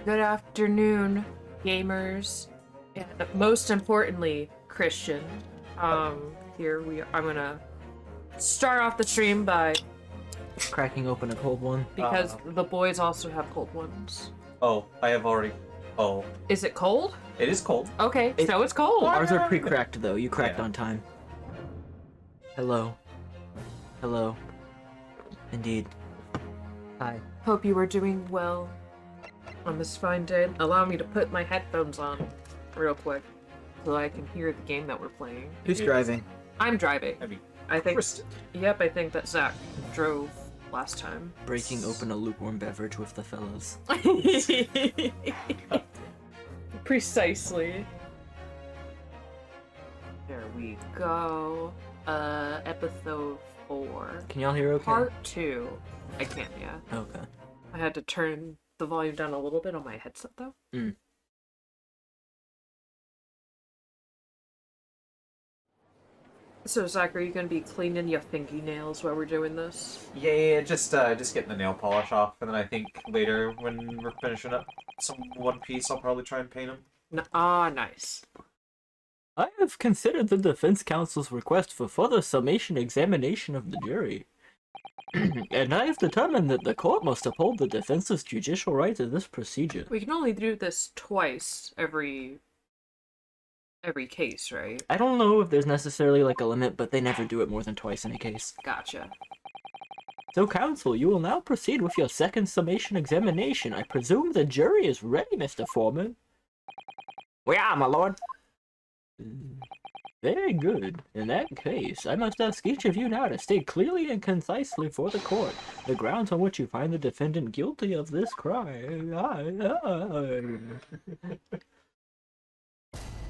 Good afternoon, gamers, and most importantly, Christian. Here we are. I'm gonna start off the stream by cracking open a cold one. because the boys also have cold ones. Oh, I have already. Oh, Is it cold? it is cold. Okay, so it's cold. Ours are pre-cracked though. You cracked Yeah. on time. Hello. Hello. Indeed. Hi. Hope you are doing well on this fine day. Allow me to put my headphones on real quick so I can hear the game that we're playing. Who's driving? I'm driving. I mean, I think. Kristen. Yep, I think that Zach drove last time. Breaking open a lukewarm beverage with the fellows. Precisely. There we go. Episode 4. Can y'all hear okay? Part 2. I can't, yeah. Okay. I had to turn the volume down a little bit on my headset, though. So, Zach, are you going to be cleaning your fingernails while we're doing this? Yeah, just getting the nail polish off, and then I think later when we're finishing up some One Piece, I'll probably try and paint them. Nice. I have considered the defense counsel's request for further summation examination of the jury. And I have determined that the court must uphold the defense's judicial right to this procedure. We can only do this twice every case, right? I don't know if there's necessarily like a limit, but they never do it more than twice in a case. Gotcha. So, counsel, you will now proceed with your second summation examination. I presume the jury is ready, Mr. Foreman. We are, my lord. Very good. In that case, I must ask each of you now to state clearly and concisely for the court the grounds on which you find the defendant guilty of this crime.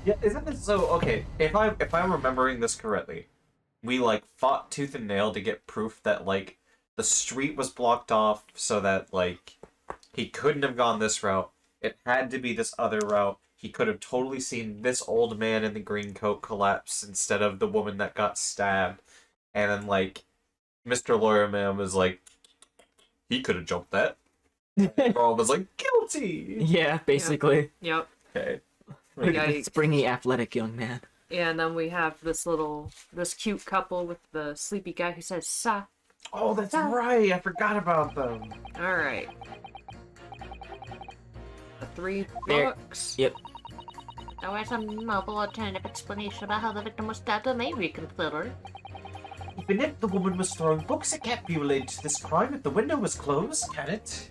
Yeah, isn't this so? Okay, if I'm remembering this correctly, we like fought tooth and nail to get proof that like the street was blocked off so that like he couldn't have gone this route. It had to be this other route. He could have totally seen this old man in the green coat collapse instead of the woman that got stabbed. And then, like, Mr. Lawyer Man was like, he could have jumped that. Everyone was like, guilty! Yeah, basically. Yep. Okay. Yikes. Springy, athletic young man. And then we have this cute couple with the sleepy guy who says, "Sa." Oh, that's right! I forgot about them. Alright. The 3 There. books. Yep. There is a noble alternative explanation about how the victim was stabbed and may reconsider. Even if the woman was throwing books, it can't be related to this crime if the window was closed, can it?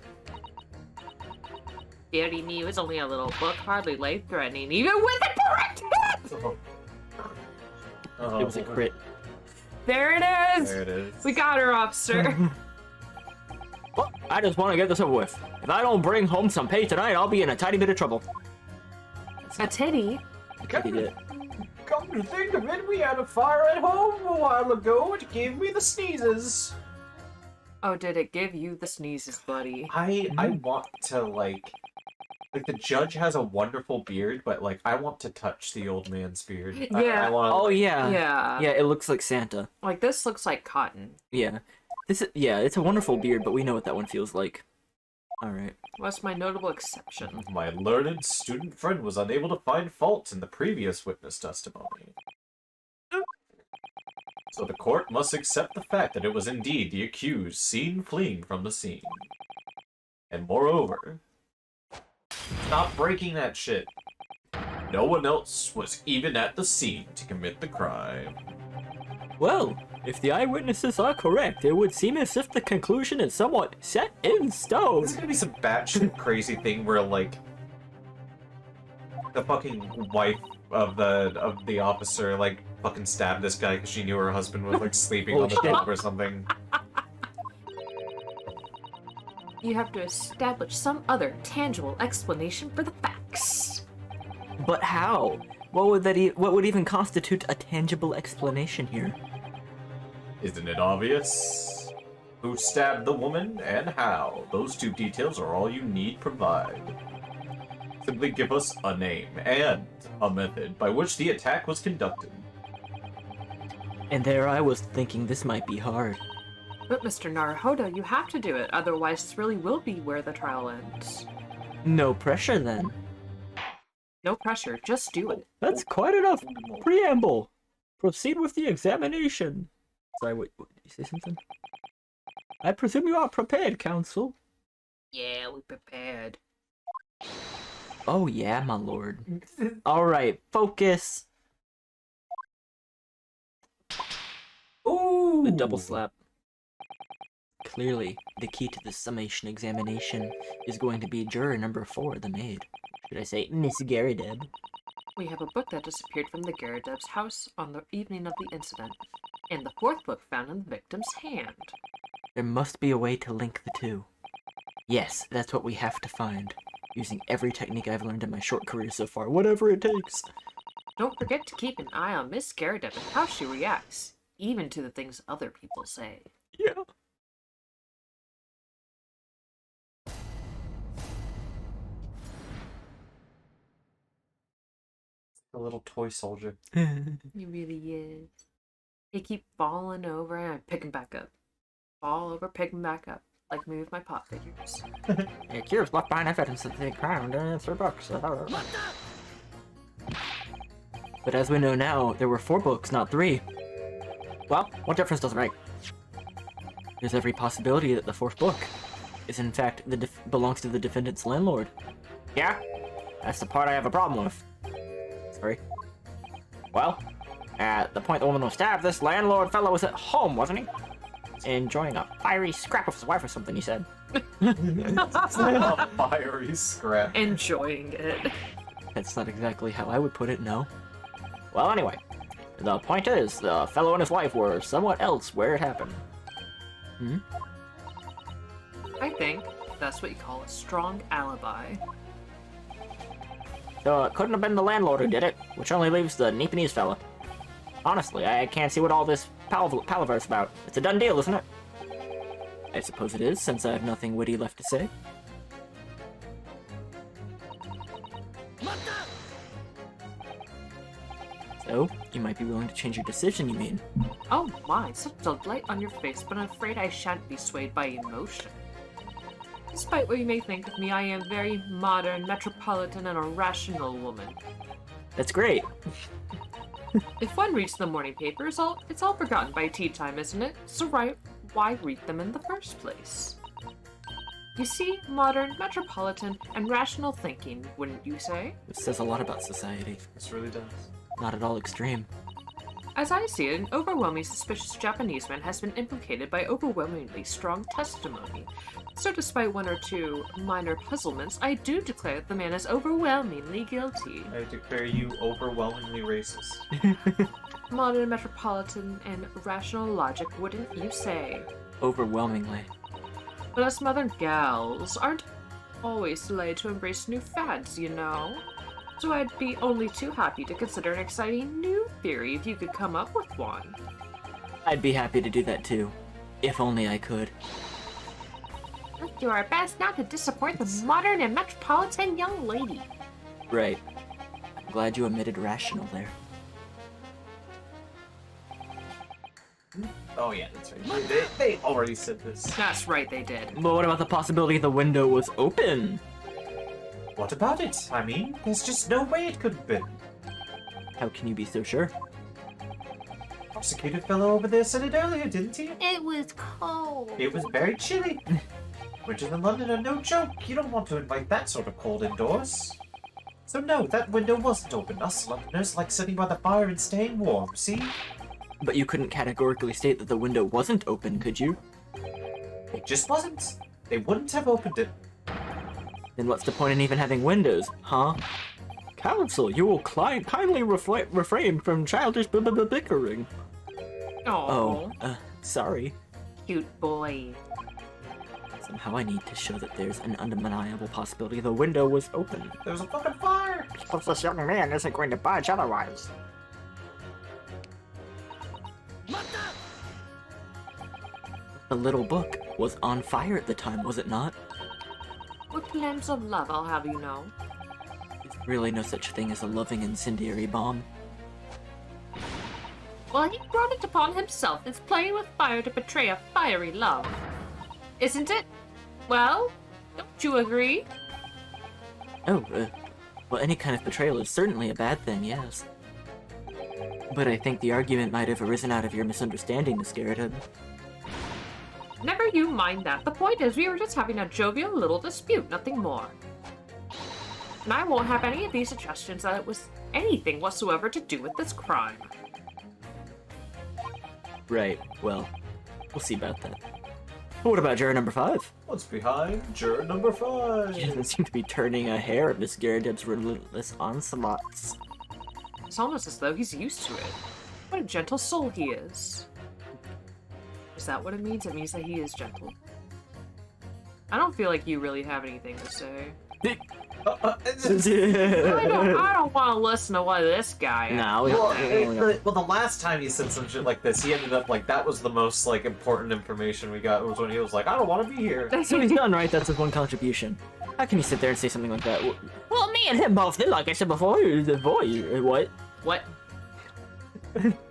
Deary me, it was only a little book, hardly life-threatening, even with a correct hit! Oh. It was a crit. There it is! There it is. We got her, officer. Well, I just want to get this over with. If I don't bring home some pay tonight, I'll be in a tiny bit of trouble. A titty? He did. Come to think of it, we had a fire at home a while ago. It gave me the sneezes. Oh, did it give you the sneezes, buddy? I want to like the judge has a wonderful beard, but like I want to touch the old man's beard. Yeah. I want. Oh, yeah. Yeah. Yeah, it looks like Santa. Like, this looks like cotton. Yeah. Yeah, it's a wonderful beard, but we know what that one feels like. Alright. What's my notable exception? My learned student friend was unable to find fault in the previous witness testimony. So the court must accept the fact that it was indeed the accused seen fleeing from the scene. And moreover, stop breaking that shit. No one else was even at the scene to commit the crime. Well, if the eyewitnesses are correct, it would seem as if the conclusion is somewhat set in stone. This is gonna be some batshit crazy thing where like the fucking wife of the officer like fucking stabbed this guy because she knew her husband was like sleeping Oh, on the shit. dog or something. You have to establish some other tangible explanation for the facts. But how? What would even constitute a tangible explanation here? Isn't it obvious? Who stabbed the woman and how? Those two details are all you need provide. Simply give us a name and a method by which the attack was conducted. And there I was thinking this might be hard. But Mr. Naruhodo, you have to do it, otherwise this really will be where the trial ends. No pressure then. No pressure, just do it. That's quite enough preamble. Proceed with the examination. Sorry, wait, did you say something? I presume you are prepared, Counsel. Yeah, we prepared. Oh yeah, my lord. Alright, focus. Ooh! The double slap. Clearly, the key to the summation examination is going to be juror number 4, the maid. Should I say Miss Garadeb? We have a book that disappeared from the Garadeb's house on the evening of the incident, and the 4th book found in the victim's hand. There must be a way to link the two. Yes, that's what we have to find. Using every technique I've learned in my short career so far, whatever it takes. Don't forget to keep an eye on Miss Garadeb and how she reacts, even to the things other people say. Yeah. The little toy soldier. He really is. He keep falling over and I pick him back up. Fall over, pick him back up. Like me with my pot figures. Cures left behind evidence that they crowned $3. But as we know now, there were 4 books, not 3. Well, what difference does it make? There's every possibility that the 4th book is in fact belongs to the defendant's landlord. Yeah? That's the part I have a problem with. Sorry. Well, at the point the woman was stabbed, this landlord fellow was at home, wasn't he? Enjoying a fiery scrap with his wife or something, he said. A fiery scrap. Enjoying it. That's not exactly how I would put it, no. Well, anyway, the point is, the fellow and his wife were somewhat else where it happened. Hmm? I think that's what you call a strong alibi. So it couldn't have been the landlord who did it, which only leaves the Nepalese fella. Honestly, I can't see what all this palaver's about. It's a done deal, isn't it? I suppose it is, since I have nothing witty left to say. So, you might be willing to change your decision, you mean? Oh my, such delight on your face, but I'm afraid I shan't be swayed by emotion. Despite what you may think of me, I am very modern, metropolitan, and a rational woman. That's great. If one reads the morning paper, it's all forgotten by tea time, isn't it? So why read them in the first place? You see, modern, metropolitan, and rational thinking, wouldn't you say? This says a lot about society. This really does. Not at all extreme. As I see it, an overwhelmingly suspicious Japanese man has been implicated by overwhelmingly strong testimony. So despite 1 or 2 minor puzzlements, I do declare that the man is overwhelmingly guilty. I declare you overwhelmingly racist. Modern, metropolitan, and rational logic, wouldn't you say? Overwhelmingly. But us modern gals aren't always delayed to embrace new fads, you know? So I'd be only too happy to consider an exciting new theory if you could come up with one. I'd be happy to do that too. If only I could. Let's do our best not to disappoint the modern and metropolitan young lady. Right. I'm glad you omitted rational there. Oh yeah, that's right. They already said this. That's right, they did. But what about the possibility the window was open? What about it? I mean, there's just no way it could have been. How can you be so sure? Prosecutor fellow over there said it earlier, didn't he? It was cold. It was very chilly. Winters in London are no joke. You don't want to invite that sort of cold indoors. So no, that window wasn't open. Us Londoners like sitting by the fire and staying warm, see? But you couldn't categorically state that the window wasn't open, could you? It just wasn't. They wouldn't have opened it. Then what's the point in even having windows, huh? Counsel, you will kindly refrain from childish bickering. Oh, Sorry. cute boy. Somehow I need to show that there's an undeniable possibility the window was open. There was a fucking fire! Because this young man isn't going to budge otherwise. The little book was on fire at the time, was it not? With flames of love, I'll have you know. There's really no such thing as a loving incendiary bomb. Well, he brought it upon himself. It's playing with fire to betray a fiery love. Isn't it? Well, don't you agree? Oh, well, any kind of betrayal is certainly a bad thing, yes. But I think the argument might have arisen out of your misunderstanding, Miss Garrett. Never you mind that. The point is, we were just having a jovial little dispute, nothing more. And I won't have any of these suggestions that it was anything whatsoever to do with this crime. Right, well, we'll see about that. What about juror number 5? What's behind juror number 5? He doesn't seem to be turning a hair at Miss Garrett's relentless onslaughts. It's almost as though he's used to it. What a gentle soul he is. Is that what it means? It means that he is gentle. I don't feel like you really have anything to say. I don't want to listen to what this guy has. No, Well, the last time he said some shit like this, he ended up like that was the most like important information we got. Was when he was like, "I don't want to be here." that's what he's done, right? That's his one contribution. How can you sit there and say something like that? Well, me and him both did, like I said before. The boy, what? What?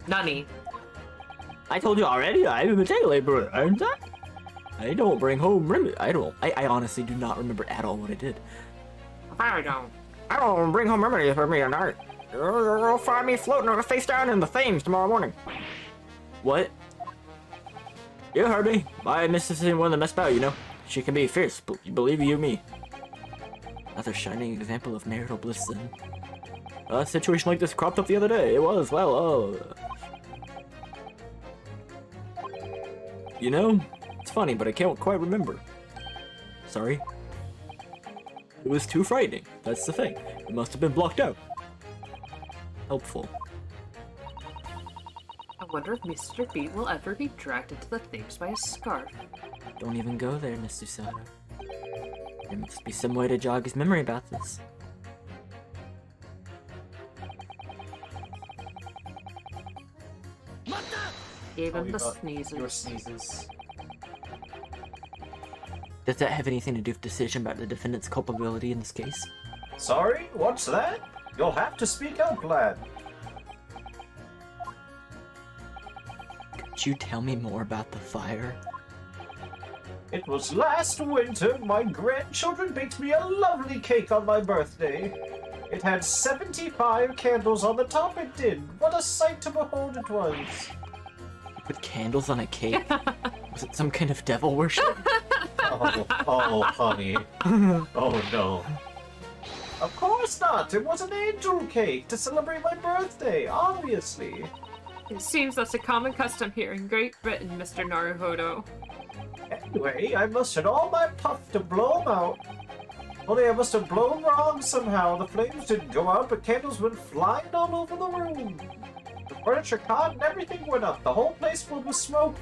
Nunny. I told you already. I'm a potato laborer, aren't I? I don't bring home I honestly do not remember at all what I did. I don't. I don't bring home remedies for me tonight. You'll find me floating face down in the Thames tomorrow morning. What? You heard me. My missus isn't one to mess about, you know. She can be fierce, believe you me. Another shining example of marital bliss then. A situation like this cropped up the other day. It was, well, you know, it's funny, but I can't quite remember. Sorry. It was too frightening. That's the thing. It must have been blocked out. Helpful. I wonder if Mr. Beate will ever be dragged into the Thames by a scarf. Don't even go there, Miss Susada. There must be some way to jog his memory about this. Gave him the Your sneezes. sneezes. Does that have anything to do with the decision about the defendant's culpability in this case? Sorry, what's that? You'll have to speak up, lad. Could you tell me more about the fire? It was last winter my grandchildren baked me a lovely cake on my birthday. It had 75 candles on the top, it did. What a sight to behold it was. You put candles on a cake? Was it some kind of devil worship? Oh, honey. Oh, no. Of course not. It was an angel cake to celebrate my birthday, obviously. It seems that's a common custom here in Great Britain, Mr. Naruhodo. Anyway, I mustered all my puff to blow 'em out. Only I must have blown wrong somehow. The flames didn't go out, but candles went flying all over the room. The furniture caught and everything went up. The whole place filled with smoke.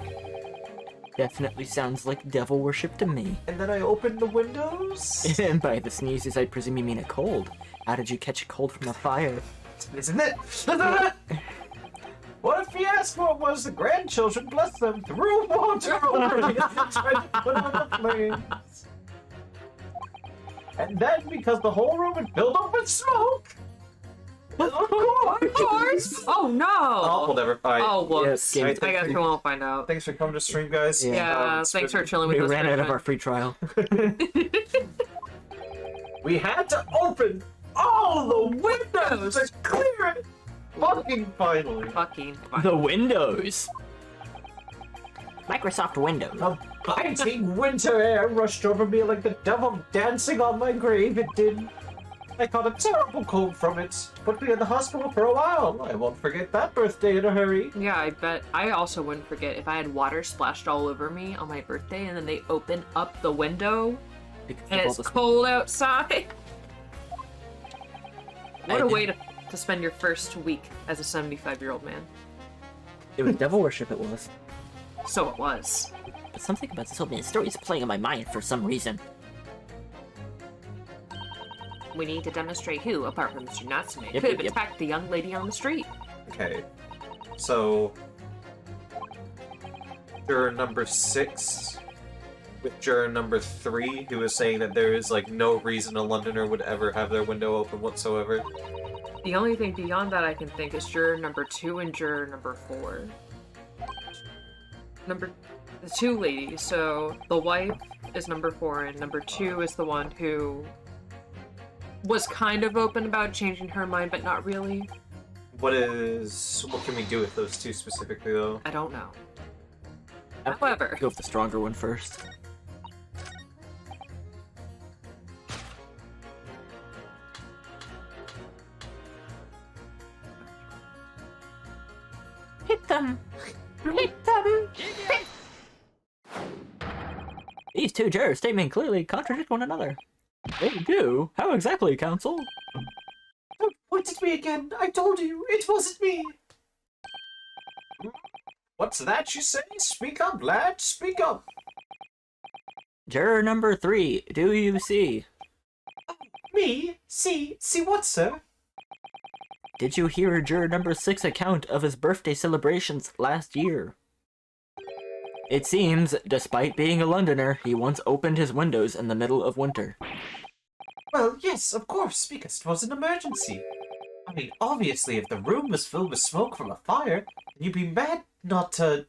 Definitely sounds like devil worship to me. And then I opened the windows. And by the sneezes, I presume you mean a cold. How did you catch a cold from a fire? Isn't it? What if you asked what was the grandchildren, bless them, threw water over me and tried to put out the flames? And then, because the whole room had filled up with smoke, of course! Oh no! Oh, whatever. Alright. Oh, whoops. Yeah, I game- guess we won't find out. Thanks for coming to stream, guys. Yeah. Yeah, it's thanks for been- chilling with We us. ran out of Griffin. our free trial. We had to open all the windows to clear it! Fucking finally. Fucking fine. The windows! Microsoft Windows. A biting winter air rushed over me like the devil dancing on my grave, it did. I caught a terrible cold from it. Put me in the hospital for a while. I won't forget that birthday in a hurry. Yeah, I bet. I also wouldn't forget if I had water splashed all over me on my birthday and then they open up the window Because and of all it's this- cold outside. What a did- way to spend your first week as a 75-year-old man. It was devil worship, it was. So it was. But something about this opening story is playing on my mind for some reason. We need to demonstrate who, apart from Mr. Natsume, Yep, could have yep, yep. attacked the young lady on the street. Okay. So. Juror number 6 with juror number 3, who is saying that there is like no reason a Londoner would ever have their window open whatsoever. The only thing beyond that I can think is juror number 2 and juror number 4. The 2 ladies, so the wife is number 4 and number 2 is the one who was kind of open about changing her mind, but not really. What can we do with those two specifically, though? I don't know. However, Go with the stronger one first. Hit them! Hit them! These two jurors' statements clearly contradict one another. They do? How exactly, counsel? Don't point at me again! I told you, it wasn't me! What's that you say? Speak up, lad, speak up! Juror number 3, do you see? Me? See what, sir? Did you hear juror number 6's account of his birthday celebrations last year? It seems, despite being a Londoner, he once opened his windows in the middle of winter. Well, yes, of course, because it was an emergency. I mean, obviously, if the room was filled with smoke from a fire, you'd be mad not to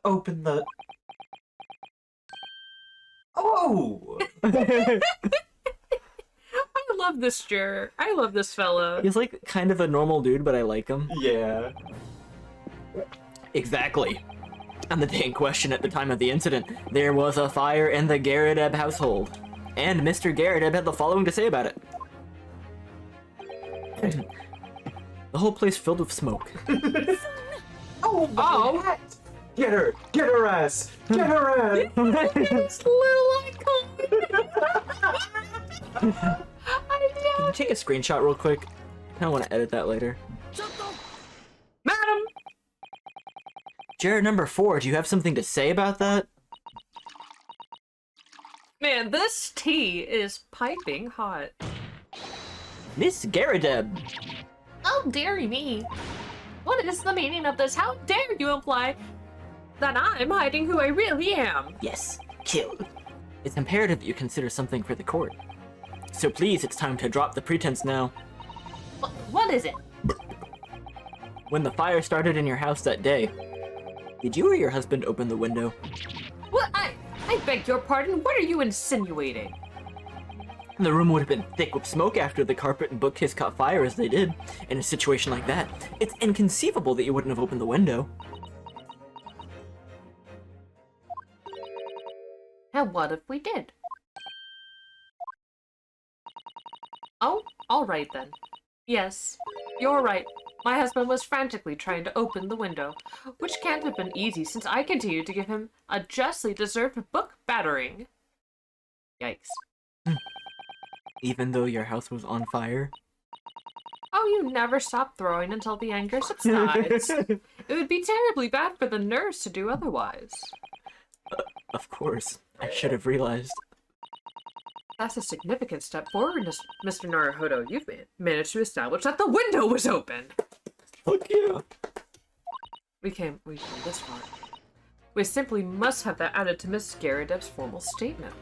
open the... Oh! I love this juror. I love this fella. He's like kind of a normal dude, but I like him. Yeah. Exactly. On the day in question at the time of the incident, there was a fire in the Garrideb household. And Mr. Garrideb had the following to say about it. The whole place filled with smoke. Oh! Oh. Get her ass! Get her ass! This little icon. Can you take a screenshot real quick? I kinda wanna edit that later. Madam! Juror number 4, do you have something to say about that? Man, this tea is piping hot. Miss Garrideb! Oh, dearie me. What is the meaning of this? How dare you imply that I'm hiding who I really am? Yes, kill. It's imperative that you consider something for the court. So please, it's time to drop the pretense now. What is it? When the fire started in your house that day, did you or your husband open the window? What? I beg your pardon. What are you insinuating? The room would have been thick with smoke after the carpet and bookcase caught fire as they did. In a situation like that, it's inconceivable that you wouldn't have opened the window. And what if we did? Oh, all right then. Yes, you're right. My husband was frantically trying to open the window, which can't have been easy since I continued to give him a justly deserved book battering. Yikes. Even though your house was on fire? Oh, you never stop throwing until the anger subsides. It would be terribly bad for the nerves to do otherwise. Of course. I should have realized. That's a significant step forward, Mr. Naruhodo. You've managed to establish that the window was open. Fuck yeah. We came this far. We simply must have that added to Miss Garrideb's formal statement.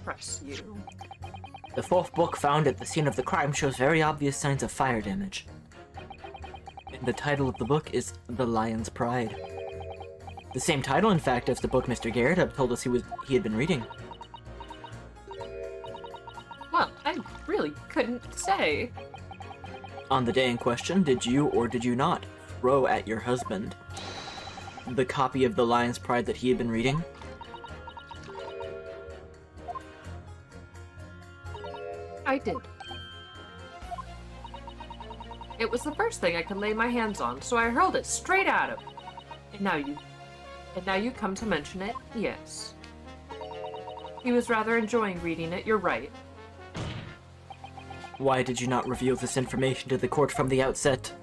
Press you. The fourth book found at the scene of the crime shows very obvious signs of fire damage. And the title of the book is The Lion's Pride. The same title, in fact, as the book Mr. Garrideb told us he had been reading. Well, I really couldn't say. On the day in question, did you or did you not throw at your husband the copy of The Lion's Pride that he had been reading? I did. It was the first thing I could lay my hands on, so I hurled it straight at him. And now you come to mention it, yes. He was rather enjoying reading it, you're right. Why did you not reveal this information to the court from the outset?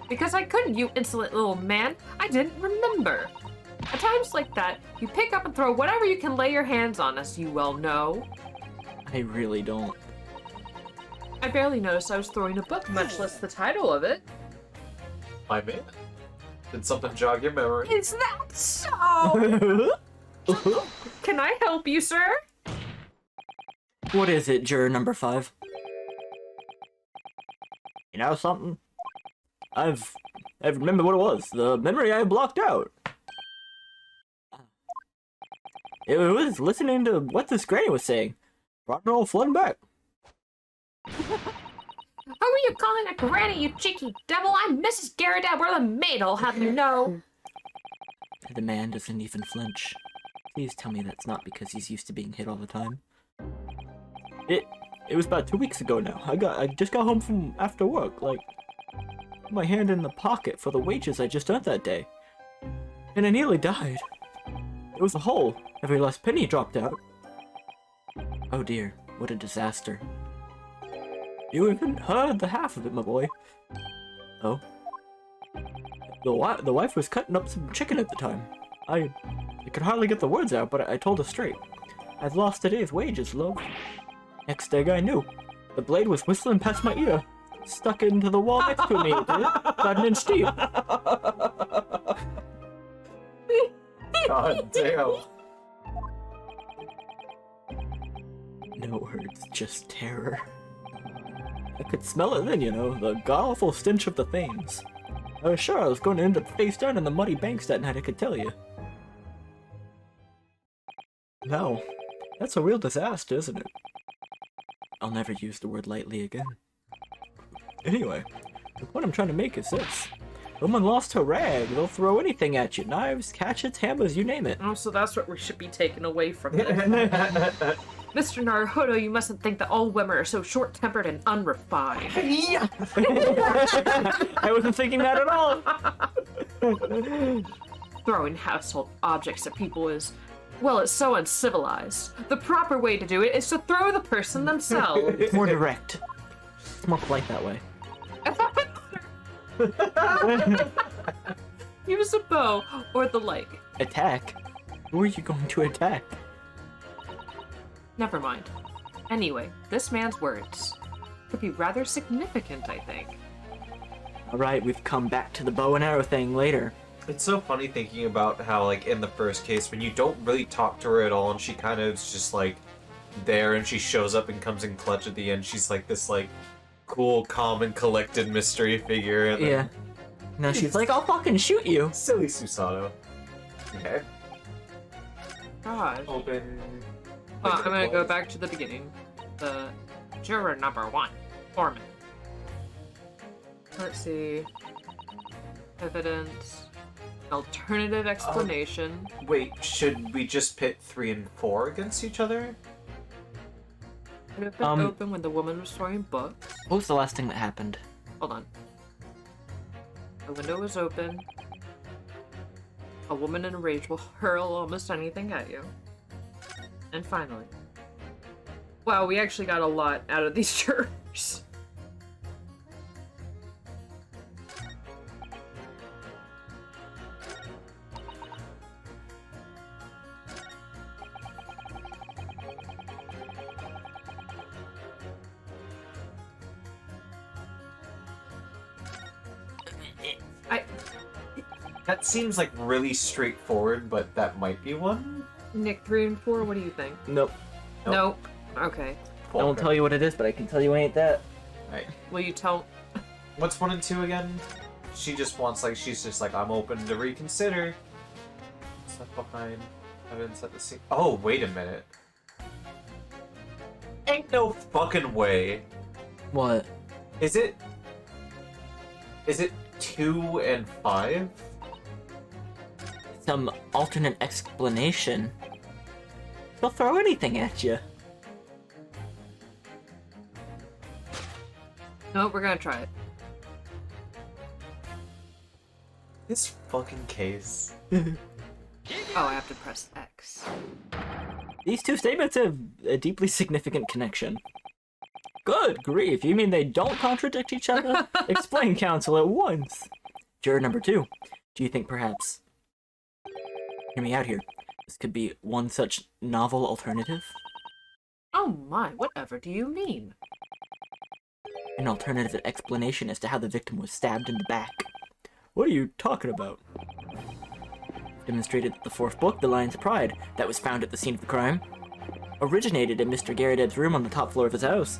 Because I couldn't, you insolent little man. I didn't remember. At times like that, you pick up and throw whatever you can lay your hands on, as you well know. I really don't. I barely noticed I was throwing a book, much less the title of it. My man. Did something jog your memory? Is that so? Can I help you, sir? What is it, juror number 5? You know something? I remember what it was. The memory I blocked out. It was listening to what this granny was saying. Brought it all flooding back. Who are you calling a granny, you cheeky devil? I'm Mrs. Garrett. We're the maid, I'll have you know. The man doesn't even flinch. Please tell me that's not because he's used to being hit all the time. It was about 2 weeks ago now. I just got home from after work, like, my hand in the pocket for the wages I just earned that day. And I nearly died. It was a hole. Every last penny dropped out. Oh dear, what a disaster. You haven't heard the half of it, my boy. Oh. The wife was cutting up some chicken at the time. I could hardly get the words out, but I told her straight. I'd lost a day's wages, love. Next thing I knew, the blade was whistling past my ear. Stuck into the wall next to me, it did. About an inch deep. God damn. No words, just terror. I could smell it then, you know, the god-awful stench of the Thames. I was sure I was going to end up face down in the muddy banks that night, I could tell you. No, that's a real disaster, isn't it? I'll never use the word lightly again. Anyway, the point I'm trying to make is this. Woman lost her rag, they'll throw anything at you. Knives, hatchets, hammers, you name it. Oh, so that's what we should be taking away from this. Mr. Naruhodo, you mustn't think that all women are so short-tempered and unrefined. I wasn't thinking that at all. Throwing household objects at people is, well, it's so uncivilized. The proper way to do it is to throw the person themselves. It's more direct. It's more polite that way. Use a bow or the like. Attack? Who are you going to attack? Never mind. Anyway, this man's words could be rather significant, I think. Alright, we've come back to the bow and arrow thing later. It's so funny thinking about how, like, in the first case, when you don't really talk to her at all, and she kind of is just, like, there, and she shows up and comes in clutch at the end, she's, like, this, like, cool, calm, and collected mystery figure. And Yeah. Now she's like, I'll fucking shoot you. Silly Susato. Okay. God. Open. I'm gonna go back to the beginning. The juror number 1, Foreman. Let's see. Evidence. Alternative explanation. Wait, should we just pit 3 and 4 against each other? Could have been open when the woman was throwing books. What was the last thing that happened? Hold on. The window was open. A woman in a rage will hurl almost anything at you. And finally. Wow, we actually got a lot out of these jurors. That seems like really straightforward, but that might be one. Nick, 3 and 4, what do you think? Nope. Nope. Okay. I won't tell you what it is, but I can tell you ain't that. Right. Will you tell? What's 1 and 2 again? She just wants, like, she's just like, I'm open to reconsider. Stuff behind evidence at the scene. Oh, wait a minute. Ain't no fucking way. What? Is it 2 and 5? Some alternate explanation. They'll throw anything at you. No, we're gonna try it. This fucking case. Oh, I have to press X. These two statements have a deeply significant connection. Good grief, you mean they don't contradict each other? Explain, counsel, at once. Juror number 2, do you think perhaps... Hear me out here. This could be one such novel alternative? Oh my, whatever do you mean? An alternative explanation as to how the victim was stabbed in the back. What are you talking about? Demonstrated that the 4th book, The Lion's Pride, that was found at the scene of the crime, originated in Mr. Garrett's room on the top floor of his house.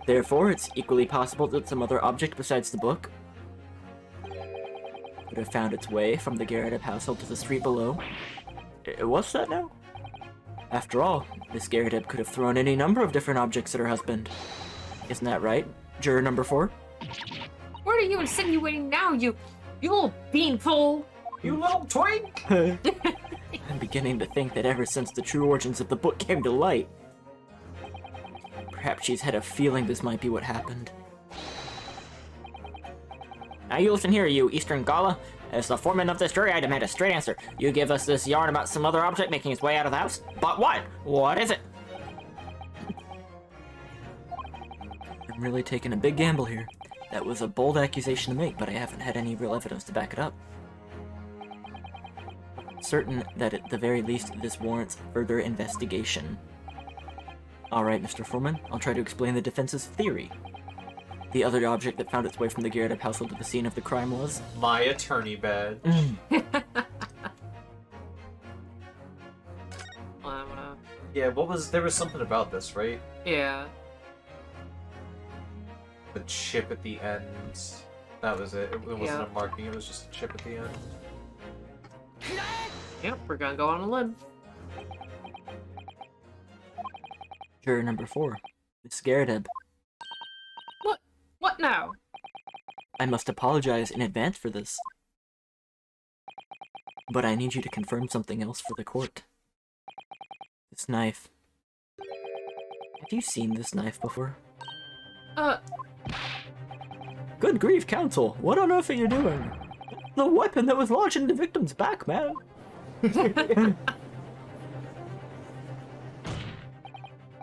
Therefore, it's equally possible that some other object besides the book would have found its way from the Garrett household to the street below. What's that now? After all, Miss Garrideb could have thrown any number of different objects at her husband. Isn't that right, juror number 4? What are you insinuating now, you little beanful? You little twink! I'm beginning to think that ever since the true origins of the book came to light, perhaps she's had a feeling this might be what happened. Now you listen here, you Eastern Gala. As the foreman of this jury, I demand a straight answer. You give us this yarn about some other object making its way out of the house? But what? What is it? I'm really taking a big gamble here. That was a bold accusation to make, but I haven't had any real evidence to back it up. Certain that at the very least this warrants further investigation. Alright, Mr. Foreman, I'll try to explain the defense's theory. The other object that found its way from the Garrideb household to the scene of the crime was... My attorney badge. Yeah, there was something about this, right? Yeah. The chip at the end. That was it. It wasn't a marking, it was just a chip at the end. Yep, we're gonna go on a limb. Juror number 4, Miss Garrideb. What now? I must apologize in advance for this. But I need you to confirm something else for the court. This knife. Have you seen this knife before? Good grief, counsel! What on earth are you doing? The weapon that was lodged in the victim's back, man!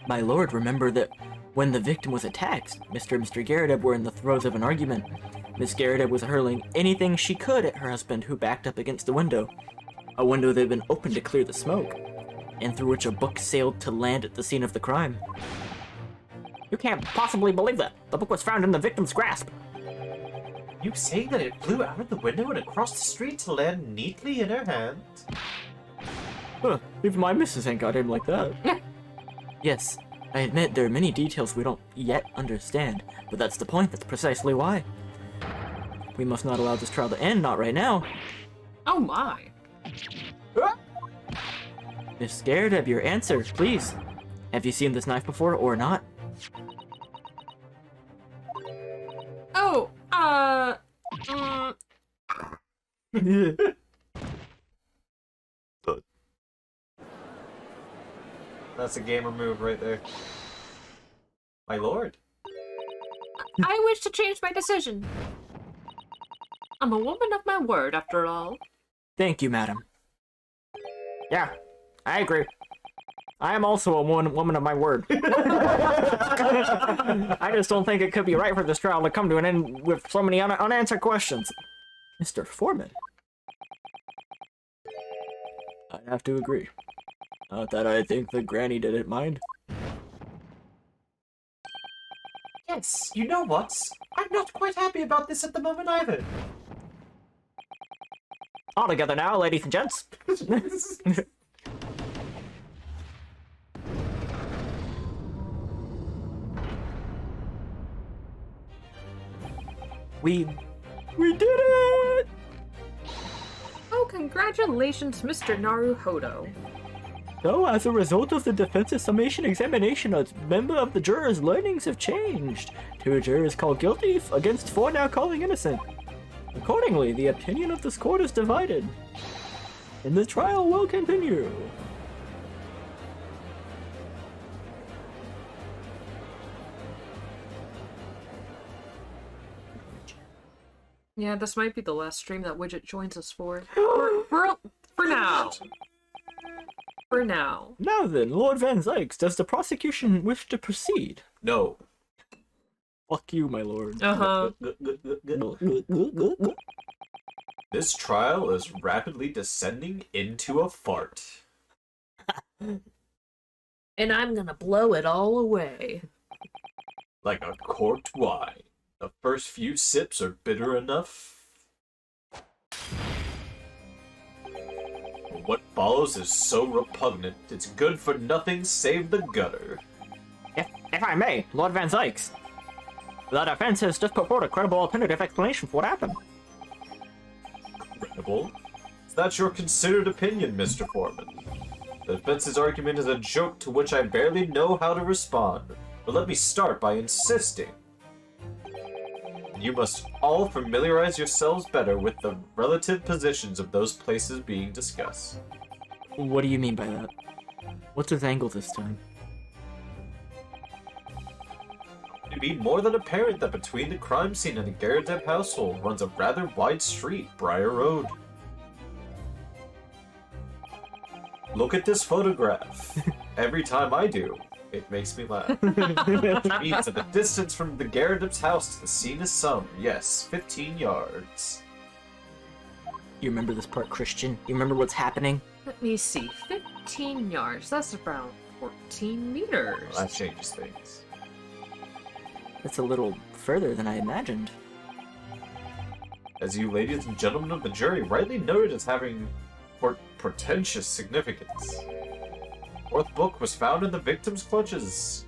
My lord, remember that when the victim was attacked, Mr. and Mr. Garrideb were in the throes of an argument. Miss Garrideb was hurling anything she could at her husband, who backed up against the window. A window that had been opened to clear the smoke, and through which a book sailed to land at the scene of the crime. You can't possibly believe that! The book was found in the victim's grasp! You say that it flew out of the window and across the street to land neatly in her hand? Huh, even my missus ain't got him like that. Yes, I admit there are many details we don't yet understand, but that's the point, that's precisely why. We must not allow this trial to end, not right now. Oh my. Miss Garrideb, your answer, please. Have you seen this knife before, or not? Oh, That's a gamer move right there. My lord. I wish to change my decision. I'm a woman of my word, after all. Thank you, madam. Yeah, I agree. I am also a woman of my word. I just don't think it could be right for this trial to come to an end with so many unanswered questions. Mr. Foreman. I have to agree. Not that I think the granny didn't mind. Yes, you know what? I'm not quite happy about this at the moment either. All together now, ladies and gents. We did it! Oh, congratulations, Mr. Naruhodo. So, as a result of the defense's summation examination, a member of the jurors' learnings have changed. 2 jurors called guilty against 4 now calling innocent. Accordingly, the opinion of this court is divided. And the trial will continue. Yeah, this might be the last stream that Widget joins us for. For now. For now. Now then, Lord Van Zykes, does the prosecution wish to proceed? No. Fuck you, my lord. Uh-huh. This trial is rapidly descending into a fart. And I'm gonna blow it all away. Like a corked wine. The first few sips are bitter enough. What follows is so repugnant, it's good for nothing save the gutter. If I may, Lord Van Zykes, the defense has just put forward a credible alternative explanation for what happened. Credible? Is that your considered opinion, Mr. Foreman? The defense's argument is a joke to which I barely know how to respond, but let me start by insisting. You must all familiarize yourselves better with the relative positions of those places being discussed. What do you mean by that? What's his angle this time? It be more than apparent that between the crime scene and the Garadeb household runs a rather wide street, Briar Road. Look at this photograph. Every time I do, it makes me laugh. Which means that the distance from the Garadeb's house to the scene is some, yes, 15 yards. You remember this part, Christian? You remember what's happening? Let me see. 15 yards. That's around 14 meters. Well, that changes things. That's a little further than I imagined. As you ladies and gentlemen of the jury rightly noted as having portentous significance. Fourth book was found in the victim's clutches.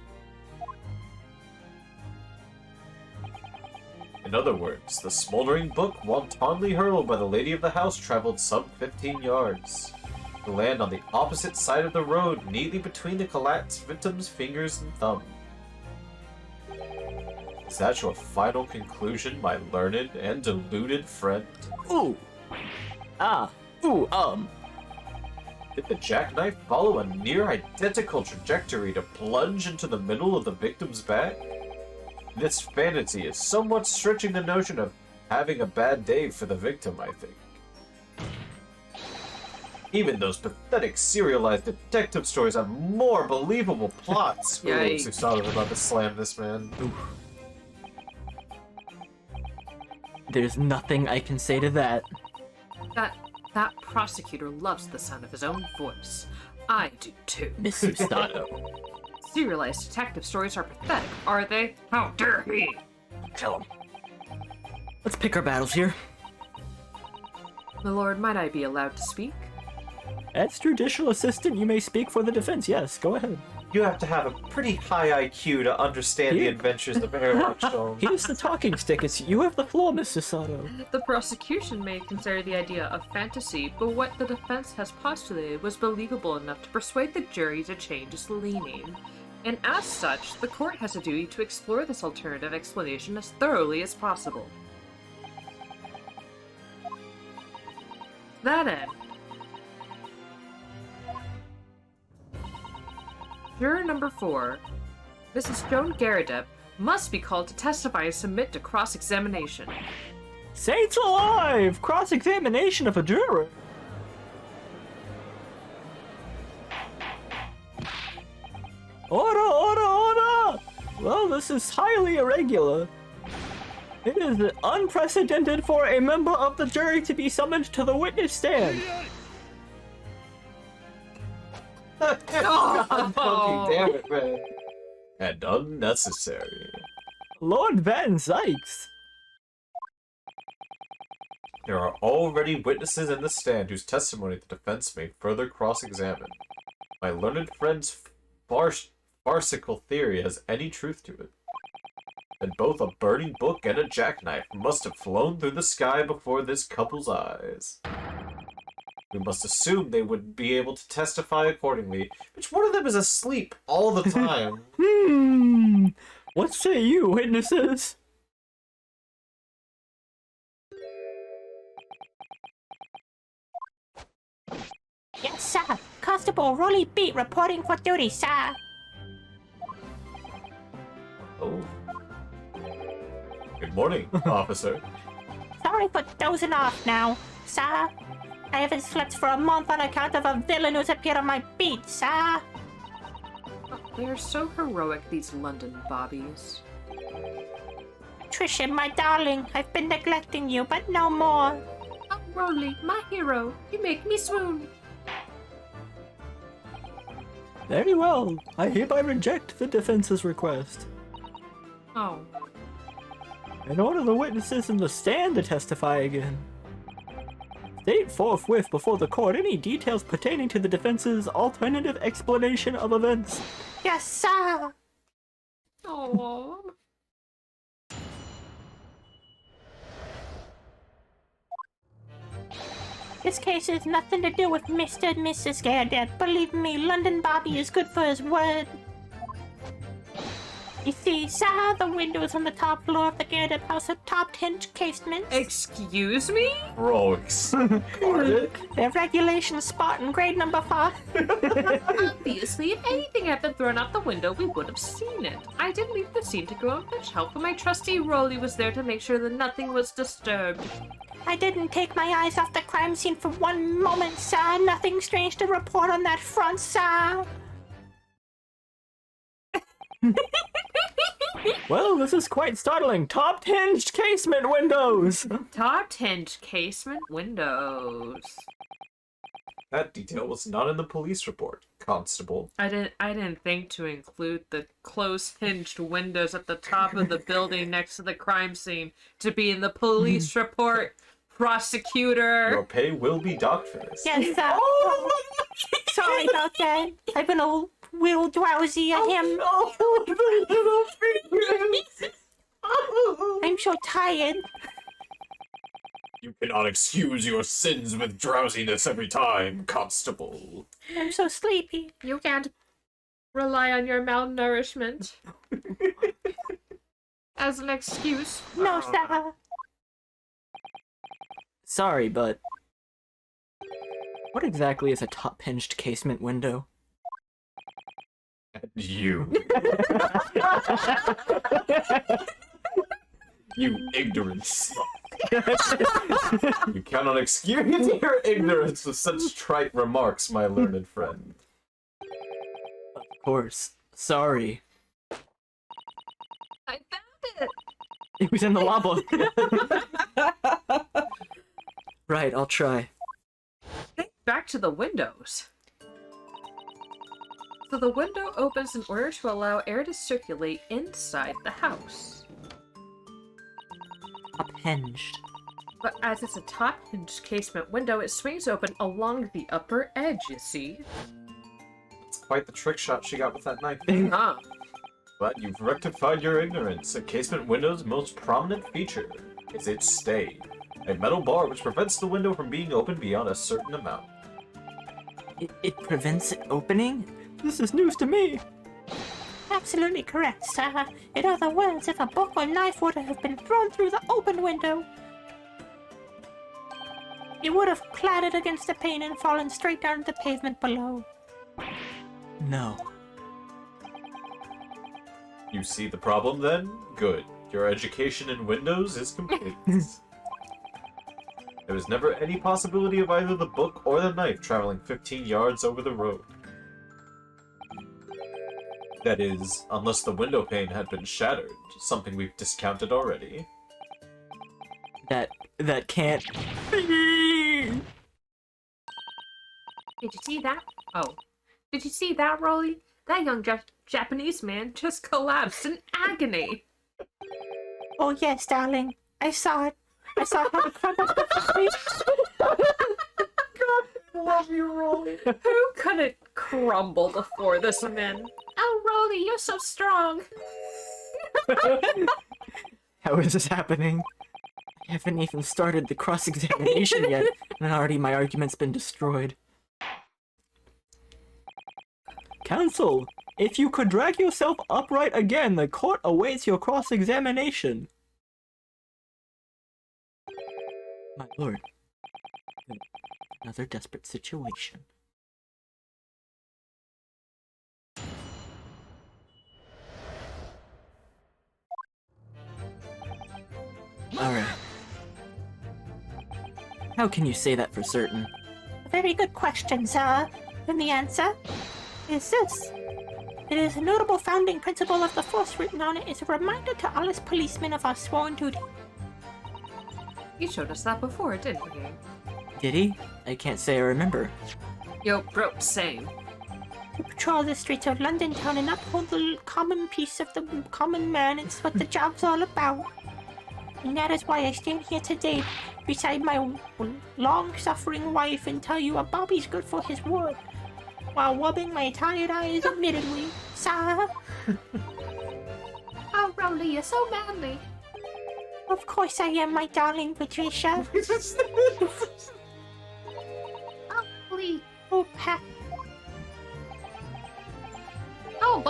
In other words, the smoldering book wantonly hurled by the lady of the house traveled some 15 yards, to land on the opposite side of the road, neatly between the collapsed victim's fingers and thumb. Is that your final conclusion, my learned and deluded friend? Ooh! Ah! Ooh, Did the jackknife follow a near-identical trajectory to plunge into the middle of the victim's back? This fantasy is somewhat stretching the notion of having a bad day for the victim, I think. Even those pathetic serialized detective stories have more believable plots. Yikes. Susato was about to slam this man. There's nothing I can say to that. That prosecutor loves the sound of his own voice. I do too. Miss Susato. Serialized detective stories are pathetic, are they? How dare he! Kill him. Let's pick our battles here. My lord, might I be allowed to speak? As judicial assistant, you may speak for the defense. Yes, go ahead. You have to have a pretty high IQ to understand the adventures of Airlock Stone. Here's the talking stick. You have the floor, Miss Susato. The prosecution may consider the idea of fantasy, but what the defense has postulated was believable enough to persuade the jury to change its leaning. And as such, the court has a duty to explore this alternative explanation as thoroughly as possible. To that end, Juror number 4, Mrs. Joan Garadeb, must be called to testify and submit to cross-examination. Saints alive! Cross-examination of a juror. Order! Well, this is highly irregular. It is unprecedented for a member of the jury to be summoned to the witness stand. God fucking damn it, man. And unnecessary. Lord Van Zykes. There are already witnesses in the stand whose testimony the defense may further cross-examine. My learned friend's farcical theory has any truth to it. And both a burning book and a jackknife must have flown through the sky before this couple's eyes. We must assume they would be able to testify accordingly, which one of them is asleep all the time. What say you, witnesses? Yes, sir. Constable Rolly Beate reporting for duty, sir. Oh. Good morning, officer. Sorry for dozing off now, sir. I haven't slept for a month on account of a villain who's appeared on my beat, sir. They are so heroic, these London bobbies. Tricia, my darling, I've been neglecting you, but no more. Oh, Rolly, my hero, you make me swoon. Very well. I hereby reject the defense's request. Oh. And order the witnesses in the stand to testify again. State forthwith before the court any details pertaining to the defense's alternative explanation of events. Yes, sir. Oh. This case has nothing to do with Mr. and Mrs. Gairdep. Believe me, London Bobby is good for his word. You see, sir, the windows on the top floor of the Gairdep house are top hinge casements. Excuse me? Rogues. They're regulation Spartan grade number 5. Obviously, if anything had been thrown out the window, we would have seen it. I did leave the scene to go and fetch help, but my trusty Rolly was there to make sure that nothing was disturbed. I didn't take my eyes off the crime scene for one moment, sir. Nothing strange to report on that front, sir. Well, this is quite startling. Top hinged casement windows! Top hinged casement windows. That detail was not in the police report, Constable. I didn't think to include the close hinged windows at the top of the building next to the crime scene to be in the police report. Prosecutor. Your pay will be docked for this. Yes, sir. Sorry about that. I've been a little drowsy. I'm so tired. You cannot excuse your sins with drowsiness every time, Constable. I'm so sleepy. You can't rely on your malnourishment as an excuse. No, sir. Sorry, but what exactly is a top hinged casement window? You. You ignorant slut. You cannot excuse your ignorance with such trite remarks, my learned friend. Of course. Sorry. I found it. It was in the logbook. Right, I'll try. Back to the windows. So the window opens in order to allow air to circulate inside the house. Top hinged. But as it's a top-hinged casement window, it swings open along the upper edge, you see? It's quite the trick shot she got with that knife. Huh. But you've rectified your ignorance. A casement window's most prominent feature is its stay. A metal bar which prevents the window from being opened beyond a certain amount. It prevents it opening? This is news to me. Absolutely correct, sir. In other words, if a book or knife would have been thrown through the open window, it would have clattered against the pane and fallen straight down to the pavement below. No. You see the problem then? Good. Your education in windows is complete. There was never any possibility of either the book or the knife traveling 15 yards over the road. That is, unless the window pane had been shattered, something we've discounted already. That can't be. Did you see that? Oh. Did you see that, Rolly? That young Japanese man just collapsed in agony. Oh yes, darling. I saw it. I saw how the crumb of the face. God, love you, Rolly. Who couldn't crumble before this man? Oh, Rolly, you're so strong. How is this happening? I haven't even started the cross-examination yet, and already my argument's been destroyed. Counsel, if you could drag yourself upright again, the court awaits your cross-examination. My lord, another desperate situation. Alright. How can you say that for certain? Very good question, sir. And the answer is this. It is a notable founding principle of the force written on it is a reminder to all us policemen of our sworn duty. You showed us that before, didn't you? Did he? I can't say I remember. Yo, bro, same. To patrol the streets of London town and uphold the common peace of the common man is what the job's all about. And that is why I stand here today beside my long-suffering wife and tell you a Bobby's good for his word, while rubbing my tired eyes admittedly, sir. Oh, Rolly, you're so manly. Of course I am, my darling Patricia.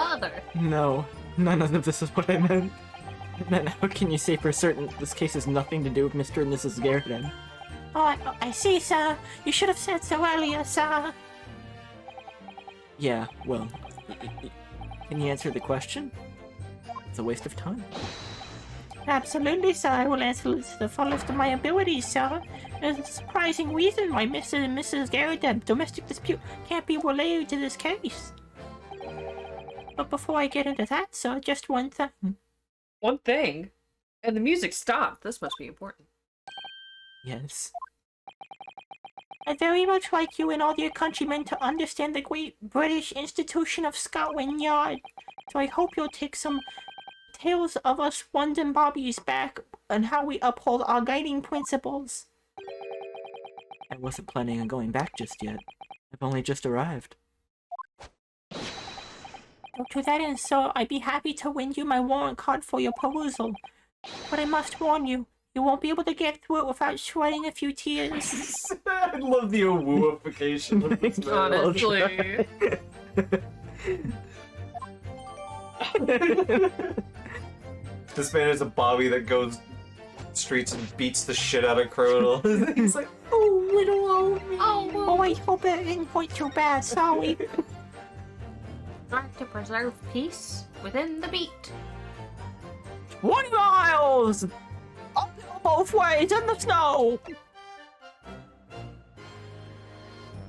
bother. No, none of this is what I meant. Then how can you say for certain this case has nothing to do with Mr. and Mrs. Garrett? Oh, I see, sir. You should have said so earlier, sir. Yeah, well, can you answer the question? It's a waste of time. Absolutely, sir. I will answer to the fullest of my abilities, sir. There's a surprising reason why Mr. and Mrs. Garrett domestic dispute can't be related to this case. But before I get into that, sir, just one thing. One thing. And the music stopped. This must be important. Yes. I'd very much like you and all your countrymen to understand the great British institution of Scotland Yard. So I hope you'll take some tales of us London Bobbies back and how we uphold our guiding principles. I wasn't planning on going back just yet. I've only just arrived. So to that end, sir, I'd be happy to lend you my warrant card for your perusal. But I must warn you, you won't be able to get through it without shedding a few tears. I love the 0w0ification of this man. Honestly. This man is a Bobby that goes streets and beats the shit out of criminals. He's like, Oh, little old me. Oh, Oh, I hope it didn't point too bad, sorry. trying to preserve peace within the beat. 20 miles! Uphill both ways in the snow!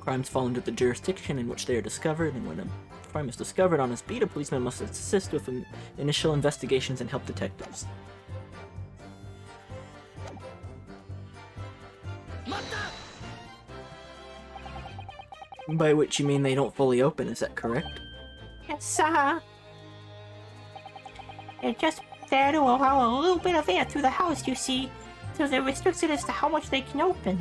Crimes fall under the jurisdiction in which they are discovered, and when a crime is discovered on his beat, a policeman must assist with initial investigations and help detectives. By which you mean they don't fully open, is that correct? Yes, sir. They're just there to allow a little bit of air through the house, you see. So they're restricted as to how much they can open.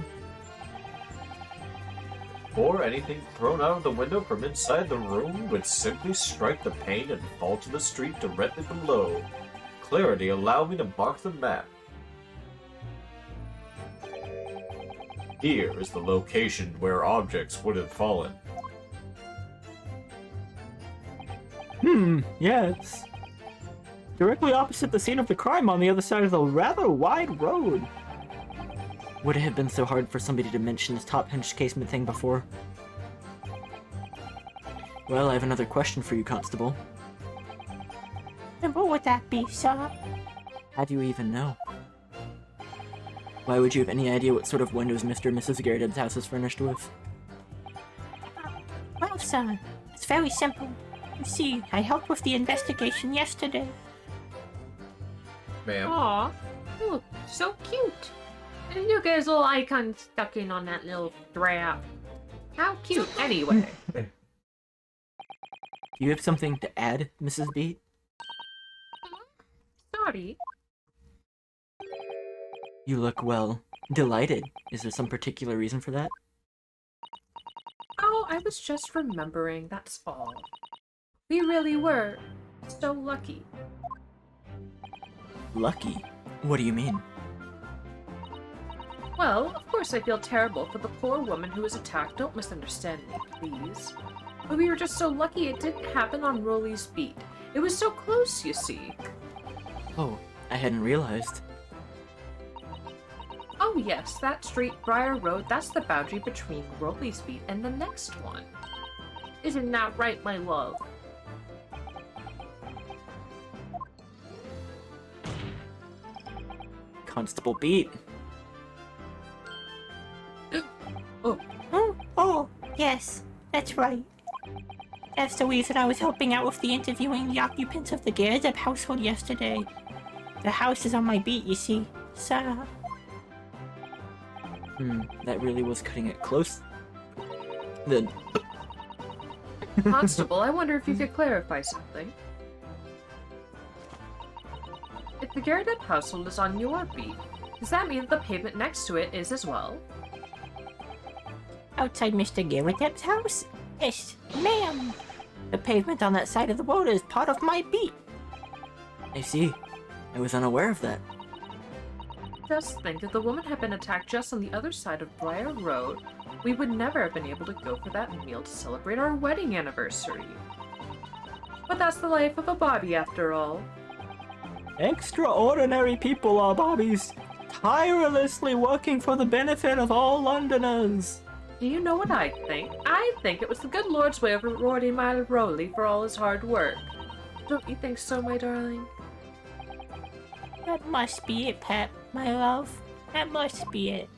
or anything thrown out of the window from inside the room would simply strike the pane and fall to the street directly below. Clarity, allow me to mark the map. Here is the location where objects would have fallen. Yes. Directly opposite the scene of the crime on the other side of the rather wide road. Would it have been so hard for somebody to mention this top hinged casement thing before? Well, I have another question for you, Constable. And what would that be, sir? How do you even know? Why would you have any idea what sort of windows Mr. and Mrs. Garrett's house is furnished with? Well, sir, it's very simple. You see, I helped with the investigation yesterday. Ma'am. Aw, you look so cute. And you guys little icon stuck in on that little strap. How cute, anyway. Do you have something to add, Mrs. Beate? Sorry. You look, well, delighted. Is there some particular reason for that? Oh, I was just remembering, that's all. We really were so lucky. Lucky? What do you mean? Well, of course I feel terrible for the poor woman who was attacked. Don't misunderstand me, please. But we were just so lucky it didn't happen on Rolly's beat. It was so close, you see. Oh, I hadn't realized. Oh yes, that street, Briar Road, that's the boundary between Rolly's beat and the next one. Isn't that right, my love? Constable Beate. Oh, yes, that's right. That's the reason I was helping out with the interviewing the occupants of the Garrett household yesterday. The house is on my beat, you see, sir. That really was cutting it close. Then, Constable, I wonder if you could clarify something. If the Garrett household is on your beat, does that mean that the pavement next to it is as well? Outside Mr. Garrett's house? Yes, ma'am. The pavement on that side of the road is part of my beat. I see. I was unaware of that. Just think, if the woman had been attacked just on the other side of Briar Road, we would never have been able to go for that meal to celebrate our wedding anniversary. But that's the life of a Bobby after all. Extraordinary people are Bobbies, tirelessly working for the benefit of all Londoners. Do you know what I think? I think it was the good Lord's way of rewarding my Rolly for all his hard work. Don't you think so, my darling? That must be it, Pep, my love. That must be it.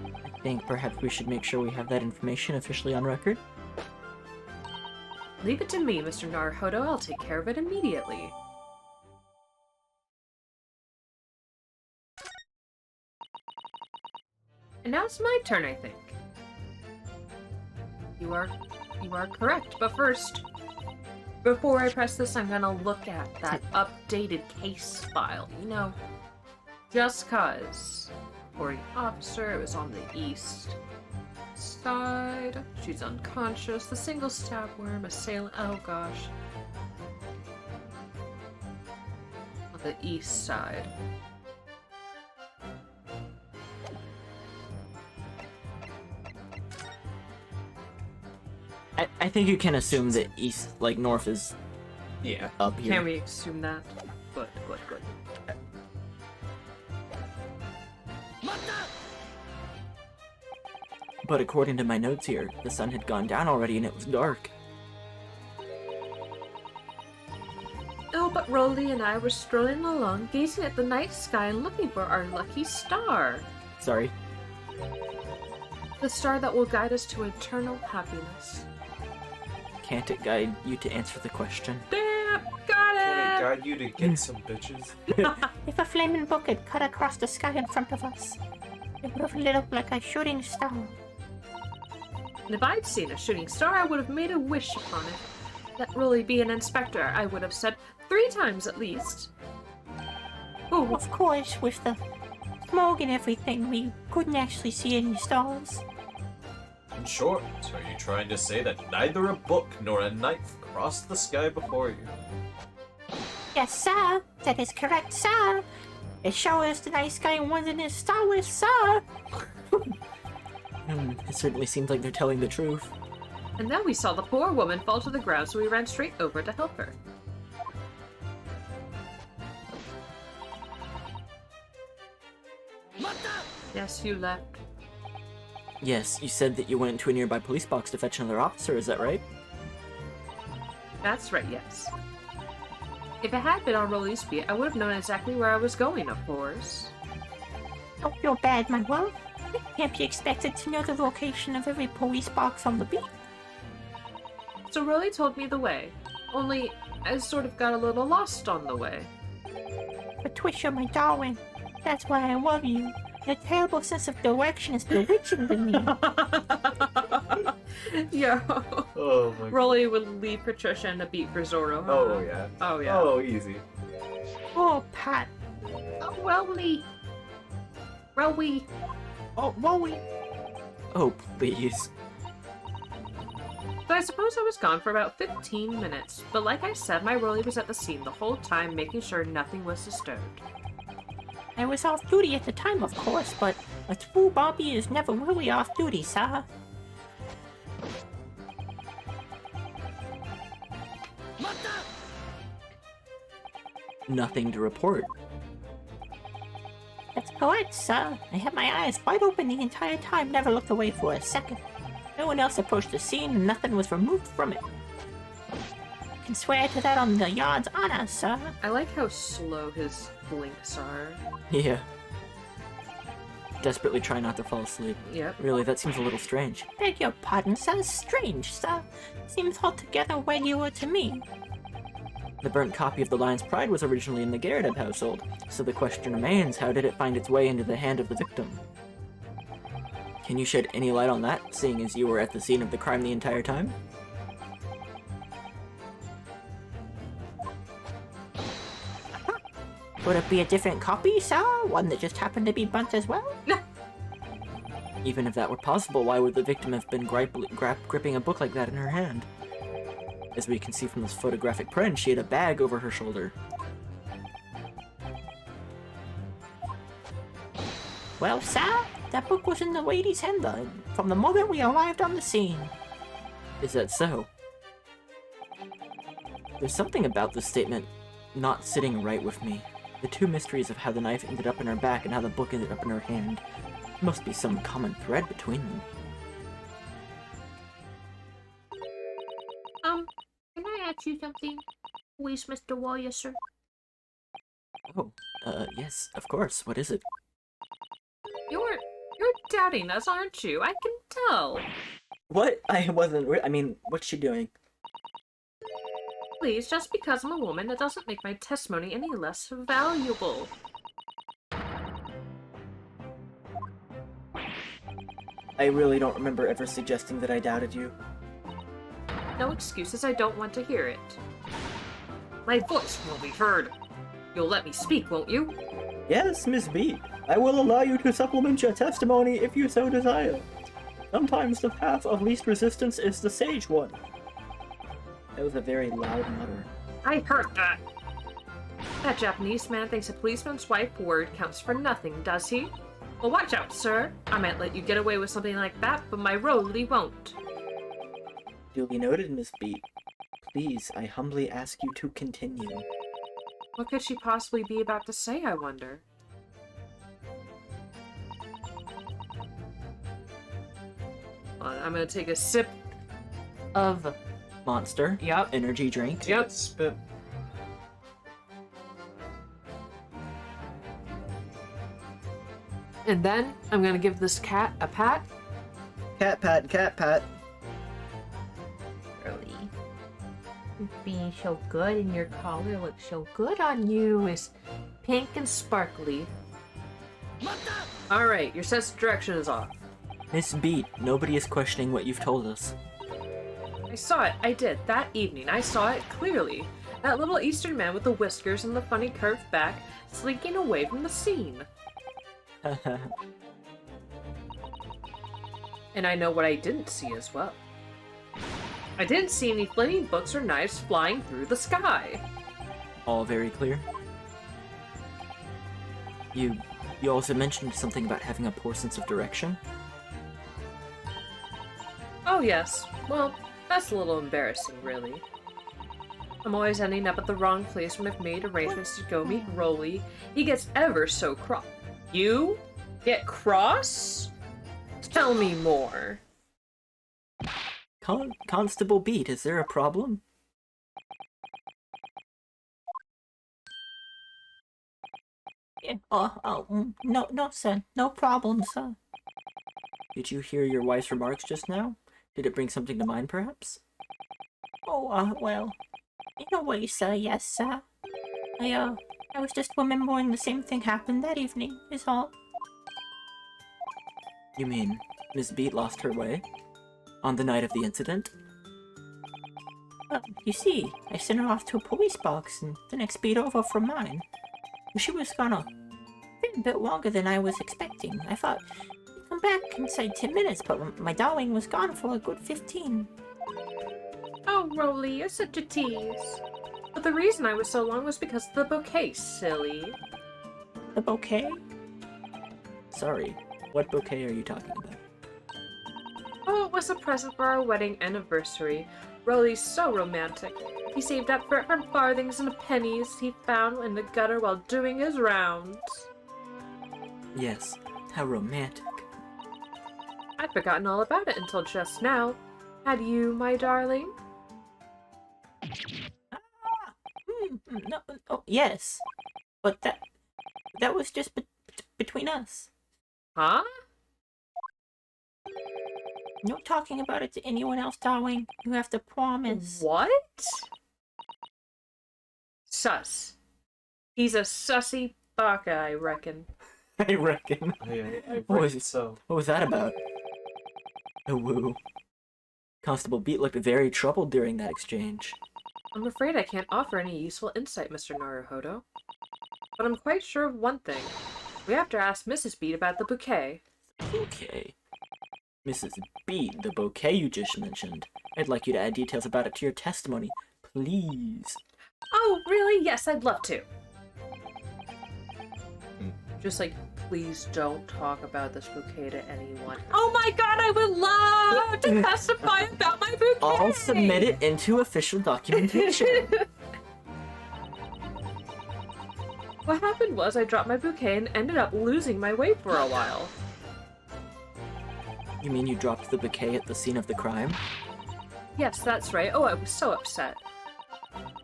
I think perhaps we should make sure we have that information officially on record. Leave it to me, Mr. Naruhodo. I'll take care of it immediately. And now it's my turn, I think. You are correct, but first, before I press this, I'm gonna look at that updated case file. You know, just cause. Reporting officer, it was on the east side. She's unconscious. The single stab worm assailant. Oh gosh. On the east side. I think you can assume that east, like north, is Yeah. up here. Can we assume that? Good, good, good. But according to my notes here, the sun had gone down already and it was dark. Oh, but Rolly and I were strolling along, gazing at the night sky and looking for our lucky star. Sorry. The star that will guide us to eternal happiness. Can't it guide you to answer the question? Damn! Got Can it it! guide you to get some bitches? If a flaming book had cut across the sky in front of us, it would have lit up like a shooting star. And if I'd seen a shooting star, I would have made a wish upon it. Let Rolly be an inspector, I would have said 3 times at least. Oh, Of course, with the smoke and everything, we couldn't actually see any stars. In short, are you trying to say that neither a book nor a knife crossed the sky before you? Yes, sir. That is correct, sir. It shows the night sky wasn't as starless, sir. It certainly seems like they're telling the truth. and then we saw the poor woman fall to the ground, so we ran straight over to help her. Yes, you left. Yes, you said that you went to a nearby police box to fetch another officer, is that right? That's right, yes. If it had been on Rolly's beat, I would have known exactly where I was going, of course. Don't feel bad, my love. You can't be expected to know the location of every police box on the beat. So Rolly told me the way. Only, I sort of got a little lost on the way. Patricia, my darling, that's why I love you. Your terrible sense of direction is bewitching to me. Yo. Oh my god. Rolly would leave Patricia in a beat for Zorro, huh? Oh yeah. Oh, yeah. Oh, easy. Oh, Pat. Oh, Rolly. Rolly. Oh, Rolly. Oh, please. So I suppose I was gone for about 15 minutes, but like I said, my Rolly was at the scene the whole time, making sure nothing was disturbed. I was off duty at the time, of course, but a true Bobby is never really off duty, sir. Nothing to report. That's correct, sir. I had my eyes wide open the entire time, never looked away for a second. No one else approached the scene, and nothing was removed from it. I can swear to that on the yard's honor, sir. I like how slow his blinks are. Yeah. Desperately try not to fall asleep. Yep. Really, that seems a little strange. Beg your pardon, sir. Strange, sir. Seems altogether regular to me. The burnt copy of The Lion's Pride was originally in the Garrett household, so the question remains, how did it find its way into the hand of the victim? Can you shed any light on that, seeing as you were at the scene of the crime the entire time? Would it be a different copy, sir? One that just happened to be burnt as well? Even if that were possible, why would the victim have been gripping a book like that in her hand? As we can see from this photographic print, she had a bag over her shoulder. Well, sir, that book was in the lady's hand from the moment we arrived on the scene. Is that so? There's something about this statement not sitting right with me. The two mysteries of how the knife ended up in her back and how the book ended up in her hand. There must be some common thread between them. Can I ask you something? Please, Mr. Warrior, sir. Oh, yes, of course. What is it? You're doubting us, aren't you? I can tell. What? I wasn't. I mean, what's she doing? Please, just because I'm a woman, that doesn't make my testimony any less valuable. I really don't remember ever suggesting that I doubted you. No excuses, I don't want to hear it. My voice will be heard. You'll let me speak, won't you? Yes, Miss Beate. I will allow you to supplement your testimony if you so desire. Sometimes the path of least resistance is the sage one. That was a very loud mutter. I heard that. That Japanese man thinks a policeman's wife word counts for nothing, does he? Well, watch out, sir. I might let you get away with something like that, but my Roly won't. Duly noted, Miss Beate. Please, I humbly ask you to continue. What could she possibly be about to say, I wonder? I'm gonna take a sip of Monster. Yep. Energy drink. Yep. Spit. And then I'm gonna give this cat a pat. Cat pat, cat pat. Really? Being so good and your collar looks so good on you. It's pink and sparkly. Alright, your sense of direction is off. Miss Beate, nobody is questioning what you've told us. I saw it, I did. That evening, I saw it clearly. That little Eastern man with the whiskers and the funny curved back, slinking away from the scene. And I know what I didn't see as well. I didn't see any flaming books or knives flying through the sky. All very clear. You also mentioned something about having a poor sense of direction. Oh yes, well, that's a little embarrassing, really. I'm always ending up at the wrong place when I've made arrangements to go meet Roly. He gets ever so cross. You? Get cross? Tell me more. Constable Beate, is there a problem? Yeah. No, sir. No problem, sir. Did you hear your wife's remarks just now? Did it bring something to mind, perhaps? Oh, well, in a way, sir, yes, sir. I was just remembering the same thing happened that evening, is all. You mean Miss Beate lost her way? On the night of the incident? Well, you see, I sent her off to a police box and the next beat over from mine. She was gone a bit longer than I was expecting. I thought she'd come back inside 10 minutes, but my darling was gone for a good 15. Oh, Roly, you're such a tease. But the reason I was so long was because of the bouquet, silly. The bouquet? Sorry, what bouquet are you talking about? Oh, it was a present for our wedding anniversary. Roly's so romantic. He saved up for it from farthings and pennies he found in the gutter while doing his rounds. Yes, how romantic. I'd forgotten all about it until just now. Had you, my darling? No, oh, yes. But that was just between us. Huh? No talking about it to anyone else, darling. You have to promise. What? Sus. He's a sussy baka, I reckon. I reckon. I What reckon was- so. What was that about? Oh, woo. Constable Beate looked very troubled during that exchange. I'm afraid I can't offer any useful insight, Mr. Naruhodo. But I'm quite sure of one thing. We have to ask Mrs. Beate about the bouquet. Okay. Mrs. Beate, the bouquet you just mentioned. I'd like you to add details about it to your testimony. Please. Oh, really? Yes, I'd love to. Just like, please don't talk about this bouquet to anyone. Oh my god, I would love to testify about my bouquet! I'll submit it into official documentation. What happened was I dropped my bouquet and ended up losing my way for a while. You mean you dropped the bouquet at the scene of the crime? Yes, that's right. Oh, I was so upset.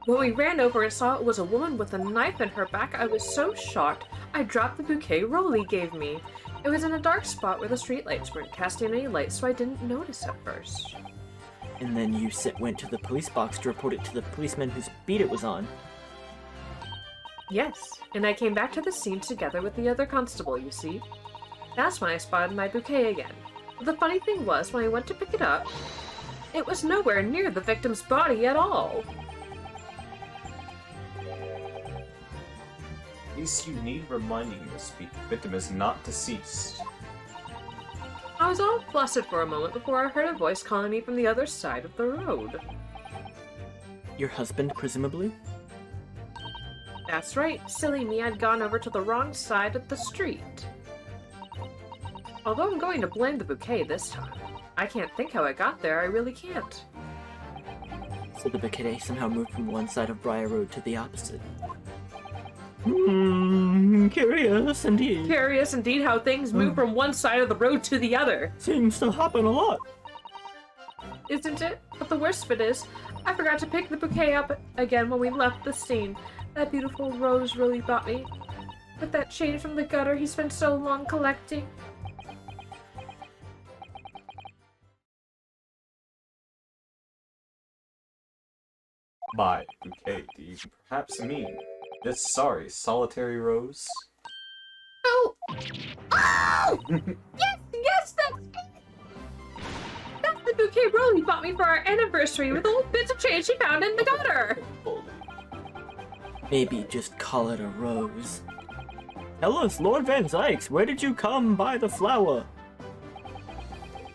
When we ran over and saw it was a woman with a knife in her back, I was so shocked, I dropped the bouquet Rolly gave me. It was in a dark spot where the streetlights weren't casting any light, so I didn't notice at first. And then you went to the police box to report it to the policeman whose beat it was on. Yes, and I came back to the scene together with the other constable, you see. That's when I spotted my bouquet again. But the funny thing was, when I went to pick it up, it was nowhere near the victim's body at all. At least you need reminding Miss Beate the victim is not deceased. I was all flustered for a moment before I heard a voice calling me from the other side of the road. Your husband, presumably? That's right, silly me, I'd gone over to the wrong side of the street. Although I'm going to blame the bouquet this time. I can't think how I got there, I really can't. So the bouquet somehow moved from one side of Briar Road to the opposite. Curious indeed. Curious indeed how things move from one side of the road to the other. Seems to happen a lot. Isn't it? But the worst of it is, I forgot to pick the bouquet up again when we left the scene. That beautiful rose really bought me. With that chain from the gutter he spent so long collecting. By bouquet, do you perhaps mean this sorry solitary rose? Oh! Oh! Yes, that's it! That's the bouquet Rolly bought me for our anniversary with old bits of change she found in the gutter! Maybe just call it a rose. Tell us, Lord Van Zykes, where did you come by the flower?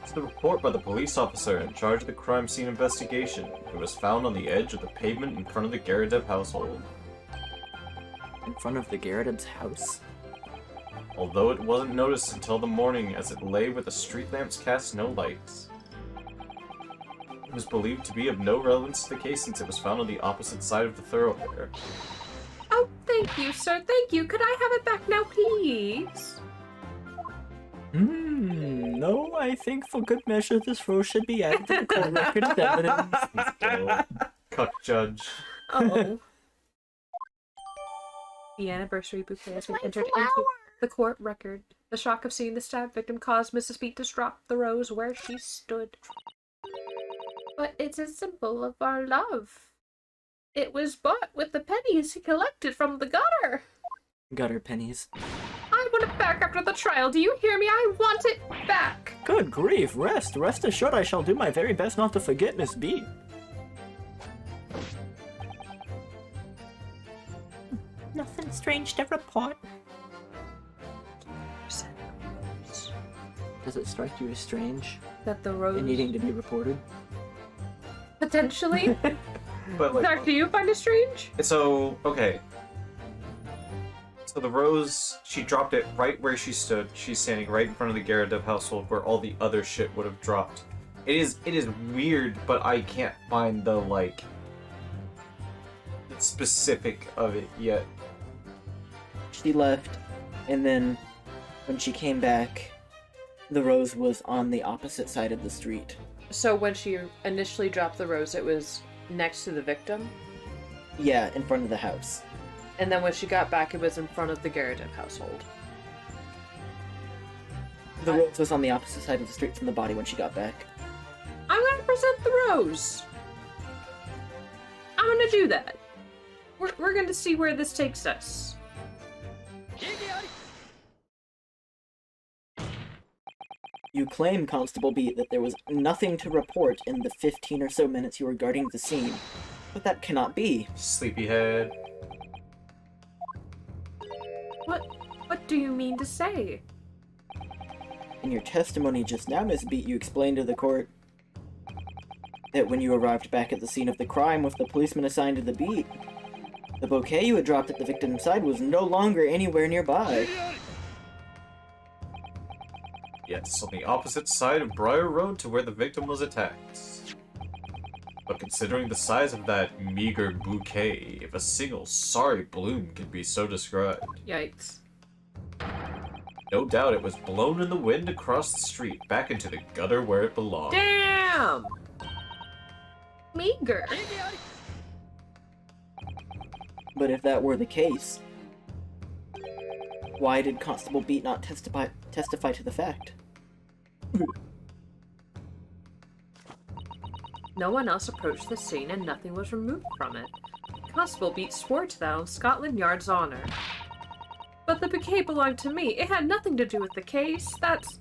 It's the report by the police officer in charge of the crime scene investigation. It was found on the edge of the pavement in front of the Garadeb household. In front of the Garadeb's house? Although it wasn't noticed until the morning as it lay where the street lamps cast no lights. It was believed to be of no relevance to the case since it was found on the opposite side of the thoroughfare. Oh, thank you, sir, thank you. Could I have it back now, please? No, I think for good measure this rose should be added to the court record of evidence. Cuck judge. Oh. The anniversary bouquet has been entered into the court record. The shock of seeing the stab victim caused Mrs. Beate to drop the rose where she stood. But it's a symbol of our love. It was bought with the pennies he collected from the gutter. Gutter pennies. I want it back after the trial. Do you hear me? I want it back. Good grief, rest assured I shall do my very best not to forget Miss Beate. Nothing strange to report. Does it strike you as strange That the rose... and needing to be reported? Potentially? But like, Zach, do you find it strange? so okay. So the rose, she dropped it right where she stood. She's standing right in front of the Garadeb household where all the other shit would have dropped. It is weird, but I can't find the like specific of it yet. She left, and then when she came back, the rose was on the opposite side of the street. So when she initially dropped the rose, it was next to the victim? Yeah, in front of the house. And then when she got back, it was in front of the Garadeb household. The rose was on the opposite side of the street from the body when she got back. I'm gonna present the rose. I'm gonna do that. We're gonna see where this takes us. You claim, Constable Beate, that there was nothing to report in the 15 or so minutes you were guarding the scene. But that cannot be. Sleepyhead. What do you mean to say? In your testimony just now, Miss Beate, you explained to the court that when you arrived back at the scene of the crime with the policeman assigned to the beat, the bouquet you had dropped at the victim's side was no longer anywhere nearby. Yes, on the opposite side of Briar Road to where the victim was attacked. But considering the size of that meager bouquet, if a single sorry bloom can be so described, Yikes. no doubt it was blown in the wind across the street, back into the gutter where it belonged. Damn! Meager. But if that were the case, why did Constable Beate not testify to the fact? No one else approached the scene and nothing was removed from it. Constable Beate swore to that on Scotland Yard's honor. But the bouquet belonged to me. It had nothing to do with the case. That's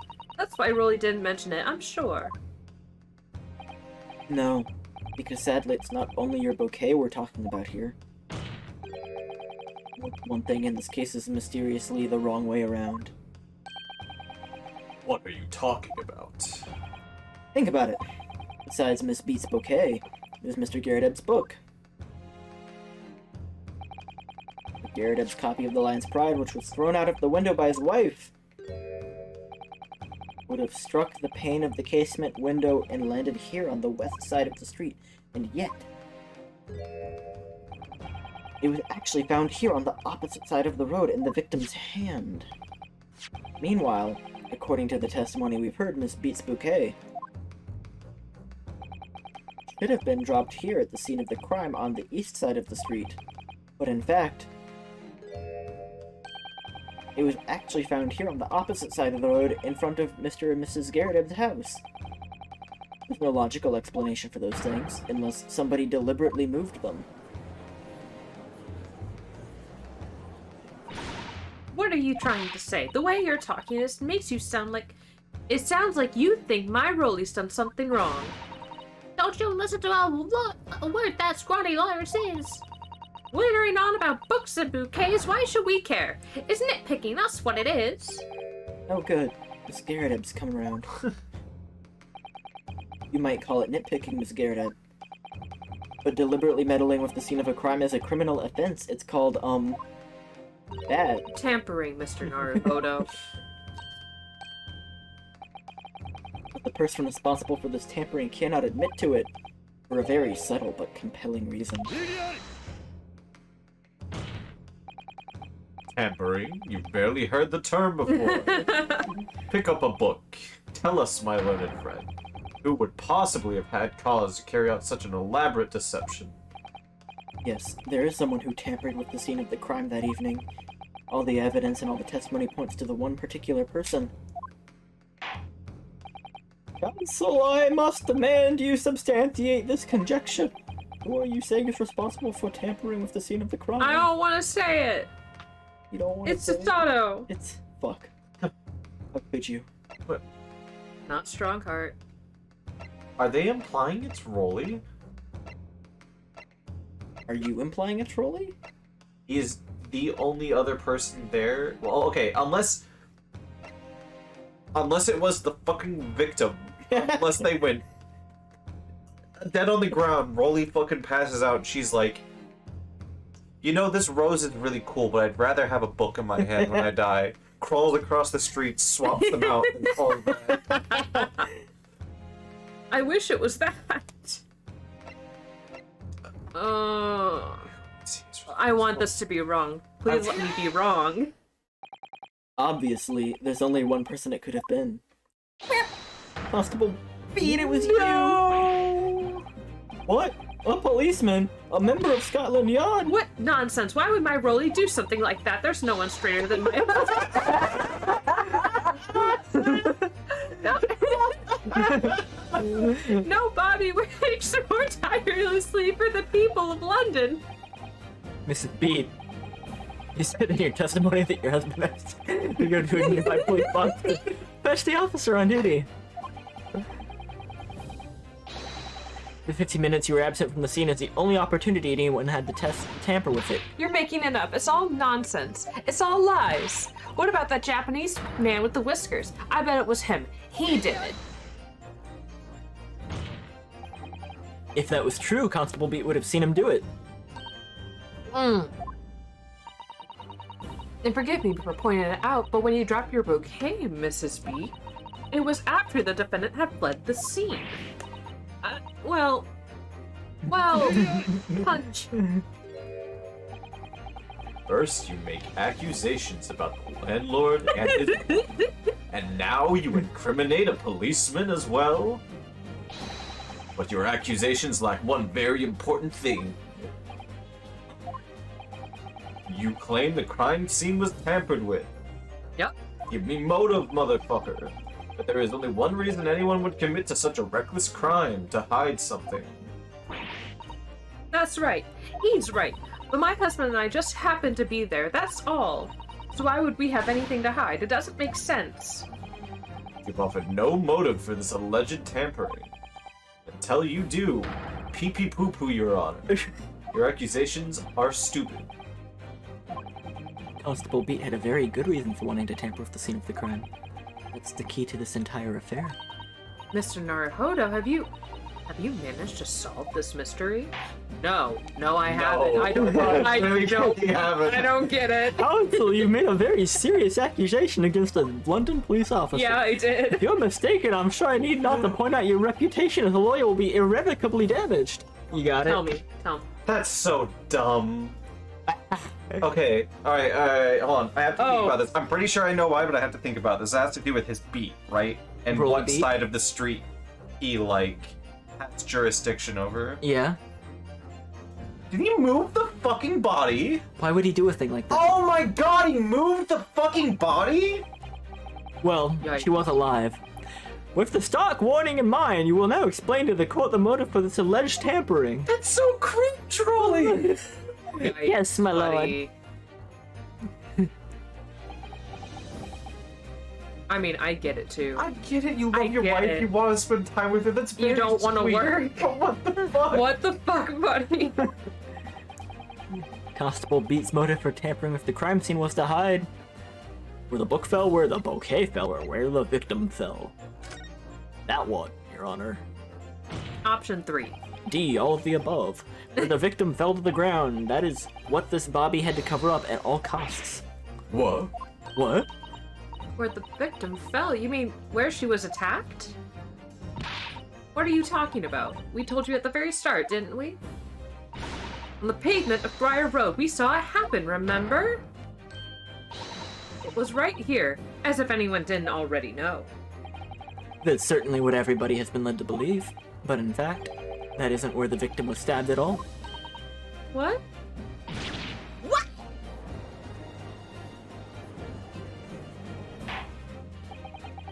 why Rolly didn't mention it, I'm sure. No, because sadly it's not only your bouquet we're talking about here. One thing in this case is mysteriously the wrong way around. What are you talking about? Think about it. Besides Miss Beate's bouquet, there's Mr. Garredeb's book. Garredeb's copy of The Lion's Pride, which was thrown out of the window by his wife, would have struck the pane of the casement window and landed here on the west side of the street, and yet it was actually found here on the opposite side of the road in the victim's hand. Meanwhile, according to the testimony we've heard, Miss Beate's bouquet should have been dropped here at the scene of the crime on the east side of the street, but in fact, it was actually found here on the opposite side of the road in front of Mr. and Mrs. Garredeb's house. There's no logical explanation for those things, unless somebody deliberately moved them. What are you trying to say? The way you're talking this makes you sound like... It sounds like you think my Rolly's done something wrong. Don't you listen to a word that scrawny lawyer says. Whittering on about books and bouquets, why should we care? It's nitpicking, that's what it is. Oh good, Miss Garredeb's come around. You might call it nitpicking, Miss Garredeb. But deliberately meddling with the scene of a crime is a criminal offense. It's called, bad. Tampering, Mr. Naruhodo. But the person responsible for this tampering cannot admit to it, for a very subtle but compelling reason. Tampering? You barely heard the term before. Pick up a book. Tell us, my learned friend, who would possibly have had cause to carry out such an elaborate deception? Yes, there is someone who tampered with the scene of the crime that evening. All the evidence and all the testimony points to the one particular person. Counsel, I must demand you substantiate this conjecture. Who are you saying is responsible for tampering with the scene of the crime? I don't want to say it. You don't want to It's say a Sato. It's fuck. How could you? Not Strongheart. Are they implying it's Rolly? Are you implying it's Rolly? He is the only other person there. Well, okay, unless it was the fucking victim. Unless they went dead on the ground, Rolly fucking passes out, and she's like, you know, this rose is really cool, but I'd rather have a book in my hand when I die. Crawls across the street, swaps them out, and calls back. I wish it was that. I want this to be wrong. Please let me be wrong. Obviously, there's only one person it could have been. Constable Beate, it was No! you! What? A policeman? A member of Scotland Yard? What nonsense? Why would my Rolly do something like that? There's no one straighter than my... No, Bobby works so tirelessly for the people of London. Mrs. Beate, you said in your testimony that your husband asked to go to a nearby police box to fetch the officer on duty. The 15 minutes you were absent from the scene is the only opportunity anyone had to tamper with it. You're making it up. It's all nonsense. It's all lies. What about that Japanese man with the whiskers? I bet it was him. He did it. If that was true, Constable Beate would have seen him do it. And forgive me for pointing it out, but when you dropped your bouquet, Mrs. B, it was after the defendant had fled the scene. Well, Well, punch. First, you make accusations about the landlord and his wife, and now you incriminate a policeman as well? But your accusations lack one very important thing. You claim the crime scene was tampered with. Yep. Give me motive, motherfucker. But there is only one reason anyone would commit to such a reckless crime, to hide something. That's right. He's right. But my husband and I just happened to be there, that's all. So why would we have anything to hide? It doesn't make sense. You've offered no motive for this alleged tampering. Until you do, pee-pee poo-poo, Your Honor. Your accusations are stupid. Constable Beate had a very good reason for wanting to tamper with the scene of the crime. That's the key to this entire affair. Mr. Naruhodo, have you managed to solve this mystery? No, I haven't. I don't I don't get it. Counsel, you made a very serious accusation against a London police officer. Yeah, I did. If you're mistaken, I'm sure I need not to point out your reputation as a lawyer will be irrevocably damaged. You got it? Tell me. That's so dumb. Okay, alright, hold on. I have to think about this. I'm pretty sure I know why, but I have to think about this. It has to do with his beat, right? And Roll what beat? side of the street he, has jurisdiction over. Yeah. Did he move the fucking body? Why would he do a thing like that? Oh my god, he moved the fucking body? Well, Yikes. she was alive. With the stark warning in mind, you will now explain to the court the motive for this alleged tampering. That's so creep trolling! Yes, my lord. Buddy. I mean, I get it too. I get it, you I love your get wife, it. you want to spend time with her, that's very You don't want to sweet. work. But what the fuck? What the fuck, buddy? Constable Beate's motive for tampering with the crime scene was to hide where the book fell, where the bouquet fell, or where the victim fell. That one, Your Honor. Option 3. D, all of the above. Where the victim fell to the ground. That is what this Bobby had to cover up at all costs. What? What? Where the victim fell? You mean where she was attacked? What are you talking about? We told you at the very start, didn't we? On the pavement of Briar Road, we saw it happen, remember? It was right here, as if anyone didn't already know. That's certainly what everybody has been led to believe. But in fact, that isn't where the victim was stabbed at all. What?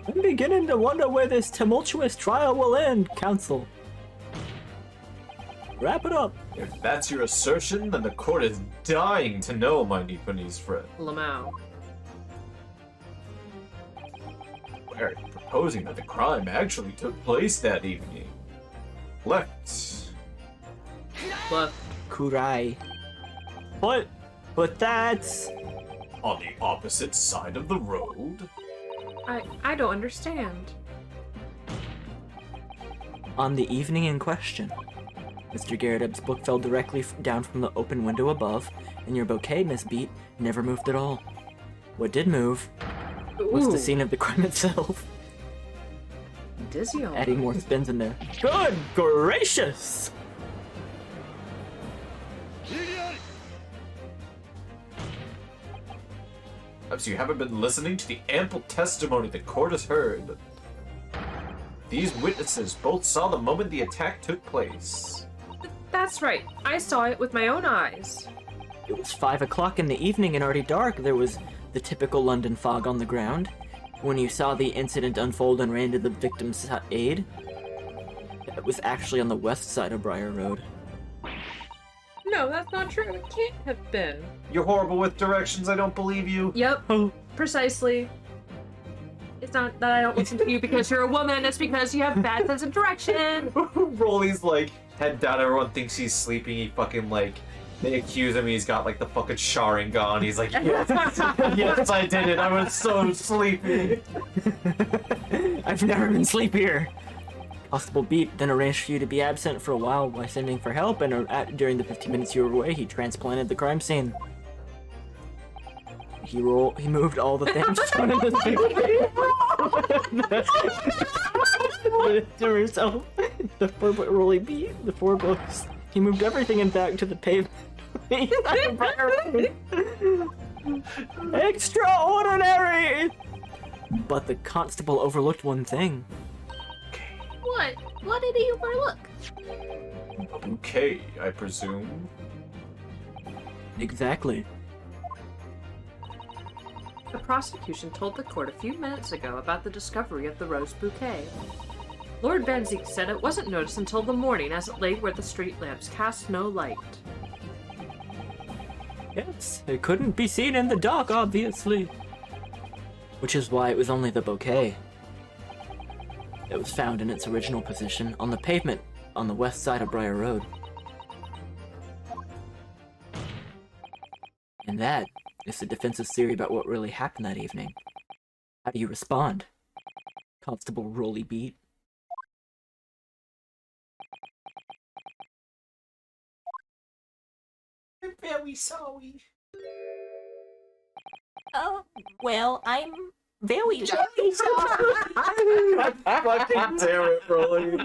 I'm beginning to wonder where this tumultuous trial will end, Counsel. Wrap it up. If that's your assertion, then the court is dying to know, my Nipponese friend. Lamau. Why are you proposing that the crime actually took place that evening? Left. Look, Kurai. But that's... On the opposite side of the road? I don't understand. On the evening in question, Mr. Garrett's book fell directly down from the open window above, and your bouquet, Miss Beate, never moved at all. What did move was the Ooh, scene of the crime itself. dizzy on. Adding more spins in there. Good gracious! Perhaps you haven't been listening to the ample testimony the court has heard. These witnesses both saw the moment the attack took place. That's right. I saw it with my own eyes. It was 5 o'clock in the evening and already dark. There was the typical London fog on the ground. When you saw the incident unfold and ran to the victim's aid, it was actually on the west side of Briar Road. No, that's not true. It can't have been. You're horrible with directions, I don't believe you. Yep, Oh, precisely. It's not that I don't listen to you because you're a woman, it's because you have bad sense of direction. Rolly's head down, everyone thinks he's sleeping, he fucking they accuse him, he's got the fucking Sharingan, he's like, yes, yes, I did it, I was so sleepy. I've never been sleepier. Constable Beate then arranged for you to be absent for a while by sending for help, and during the 15 minutes you were away, he transplanted the crime scene. He moved all the things shown in this video. To himself. The 4 Rolly Beate, the 4 books. He moved everything in back to the pavement. Extraordinary! But the constable overlooked one thing. What? What did he overlook? A bouquet, I presume. Exactly. The prosecution told the court a few minutes ago about the discovery of the rose bouquet. Lord Van Zeek said it wasn't noticed until the morning as it lay where the street lamps cast no light. Yes, it couldn't be seen in the dark, obviously. Which is why it was only the bouquet. It was found in its original position on the pavement on the west side of Briar Road. And that is the defense's theory about what really happened that evening. How do you respond, Constable Rolly Beate? I'm very sorry. Oh, well, I'm very God fucking damn it, Rolly.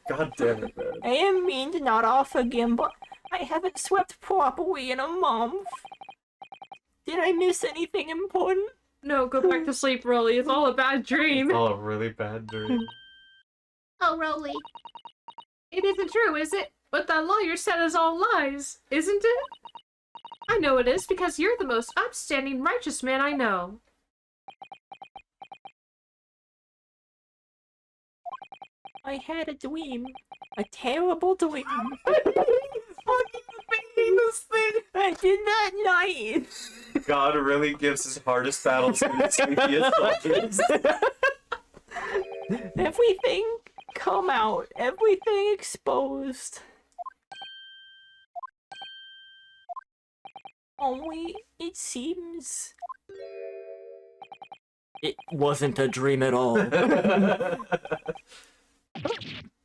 God damn it, man. I am mean to not off again, but I haven't slept properly in a month. Did I miss anything important? No, go back to sleep, Rolly. It's all a bad dream. Oh, a really bad dream. Oh, Rolly. It isn't true, is it? What that lawyer said is all lies, isn't it? I know it is, because you're the most upstanding, righteous man I know. I had a dream. A terrible dream. This thing. I did that night. God really gives his hardest battles to his sleepiest soldiers. Everything come out. Everything exposed. Only, it seems... It wasn't a dream at all.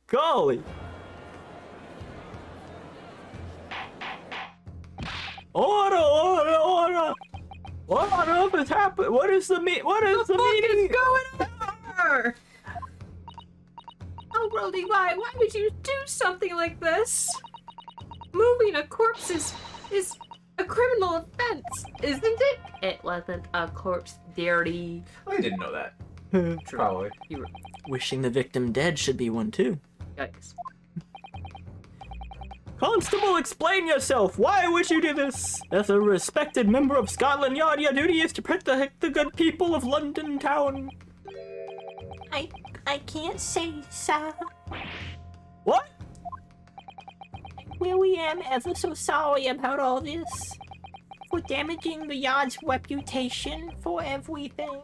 Golly! Order! Order! Order! What on earth is happening? What is the meaning? Going on? Oh, Rolly, why would you do something like this? Moving a corpse is a criminal offense, isn't it? It wasn't a corpse, dearie. I didn't know that. Probably. You were... Wishing the victim dead should be one too. Yikes. Constable, explain yourself! Why would you do this? As a respected member of Scotland Yard, your duty is to protect the good people of London Town. I can't say, sir. What? Really am ever so sorry about all this. For damaging the Yard's reputation for everything.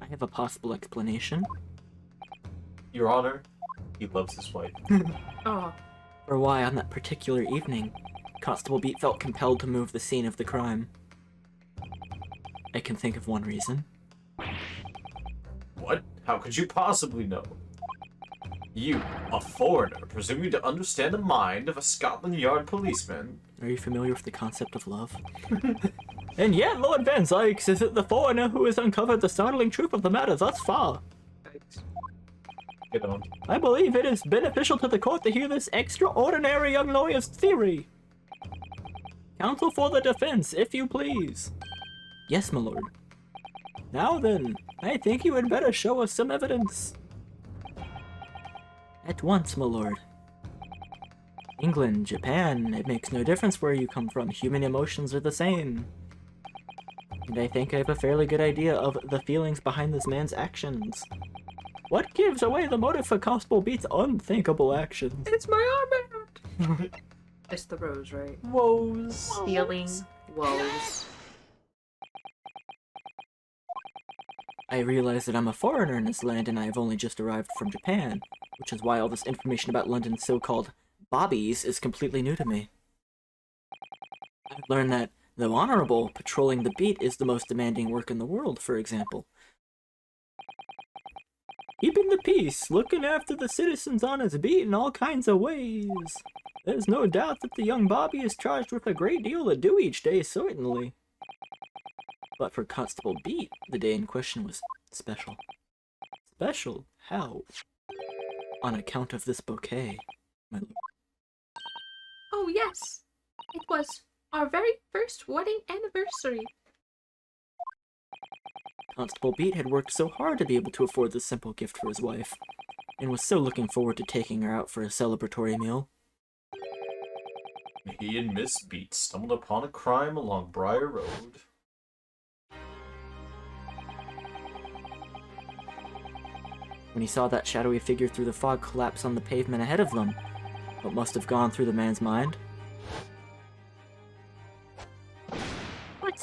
I have a possible explanation. Your Honor, he loves his wife. Oh, For why, on that particular evening, Constable Beate felt compelled to move the scene of the crime. I can think of one reason. What? How could you possibly know? You, a foreigner, presuming to understand the mind of a Scotland Yard policeman. Are you familiar with the concept of love? And yet, Lord Van Zykes is it the foreigner who has uncovered the startling truth of the matter thus far. yikes. Get on. I believe it is beneficial to the court to hear this extraordinary young lawyer's theory. Counsel for the defense, if you please. Yes, my lord. Now then, I think you had better show us some evidence. At once, my lord. England, Japan, it makes no difference where you come from. Human emotions are the same. And I think I have a fairly good idea of the feelings behind this man's actions. What gives away the motive for Constable Beate's unthinkable actions? It's my armband! It's the rose, right? Woes. Stealing woes. I realize that I'm a foreigner in this land and I have only just arrived from Japan, which is why all this information about London's so-called bobbies is completely new to me. I've learned that, though honorable, patrolling the beat is the most demanding work in the world, for example. Keeping the peace, looking after the citizens on his beat in all kinds of ways. There's no doubt that the young Bobby is charged with a great deal to do each day, certainly. But for Constable Beate, the day in question was special. Special? How? on account of this bouquet, my lord. Oh, yes. It was our very first wedding anniversary. Constable Beate had worked so hard to be able to afford this simple gift for his wife, and was so looking forward to taking her out for a celebratory meal. He and Miss Beate stumbled upon a crime along Briar Road. When he saw that shadowy figure through the fog collapse on the pavement ahead of them, what must have gone through the man's mind? But,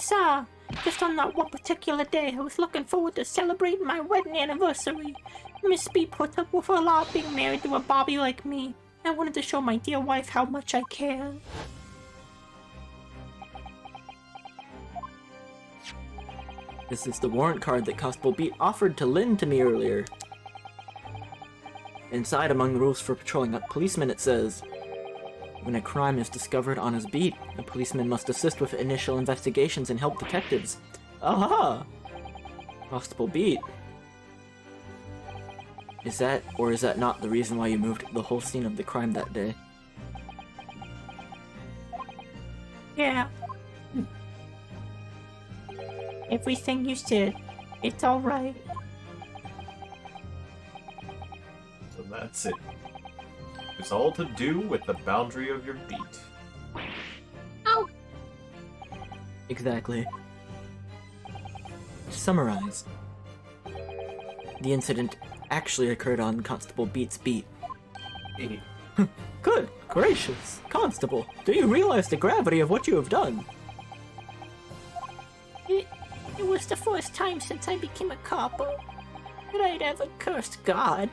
just on that one particular day, I was looking forward to celebrating my wedding anniversary. Miss B put up with a lot being married to a Bobby like me. I wanted to show my dear wife how much I care. This is the warrant card that Constable Beate offered to lend to me earlier. Inside, among the rules for patrolling a policeman, it says, when a crime is discovered on his beat, a policeman must assist with initial investigations and help detectives. Aha! Constable Beate. Is that, or is that not the reason why you moved the whole scene of the crime that day? Yeah. Everything you said, it's alright. So that's it. It's all to do with the boundary of your beat. Oh, Exactly. To summarize, the incident actually occurred on Constable Beate's beat. Good gracious, Constable, do you realize the gravity of what you have done? It was the first time since I became a cop that I'd ever cursed God.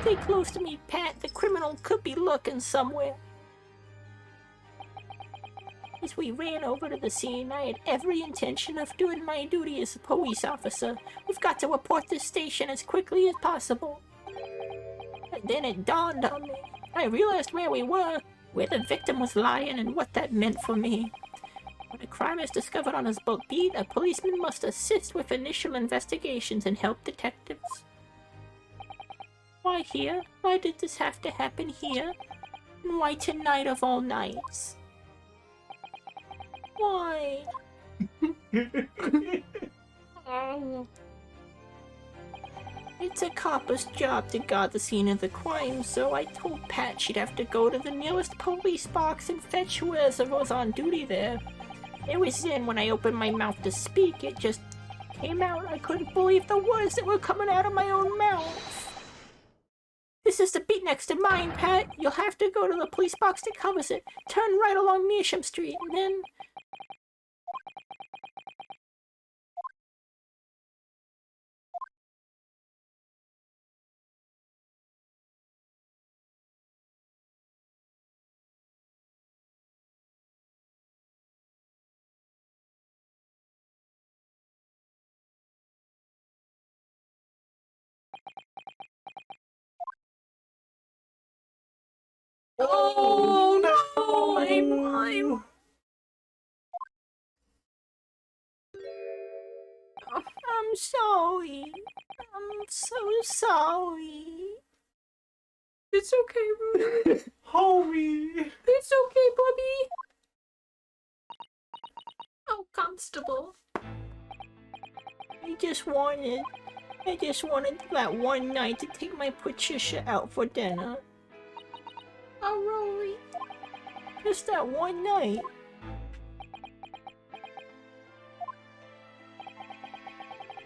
Stay close to me, Pat. The criminal could be lurking somewhere. As we ran over to the scene, I had every intention of doing my duty as a police officer. We've got to report this station as quickly as possible. And then it dawned on me. I realized where we were, where the victim was lying, and what that meant for me. When a crime is discovered on his beat, a policeman must assist with initial investigations and help detectives. Why here? Why did this have to happen here? And why tonight of all nights? Why? It's a copper's job to guard the scene of the crime, so I told Pat she'd have to go to the nearest police box and fetch whoever was on duty there. It was then when I opened my mouth to speak, it just came out. I couldn't believe the words that were coming out of my own mouth. This is the beat next to mine, Pat. You'll have to go to the police box that covers it. Turn right along Measham Street, and then... Oh no! I'm sorry. I'm so sorry. it's okay, Rudy. Homie! It's okay, Bobby. Oh, Constable. I just wanted that one night to take my Patricia out for dinner. Oh, Rory. Just that one night.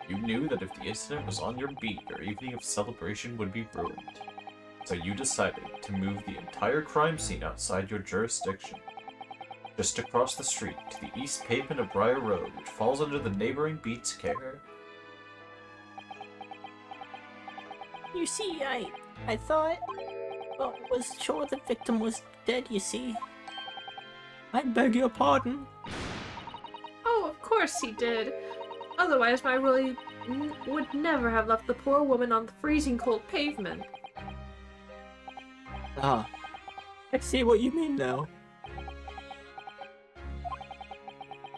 You knew that if the incident was on your beat, your evening of celebration would be ruined. So you decided to move the entire crime scene outside your jurisdiction. Just across the street to the east pavement of Briar Road, which falls under the neighboring beat's care. You see, I thought... Well, I was sure the victim was dead, you see. I beg your pardon. Oh, of course he did. Otherwise, my Rolly would never have left the poor woman on the freezing cold pavement. Ah, I see what you mean now.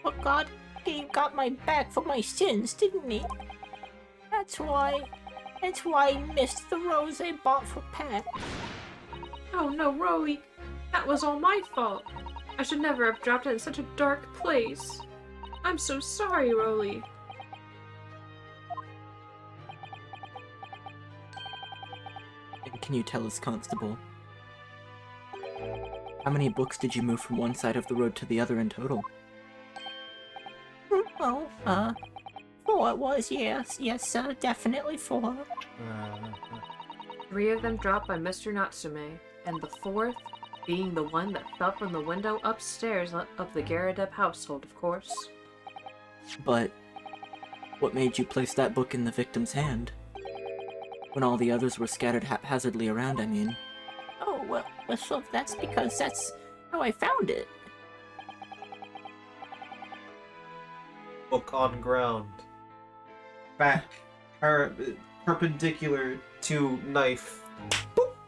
But God got my back for my sins, didn't he? That's why. That's why I missed the rose I bought for Pat. Oh no, Rolly. That was all my fault. I should never have dropped it in such a dark place. I'm so sorry, Rolly. And can you tell us, Constable, how many books did you move from one side of the road to the other in total? Oh, 4 it was, yes, definitely 4. 3 of them dropped by Mr. Natsume, and the 4th being the one that fell from the window upstairs of the Garadeb household, of course. But what made you place that book in the victim's hand? When all the others were scattered haphazardly around, I mean. Oh, well, so that's because that's how I found it. Book on ground. Back. Perpendicular to knife.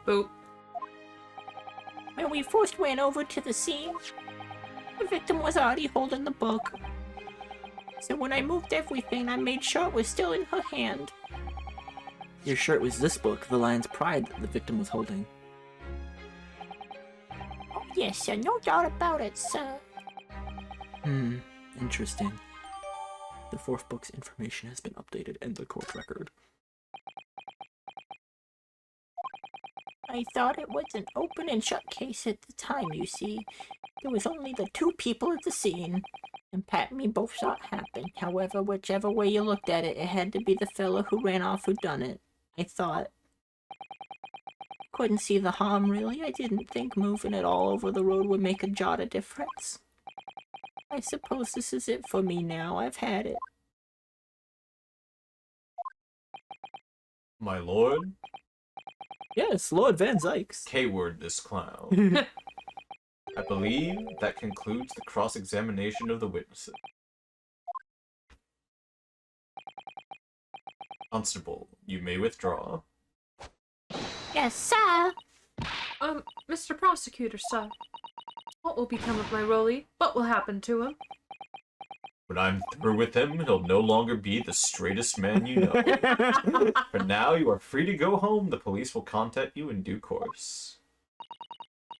Boop. When we first went over to the scene, the victim was already holding the book. So when I moved everything, I made sure it was still in her hand. You're sure it was this book, The Lion's Pride, that the victim was holding? Oh, yes, sir, no doubt about it, sir. Interesting. The 4th book's information has been updated in the court record. I thought it was an open and shut case at the time, you see. There was only the 2 people at the scene, and Pat and me both saw it happen. However, whichever way you looked at it, it had to be the fella who ran off who done it. I thought. Couldn't see the harm, really. I didn't think moving it all over the road would make a jot of difference. I suppose this is it for me now. I've had it. My lord? Yes, Lord Van Zykes. K-word this clown. I believe that concludes the cross-examination of the witnesses. Constable, you may withdraw. Yes, sir. Mr. Prosecutor, sir. What will become of my Rolly? What will happen to him? When I'm through with him, he'll no longer be the straightest man you know. For now, you are free to go home. The police will contact you in due course.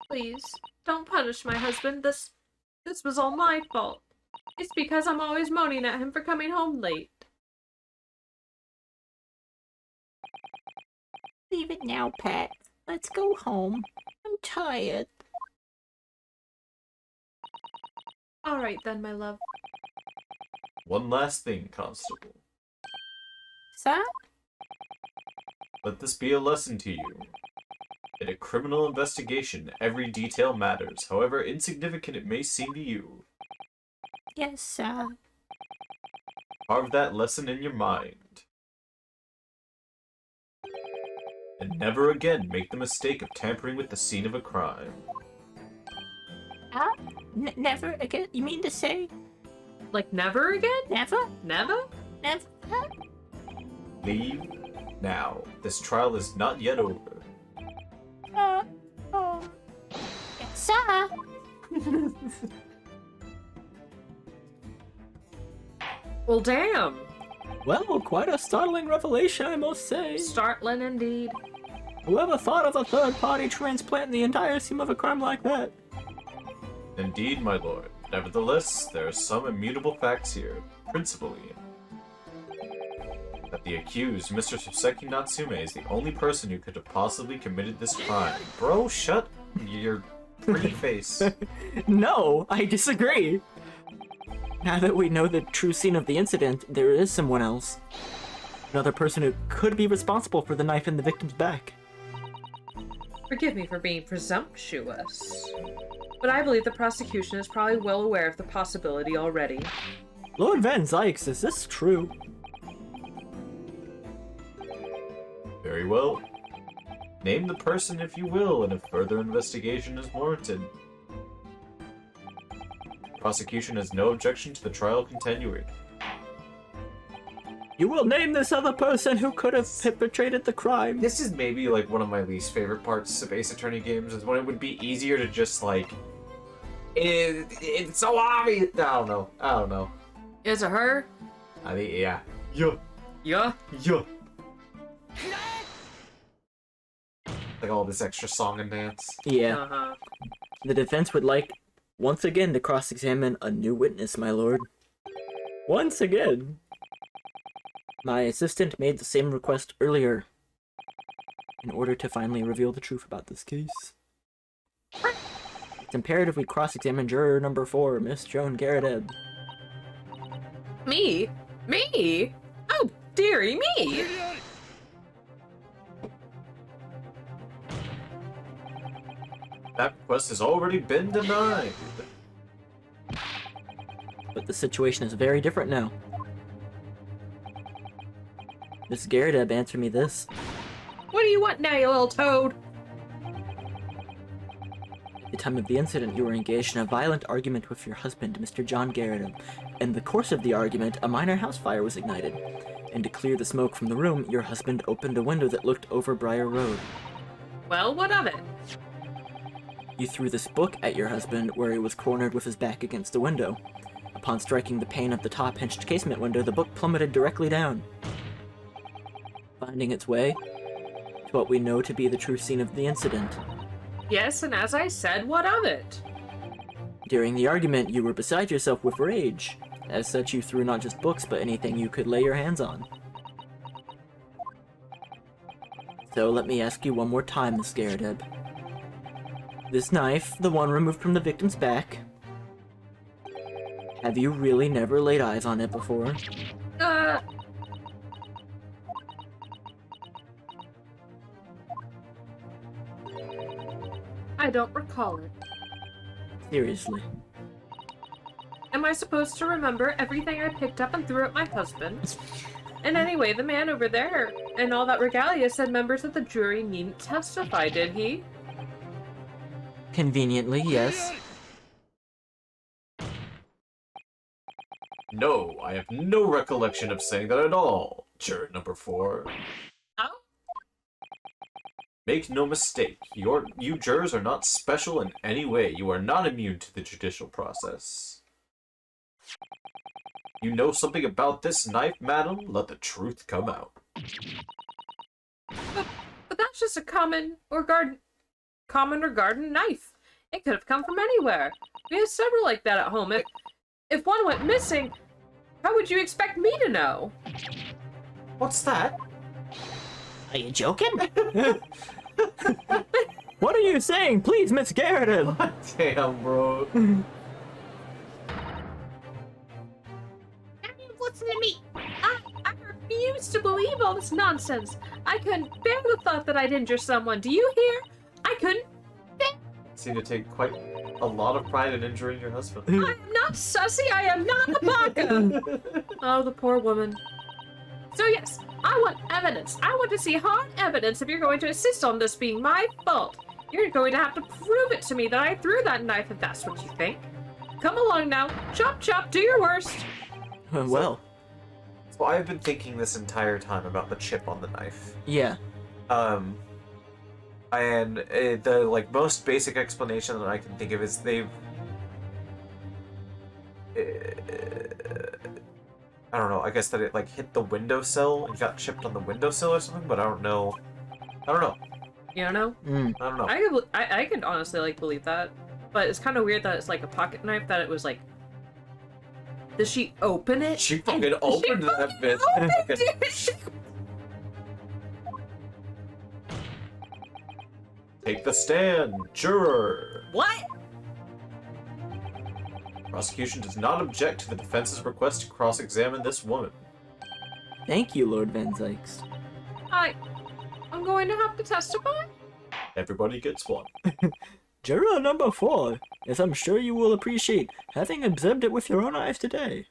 Please, don't punish my husband. This was all my fault. It's because I'm always moaning at him for coming home late. Leave it now, Pat. Let's go home. I'm tired. All right then, my love. One last thing, Constable. Sir? Let this be a lesson to you. In a criminal investigation, every detail matters, however insignificant it may seem to you. Yes, sir. Carve that lesson in your mind. And never again make the mistake of tampering with the scene of a crime. Never again? You mean to say? Like never again? Never? Never? Never? Leave now. This trial is not yet over. Yes, sir. Well, damn. Well, quite a startling revelation, I must say. Startling indeed. Whoever thought of a third-party transplant in the entire scene of a crime like that? Indeed, my lord. Nevertheless, there are some immutable facts here. Principally, that the accused, Mr. Soseki Natsume, is the only person who could have possibly committed this crime. Bro, shut your pretty face. No, I disagree. Now that we know the true scene of the incident, there is someone else. Another person who could be responsible for the knife in the victim's back. Forgive me for being presumptuous, but I believe the prosecution is probably well aware of the possibility already. Lord Van Zykes, is this true? Very well. Name the person if you will, and if further investigation is warranted. Prosecution has no objection to the trial continuing. You will name this other person who could have perpetrated the crime. This is maybe like one of my least favorite parts of Ace Attorney games, is when it would be easier to just like, it's so obvious. I don't know. Is it her? I mean, yeah. Yeah. Yeah. Yeah. Like all this extra song and dance. Yeah. Uh-huh. The defense would like, once again, to cross-examine a new witness, my lord. Once again. My assistant made the same request earlier in order to finally reveal the truth about this case. It's imperative we cross-examine juror number 4, Miss Joan Garrett. Me? Me? Oh, dearie me! That request has already been denied. But the situation is very different now. Miss Garrett, answer me this. What do you want now, you little toad? At the time of the incident, you were engaged in a violent argument with your husband, Mr. John Garrett. In the course of the argument, a minor house fire was ignited. And to clear the smoke from the room, your husband opened a window that looked over Briar Road. Well, what of it? You threw this book at your husband, where he was cornered with his back against the window. Upon striking the pane of the top-hinged casement window, the book plummeted directly down, finding its way to what we know to be the true scene of the incident. Yes, and as I said, what of it? During the argument, you were beside yourself with rage. As such, you threw not just books, but anything you could lay your hands on. So let me ask you one more time, Miss Garrett. This knife, the one removed from the victim's back, have you really never laid eyes on it before? I don't recall it. Seriously. Am I supposed to remember everything I picked up and threw at my husband? And anyway, the man over there and all that regalia said members of the jury needn't testify, did he? Conveniently, yes. No, I have no recollection of saying that at all, juror number 4. Oh? Make no mistake, you jurors are not special in any way. You are not immune to the judicial process. You know something about this knife, madam? Let the truth come out. But that's just a common or garden knife. It could have come from anywhere. We have several like that at home. If one went missing, how would you expect me to know? What's that? Are you joking? What are you saying? Please, Miss Garrett! Damn, bro. Listen to me. I refuse to believe all this nonsense. I couldn't bear the thought that I'd injure someone. Do you hear? I couldn't. Seem to take quite a lot of pride in injuring your husband. I am not sussy. I am not a baka. Oh, the poor woman. So yes, I want evidence. I want to see hard evidence if you're going to insist on this being my fault. You're going to have to prove it to me that I threw that knife if that's what you think. Come along now. Chop chop, do your worst. Well, So I've been thinking this entire time about the chip on the knife. yeah. And the most basic explanation that I can think of is they've I don't know, I guess that it hit the windowsill and got chipped on the windowsill or something, but I don't know. You don't know? I don't know. I could honestly believe that, but it's kind of weird that it's like a pocket knife that it was like. Did she open it? She fucking opened that bit. Take the stand, juror. What? Prosecution does not object to the defense's request to cross-examine this woman. Thank you, Lord Van Zykst. I'm going to have to testify? Everybody gets one. Juror number 4, as I'm sure you will appreciate, having observed it with your own eyes today.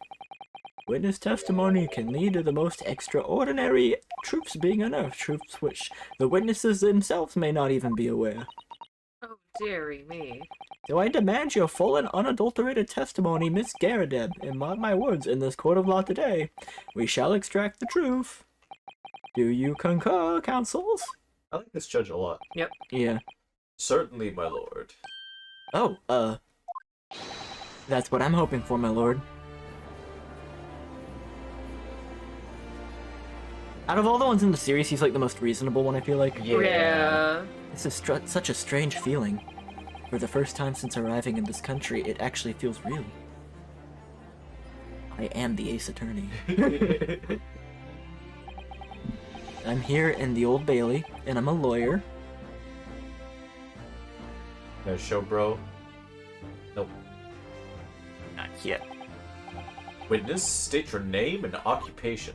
Witness testimony can lead to the most extraordinary truths being unearthed, truths which the witnesses themselves may not even be aware. Oh, dearie me. So I demand your full and unadulterated testimony, Miss Garrett, and mark my words, in this court of law today, we shall extract the truth. Do you concur, counsels? I like this judge a lot. Yeah. Certainly, my lord. Oh, that's what I'm hoping for, my lord. Out of all the ones in the series, he's like the most reasonable one, I feel like. Yeah. It's such a strange feeling. For the first time since arriving in this country, it actually feels real. I am the Ace Attorney. I'm here in the Old Bailey, and I'm a lawyer. No show, bro. Nope. Not yet. Witness, state your name and occupation.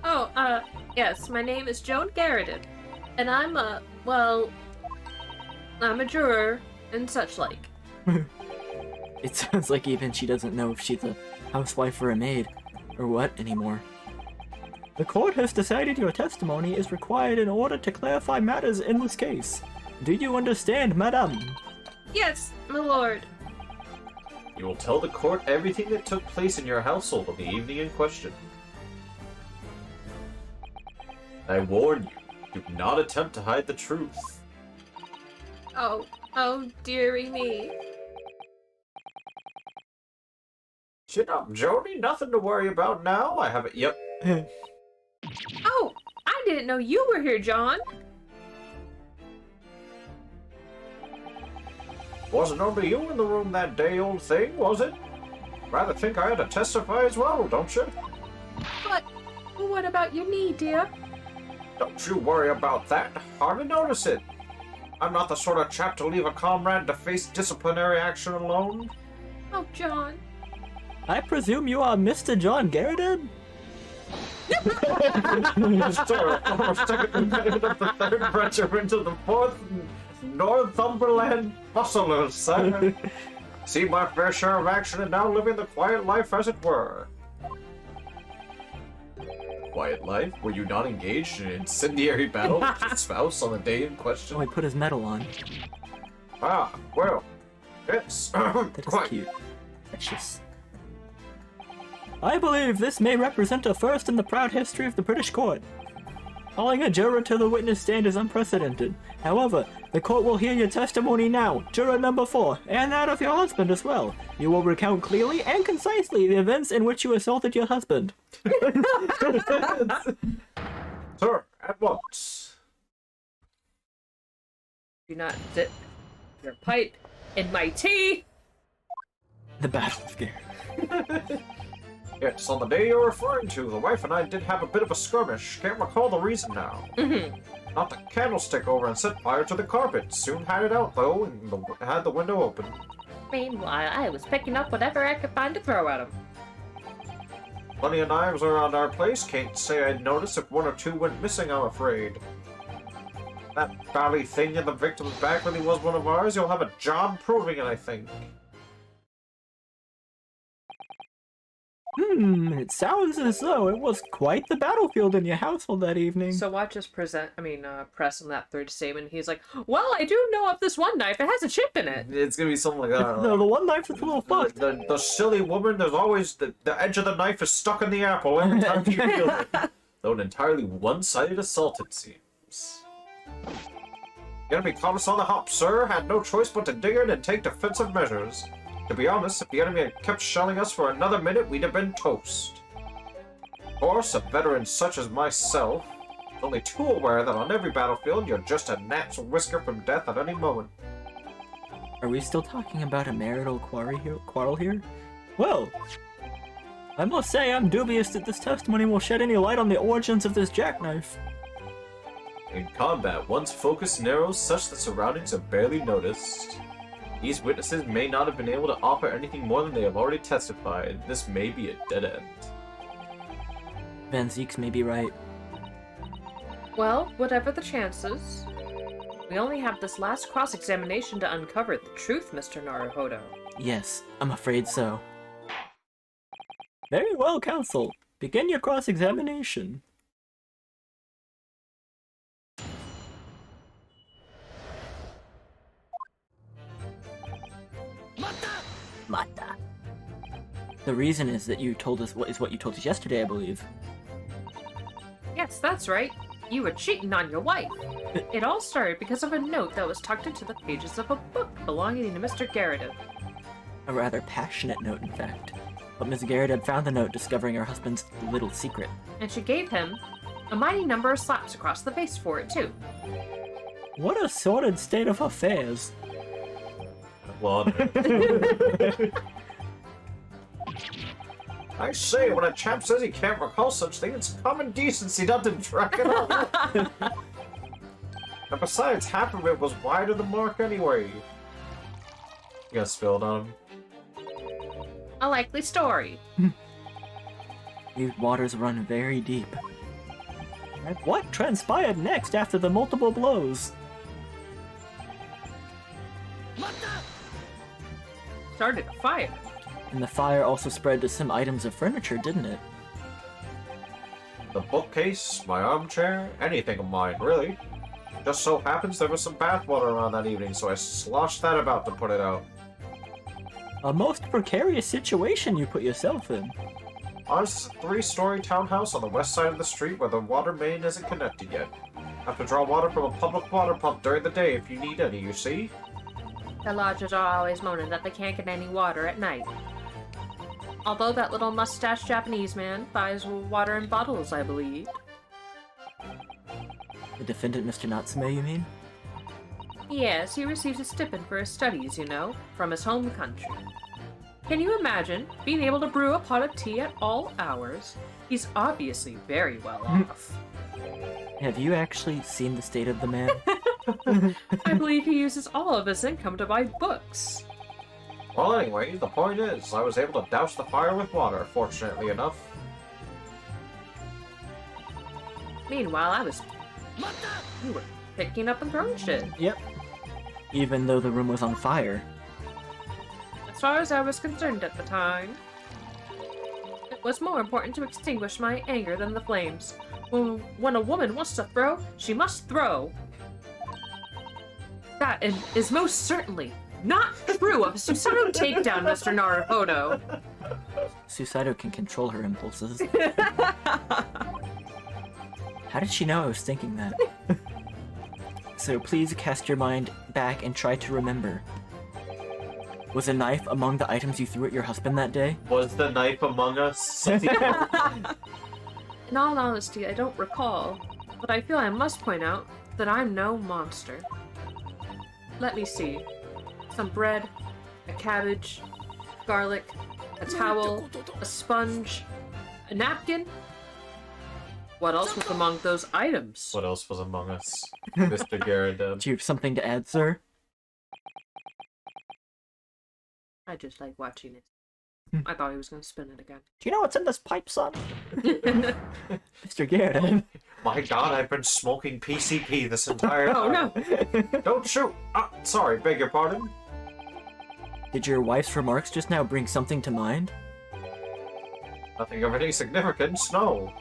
Oh, yes, my name is Joan Garrison, and I'm a juror and such like. It sounds like even she doesn't know if she's a housewife or a maid, or what anymore. The court has decided your testimony is required in order to clarify matters in this case. Do you understand, madame? Yes, my lord. You will tell the court everything that took place in your household on the evening in question. I warn you, do not attempt to hide the truth. Oh, dearie me. Chin up, Joni. Nothing to worry about now. I have it. Yep. Oh, I didn't know you were here, John. Wasn't only you in the room that day, old thing, was it? Rather think I had to testify as well, don't you? But what about your knee, dear? Don't you worry about that. Hardly notice it. I'm not the sort of chap to leave a comrade to face disciplinary action alone. Oh, John. I presume you are Mr. John Garrison? Sir, former second lieutenant of the 3rd Regiment of the 4th Northumberland Bustlers, sir. See my fair share of action and now living the quiet life as it were. Quiet life? Were you not engaged in an incendiary battle with your spouse on the day in question? Oh, he put his medal on. Ah, well, yes, That is quite. cute. Precious. I believe this may represent a first in the proud history of the British court. Calling a juror to the witness stand is unprecedented. However, the court will hear your testimony now, juror number 4, and that of your husband as well. You will recount clearly and concisely the events in which you assaulted your husband. Sir, at once. Do not dip your pipe in my tea. The battle of Garrett. Yes, on the day you're referring to, the wife and I did have a bit of a skirmish. Can't recall the reason now. Knocked the candlestick over and set fire to the carpet. Soon had it out, though, and had the window open. Meanwhile, I was picking up whatever I could find to throw at him. Plenty of knives around our place. Can't say I'd notice if 1 or 2 went missing, I'm afraid. That bally thing in the victim's back really was one of ours. You'll have a job proving it, I think. It sounds as though it was quite the battlefield in your household that evening. So watch us press on that third statement. He's like, well, I do know of this one knife. It has a chip in it. It's gonna be something like that. No, the one knife that's a little fucked. The silly woman, there's always the edge of the knife is stuck in the apple every time she feels it. Though an entirely one-sided assault, it seems. The enemy caught us on the hop, sir. Had no choice but to dig in and take defensive measures. To be honest, if the enemy had kept shelling us for another minute, we'd have been toast. Of course, a veteran such as myself is only too aware that on every battlefield, you're just a gnat's whisker from death at any moment. Are we still talking about a marital quarrel here? Well, I must say I'm dubious that this testimony will shed any light on the origins of this jackknife. In combat, one's focus narrows such that surroundings are barely noticed. These witnesses may not have been able to offer anything more than they have already testified. This may be a dead end. Van Zeeks may be right. Well, whatever the chances, we only have this last cross-examination to uncover the truth, Mr. Naruhodo. Yes, I'm afraid so. Very well, counsel. Begin your cross-examination. Mata. The reason is that you told us what you told us yesterday, I believe. Yes, that's right. You were cheating on your wife. It all started because of a note that was tucked into the pages of a book belonging to Mr. Garrison. A rather passionate note, in fact. But Miss Garrett found the note, discovering her husband's little secret. And she gave him a mighty number of slaps across the face for it, too. What a sordid state of affairs. Well, I say, when a chap says he can't recall such things, it's common decency not to track it up. And besides, half of it was wide of the mark anyway. You got spilled on him. A likely story. These waters run very deep. And what transpired next after the multiple blows? Started a fire. And the fire also spread to some items of furniture, didn't it? The bookcase, my armchair, anything of mine, really. Just so happens there was some bathwater around that evening, so I sloshed that about to put it out. A most precarious situation you put yourself in. Ours is a 3-story townhouse on the west side of the street where the water main isn't connected yet. Have to draw water from a public water pump during the day if you need any, you see? The lodgers are always moaning that they can't get any water at night. Although that little mustached Japanese man buys water in bottles, I believe. The defendant, Mr. Natsume, you mean? Yes, he receives a stipend for his studies, you know, from his home country. Can you imagine being able to brew a pot of tea at all hours? He's obviously very well off. Have you actually seen the state of the man? I believe he uses all of his income to buy books. Well, anyway, the point is, I was able to douse the fire with water, fortunately enough. Meanwhile, I was... You were picking up and throwing shit. Yep. Even though the room was on fire. As far as I was concerned at the time, it was more important to extinguish my anger than the flames. When a woman wants to throw, she must throw. That is most certainly not true of a Susanoo takedown, Mr. Naruhodo. Susato can control her impulses. How did she know I was thinking that? So please cast your mind back and try to remember. Was a knife among the items you threw at your husband that day? Was the knife among us? In all honesty, I don't recall, but I feel I must point out that I'm no monster. Let me see. Some bread, a cabbage, garlic, a towel, a sponge, a napkin. What else was among those items? What else was among us? Mr. Garrett. Do you have something to add, sir? I just like watching it. I thought he was going to spin it again. Do you know what's in this pipe, son? Mr. Garrett. My god, I've been smoking PCP this entire time. Oh no! Don't shoot! Ah, sorry, beg your pardon. Did your wife's remarks just now bring something to mind? Nothing of any significance, no.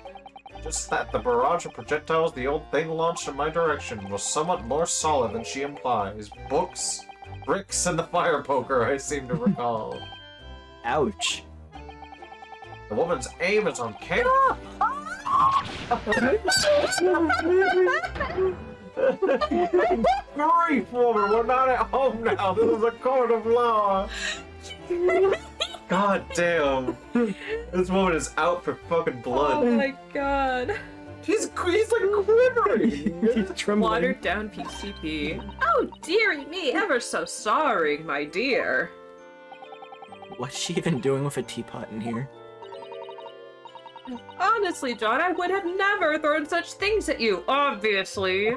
Just that the barrage of projectiles the old thing launched in my direction was somewhat more solid than she implies. Books, bricks, and the fire poker, I seem to recall. Ouch. The woman's aim is on camera. Grief, woman, we're not at home now. This is a court of law. God damn. This woman is out for fucking blood. Oh my god. He's like quivering. He's trembling. Watered down PCP. Oh dearie me, ever so sorry, my dear. What's she even doing with a teapot in here? Honestly, John, I would have never thrown such things at you, obviously.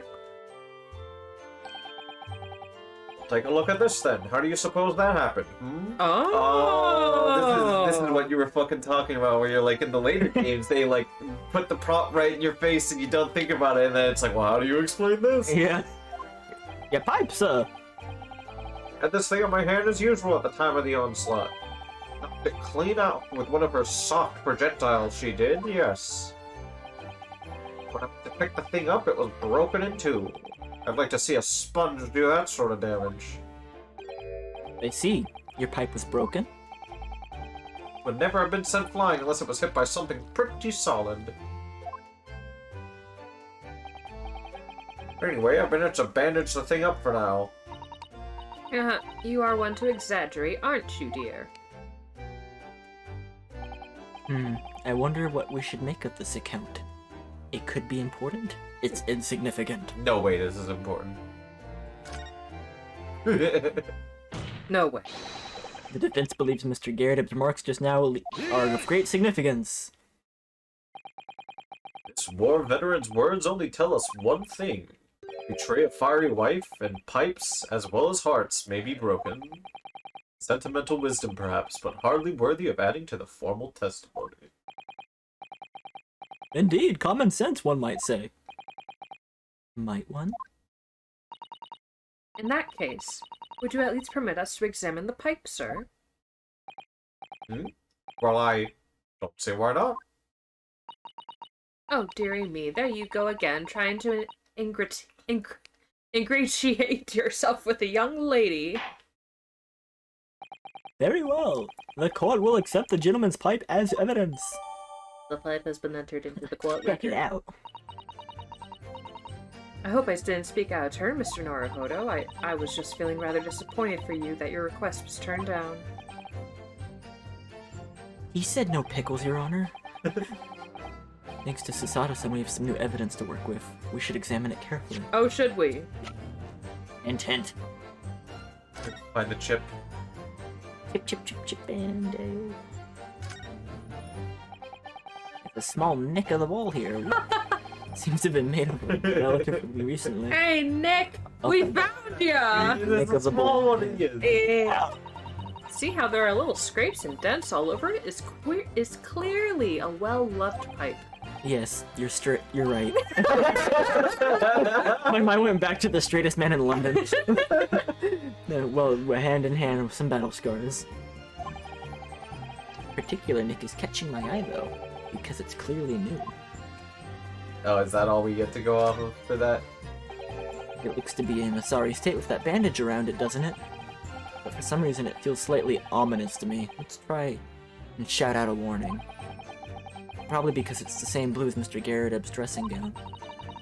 Take a look at this then. How do you suppose that happened? Hmm? Oh, This is what you were fucking talking about, where you're like in the later games, they like put the prop right in your face and you don't think about it, and then it's like, well, how do you explain this? Yeah. Your pipe, sir. Had this thing on my hand as usual at the time of the onslaught. Knocked it clean out with one of her soft projectiles, she did, yes. When I went to pick the thing up, it was broken in two. I'd like to see a sponge do that sort of damage. I see. Your pipe was broken? Would never have been sent flying unless it was hit by something pretty solid. Anyway, I've managed to bandage the thing up for now. you are one to exaggerate, aren't you, dear? I wonder what we should make of this account. It could be important. It's insignificant. No way, this is important. No way. The defense believes Mr. Garrett's remarks just now are of great significance. This war veteran's words only tell us one thing. Betray a fiery wife, and pipes, as well as hearts, may be broken. Sentimental wisdom, perhaps, but hardly worthy of adding to the formal testimony. Indeed, common sense, one might say. Might one? In that case, would you at least permit us to examine the pipe, sir? Well, I don't see why not. Oh, dearie me, there you go again, trying to ingratiate yourself with a young lady. Very well. The court will accept the gentleman's pipe as evidence. The pipe has been entered into the court Check it record. out. I hope I didn't speak out of turn, Mr. Naruhodo. I was just feeling rather disappointed for you that your request was turned down. He said no pickles, Your Honor. Thanks to Sasada-san, we have some new evidence to work with. We should examine it carefully. Oh, should we? Intent. Find the chip. Chip, chip, chip, chip, and a small nick of the wall here. Seems to have been made up relatively recently. Hey, Nick! Oh, We thank found ya! Nick of the ball. one it is. Yeah. See how there are little scrapes and dents all over it? Is clearly a well-loved pipe. Yes, you're right. My mind went back to the straightest man in London. Well, we're hand in hand with some battle scars. Particular nick is catching my eye though, because it's clearly new. Oh, is that all we get to go off of for that? It looks to be in a sorry state with that bandage around it, doesn't it? But for some reason it feels slightly ominous to me. Let's try and shout out a warning. Probably because it's the same blue as Mr. Garrett's dressing gown.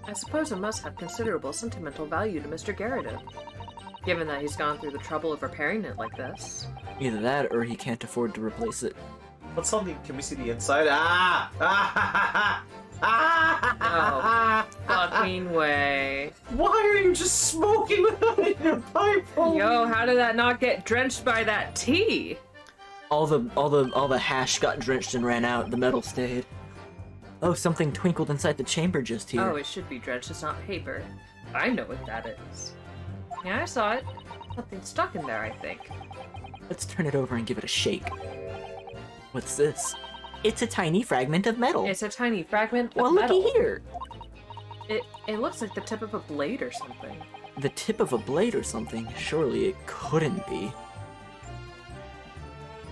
I suppose it must have considerable sentimental value to Mr. Garrett, given that he's gone through the trouble of repairing it like this. Either that, or he can't afford to replace it. What's on the... Can we see the inside? Ah! Ah! Ah! Oh, fucking way. Why are you just smoking without in your pipe? Yo, how did that not get drenched by that tea? All the hash got drenched and ran out. The metal stayed. Oh, something twinkled inside the chamber just here. Oh, it should be drenched, it's not paper. I know what that is. Yeah, I saw it. Something stuck in there, I think. Let's turn it over and give it a shake. What's this? It's a tiny fragment of metal. It's a tiny fragment of well, metal. looky here. It looks like the tip of a blade or something. The tip of a blade or something? Surely it couldn't be.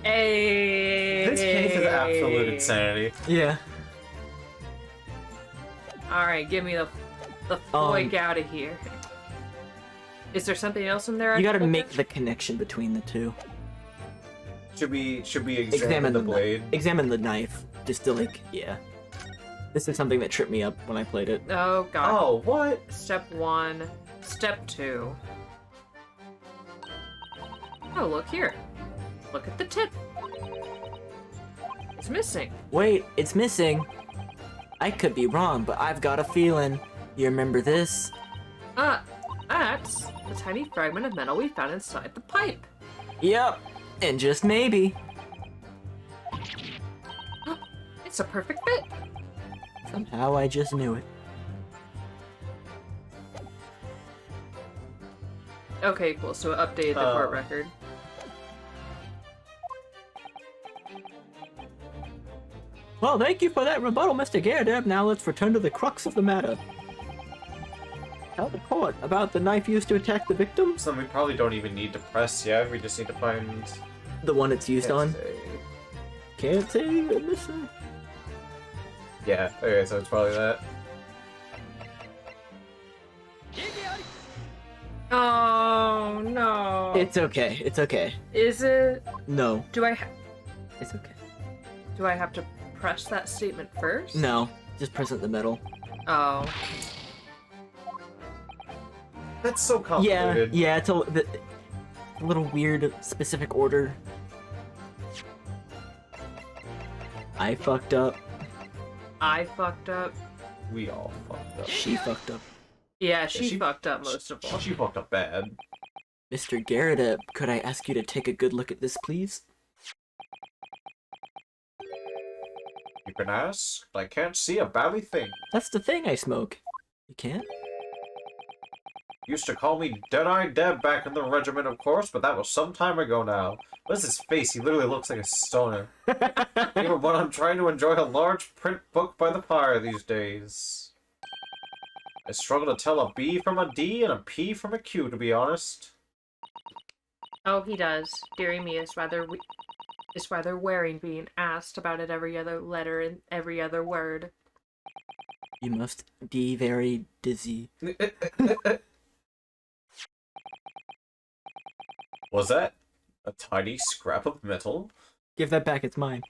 Hey. This case is absolute insanity. Yeah. Alright, give me the flick out of here. Is there something else in there? You gotta make the connection between the two. Should we examine the blade? Examine the knife. Just to yeah. This is something that tripped me up when I played it. Oh god. Oh, what? Step 1. Step 2. Oh, look here. Look at the tip. It's missing. Wait, it's missing. I could be wrong, but I've got a feeling. You remember this? That's the tiny fragment of metal we found inside the pipe. Yep. And just maybe. It's a perfect fit. Somehow I just knew it. Okay, cool. So update the court record. Well, thank you for that rebuttal, Mr. Garrett. Now let's return to the crux of the matter. Tell the court about the knife used to attack the victim. Something we probably don't even need to press yet. We just need to find... The one it's used on. say. Can't say I'm missing. Yeah, okay, so it's probably that. Oh no. It's okay. It's okay. Is it? No. Do I? It's okay. Do I have to press that statement first? No. Just present the metal. Oh. That's so Yeah. complicated. Yeah. It's a little weird specific order. I fucked up. I fucked up. We all fucked up. She fucked up. Yeah, she fucked up most of all. She fucked up bad. Mr. Garrett, could I ask you to take a good look at this, please? You can ask, but I can't see a bally thing. That's the thing, I smoke. You can't? Used to call me Dead-Eye Deb back in the regiment, of course, but that was some time ago now. What's his face? He literally looks like a stoner. Even when I'm trying to enjoy a large print book by the fire these days. I struggle to tell a B from a D and a P from a Q, to be honest. Oh, he does. Dearie me is rather wearing being asked about it every other letter and every other word. You must be very dizzy. Was that a tiny scrap of metal? Give that back, it's mine.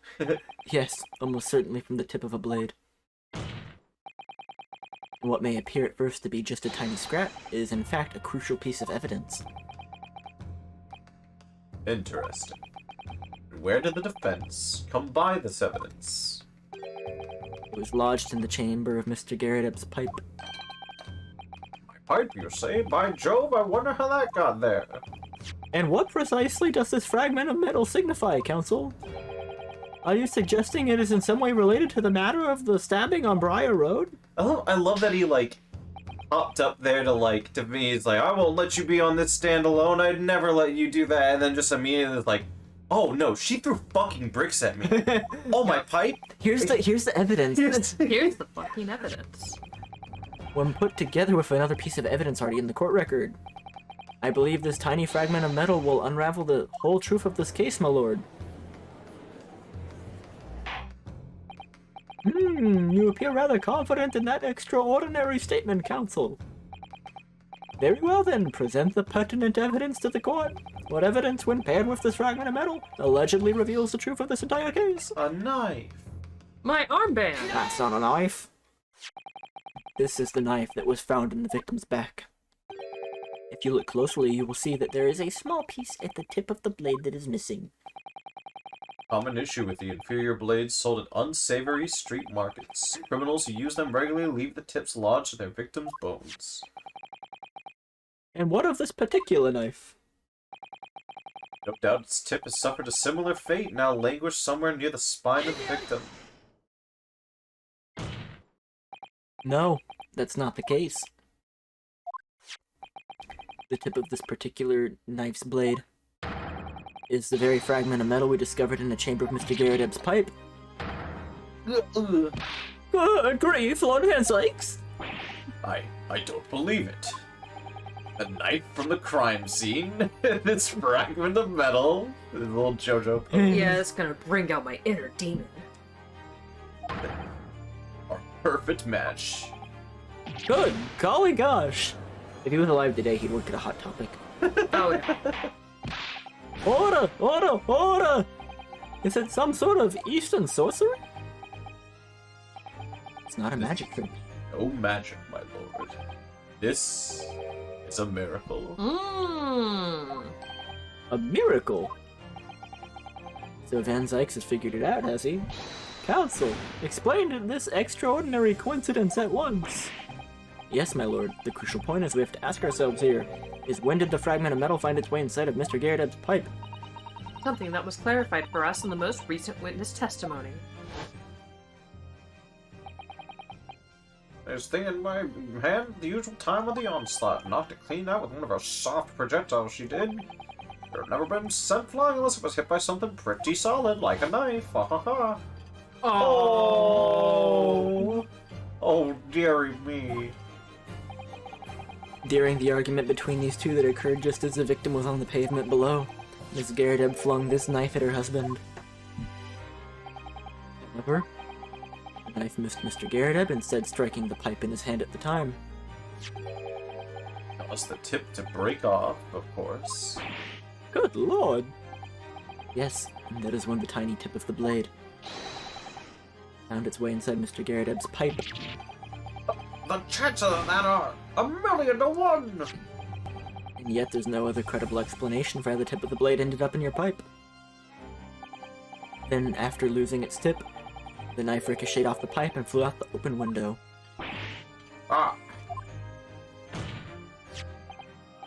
Yes, almost certainly from the tip of a blade. What may appear at first to be just a tiny scrap is in fact a crucial piece of evidence. Interesting. Where did the defense come by this evidence? It was lodged in the chamber of Mr. Garrett's pipe. My pipe, you say? By Jove, I wonder how that got there. And what precisely does this fragment of metal signify, Counsel? Are you suggesting it is in some way related to the matter of the stabbing on Briar Road? I love that he, like, popped up there to me, he's like, I won't let you be on this stand alone, I'd never let you do that, and then just immediately is like, oh no, she threw fucking bricks at me. Oh, my pipe? Here's the evidence. Here's the fucking evidence. When put together with another piece of evidence already in the court record, I believe this tiny fragment of metal will unravel the whole truth of this case, my lord. You appear rather confident in that extraordinary statement, Counsel. Very well then, present the pertinent evidence to the court. What evidence, when paired with this fragment of metal, allegedly reveals the truth of this entire case? A knife. My armband! That's not a knife. This is the knife that was found in the victim's back. If you look closely, you will see that there is a small piece at the tip of the blade that is missing. Common issue with the inferior blades sold at unsavory street markets. Criminals who use them regularly leave the tips lodged in their victims' bones. And what of this particular knife? No doubt its tip has suffered a similar fate, now languished somewhere near the spine of the victim. No, that's not the case. The tip of this particular knife's blade is the very fragment of metal we discovered in the chamber of Mr. Garrett's pipe. Good grief, Lord Van Sykes! I don't believe it. A knife from the crime scene? This fragment of metal? This little JoJo pose. Yeah, it's gonna bring out my inner demon. A perfect match. Good golly gosh! If he was alive today, he'd work at a Hot Topic. Oh, yeah. Order! Order! Order! Is it some sort of Eastern sorcery? It's not a magic trick. No magic, my lord. This is a miracle. A miracle? So Van Sykes has figured it out, has he? Counsel, explain this extraordinary coincidence at once. Yes, my lord. The crucial point is we have to ask ourselves here is when did the fragment of metal find its way inside of Mr. Garrett's pipe? Something that was clarified for us in the most recent witness testimony. There's thing in my hand the usual time of the onslaught. Knocked it clean out with one of our soft projectiles she did. There have never been sent flying unless it was hit by something pretty solid, like a knife. Ha ha ha. Oh. Oh, dearie me. During the argument between these two that occurred just as the victim was on the pavement below, Miss Garrett flung this knife at her husband. However, the knife missed Mr. Garrett, instead striking the pipe in his hand at the time. Caused the tip to break off, of course. Good lord! Yes, and that is when the tiny tip of the blade found its way inside Mr. Garrett's pipe. The chances of that are 1,000,000 to 1! And yet there's no other credible explanation for how the tip of the blade ended up in your pipe. Then, after losing its tip, The knife ricocheted off the pipe and flew out the open window. Ah.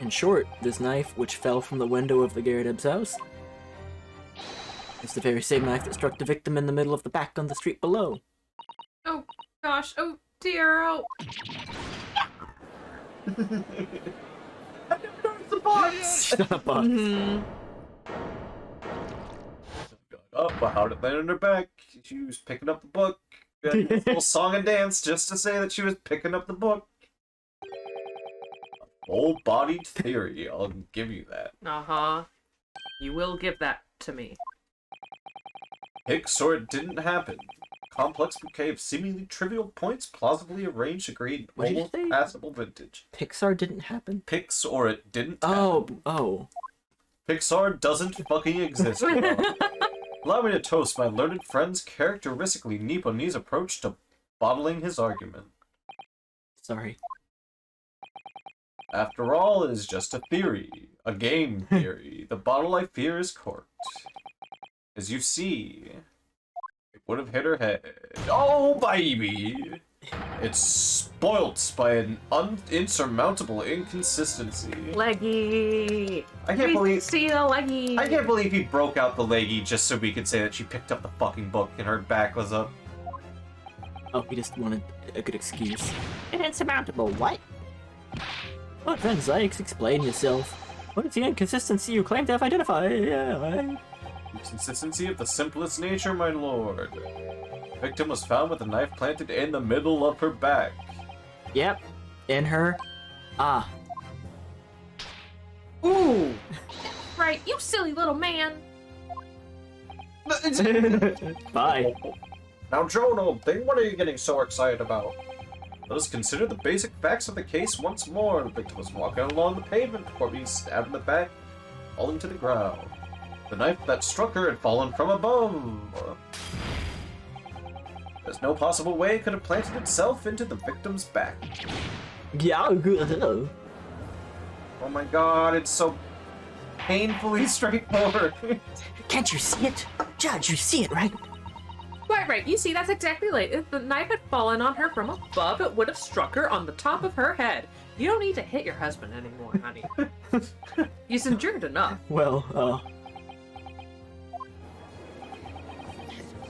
In short, this knife, which fell from the window of the Garrett house, is the very same knife that struck the victim in the middle of the back on the street below. Oh, gosh. Oh, dear. Oh. The box! Shut up, box. Oh, but how'd it land on her back? She was picking up the book. A little song and dance just to say that she was picking up the book. Full-bodied theory, I'll give you that. Uh-huh. You will give that to me. Hicks or it didn't happen. Complex bouquet of seemingly trivial points, plausibly arranged, agreed, What did you almost say? passable vintage. Pixar didn't happen? Picks or it didn't Oh, happen. oh. Pixar doesn't fucking exist. Allow me to toast my learned friend's characteristically Nipponese approach to bottling his argument. Sorry. After all, it is just a theory. A game theory. The bottle I fear is corked. As you see, it would have hit her head. Oh, baby! It's spoilt by an insurmountable inconsistency. Leggy! I can't believe... See the leggy! I can't believe he broke out the leggy just so we could say that she picked up the fucking book and her back was up. Oh, he just wanted a good excuse. An insurmountable what? What, Van Zykes, explain yourself. What is the inconsistency you claim to have identified? Consistency of the simplest nature, my lord. The victim was found with a knife planted in the middle of her back. Yep. In her. Ah. Ooh! Right, you silly little man! Bye. Now, Joan, old thing, what are you getting so excited about? Let us consider the basic facts of the case once more. The victim was walking along the pavement before being stabbed in the back, falling to the ground. The knife that struck her had fallen from above. There's no possible way it could have planted itself into the victim's back. Yeah. Oh my god, it's so painfully straightforward. Can't you see it? Judge, you see it, right? Quite right, you see, that's exactly right. If the knife had fallen on her from above, it would have struck her on the top of her head. You don't need to hit your husband anymore, honey. He's endured enough. Well,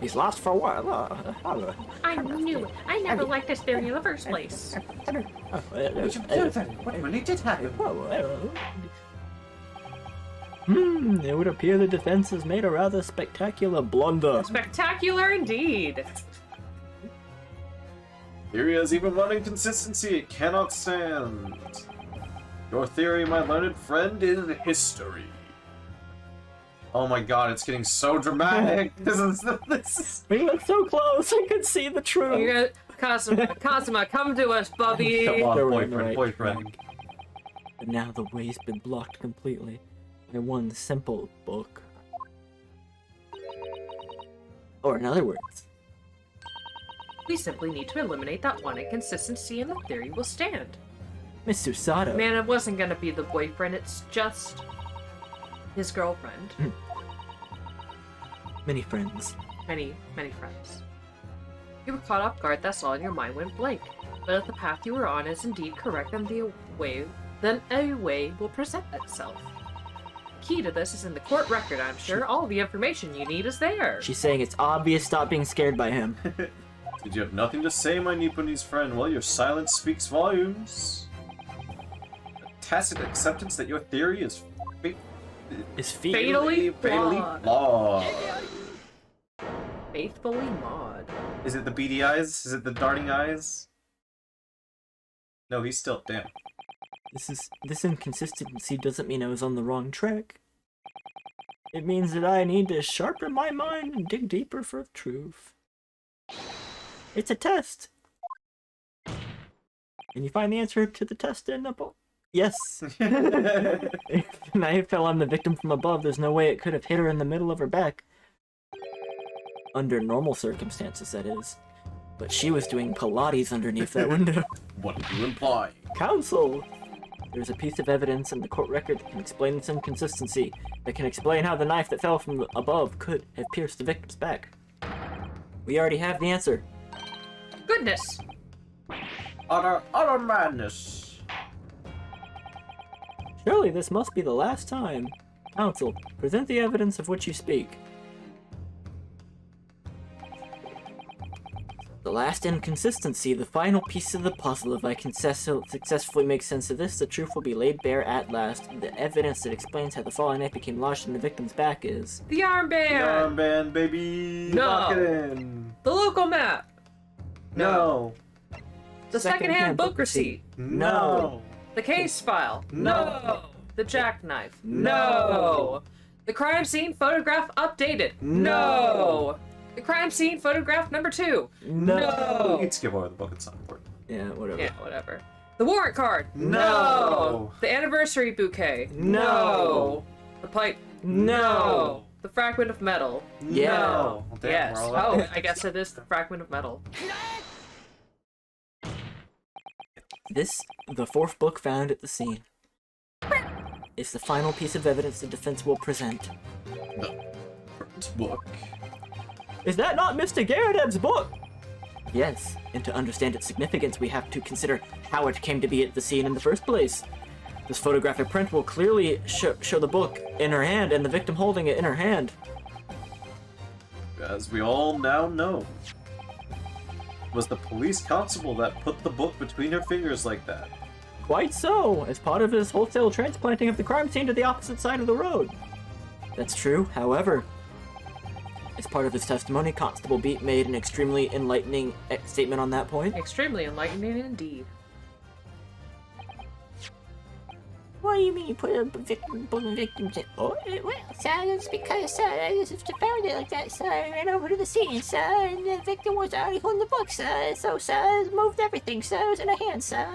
he's lost for a while. I knew it. I never liked this theory in the first place. What really did happen? It would appear the defense has made a rather spectacular blunder. Spectacular indeed. Theory has even one inconsistency it cannot stand. Your theory, my learned friend, is history. Oh my god, it's getting so dramatic. This is... We went so close, I could see the truth. You got Cosima, come to us, Bubby. Come on, They were in the right boyfriend. track. But now the way's been blocked completely by one simple book. Or in other words, We simply need to eliminate that one inconsistency and the theory will stand. Miss Susato. Man, it wasn't gonna be the boyfriend, it's just his girlfriend. Many friends. Many, many friends. You were caught off guard, that's all, and your mind went blank. But if the path you were on is indeed correct, then a way will present itself. The key to this is in the court record, I'm sure. All the information you need is there. She's saying it's obvious, stop being scared by him. Did you have nothing to say, my Nipponese friend? Well, your silence speaks volumes. A tacit acceptance that your theory is Is Fatally flawed. flawed. Faithfully Maud. Is it the beady eyes? Is it the darting eyes? No, he's still... Damn. This inconsistency doesn't mean I was on the wrong track. It means that I need to sharpen my mind and dig deeper for the truth. It's a test. Can you find the answer to the test in the book? Yes. If the knife fell on the victim from above, there's no way it could have hit her in the middle of her back. Under normal circumstances, that is. But she was doing Pilates underneath that window. What are you implying? Counsel! There's a piece of evidence in the court record that can explain this inconsistency, that can explain how the knife that fell from above could have pierced the victim's back. We already have the answer. Goodness! Utter madness. Surely this must be the last time. Counsel, present the evidence of which you speak. The last inconsistency, the final piece of the puzzle. If I can successfully make sense of this, the truth will be laid bare at last. The evidence that explains how the falling knife became lodged in the victim's back is... The armband! Armband, baby! No. Lock it in! The local map! No! The secondhand book receipt! No! The case file! No. The jackknife! No. The crime scene photograph updated! No. The crime scene photograph number 2! No. You can skip over the book, it's not important. Yeah, whatever. Yeah, whatever. The warrant card! No. The anniversary bouquet! No. The pipe! No. The fragment of metal! Yeah. No. Damn, Yes. we're all out. Oh, I guess it is the fragment of metal. This, the fourth book found at the scene, is the final piece of evidence the defense will present. First book. Is that not Mr. Garreteb's book? Yes, and to understand its significance, we have to consider how it came to be at the scene in the first place. This photographic print will clearly show the book in her hand and the victim holding it in her hand. As we all now know, it was the police constable that put the book between her fingers like that. Quite so, as part of his wholesale transplanting of the crime scene to the opposite side of the road. That's true, however, as part of his testimony, Constable Beate made an extremely enlightening statement on that point. Extremely enlightening indeed. What do you mean you put a book in victim's... Oh, well, sir, it's because, sir, I just found it like that, sir. I ran over to the scene, sir, and the victim was already holding the book, sir. So, sir, moved everything, sir. It was in her hand, sir.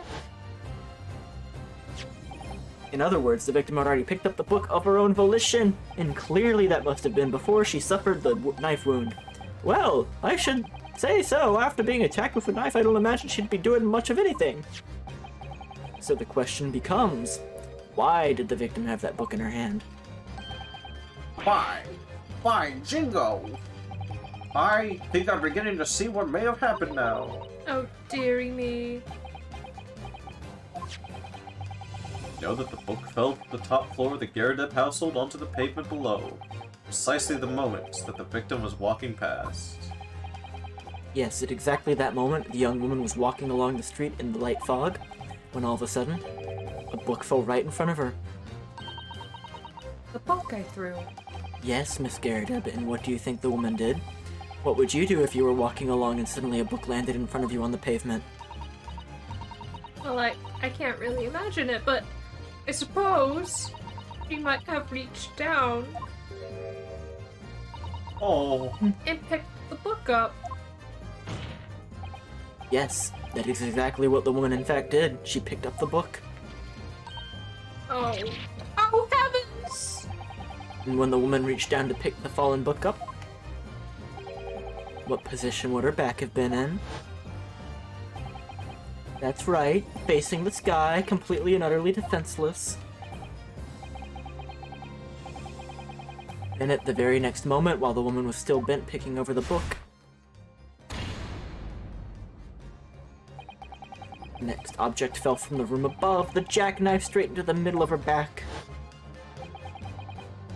In other words, the victim had already picked up the book of her own volition, and clearly that must have been before she suffered the knife wound. Well, I should say so. After being attacked with a knife, I don't imagine she'd be doing much of anything. So the question becomes, why did the victim have that book in her hand? Why? Why, Jingo? I think I'm beginning to see what may have happened now. Oh, dearie me. Know that the book fell from the top floor of the Garreteb household onto the pavement below, precisely the moment that the victim was walking past. Yes, at exactly that moment, the young woman was walking along the street in the light fog, when all of a sudden, a book fell right in front of her. The book I threw. Yes, Miss Garreteb, and what do you think the woman did? What would you do if you were walking along and suddenly a book landed in front of you on the pavement? Well, I can't really imagine it, but I suppose she might have reached down Oh, and picked the book up. Yes, that is exactly what the woman in fact did. She picked up the book. Oh. Oh, heavens! And when the woman reached down to pick the fallen book up, what position would her back have been in? That's right, facing the sky, completely and utterly defenseless. And at the very next moment, while the woman was still bent picking over the book, the next object fell from the room above, the jackknife straight into the middle of her back.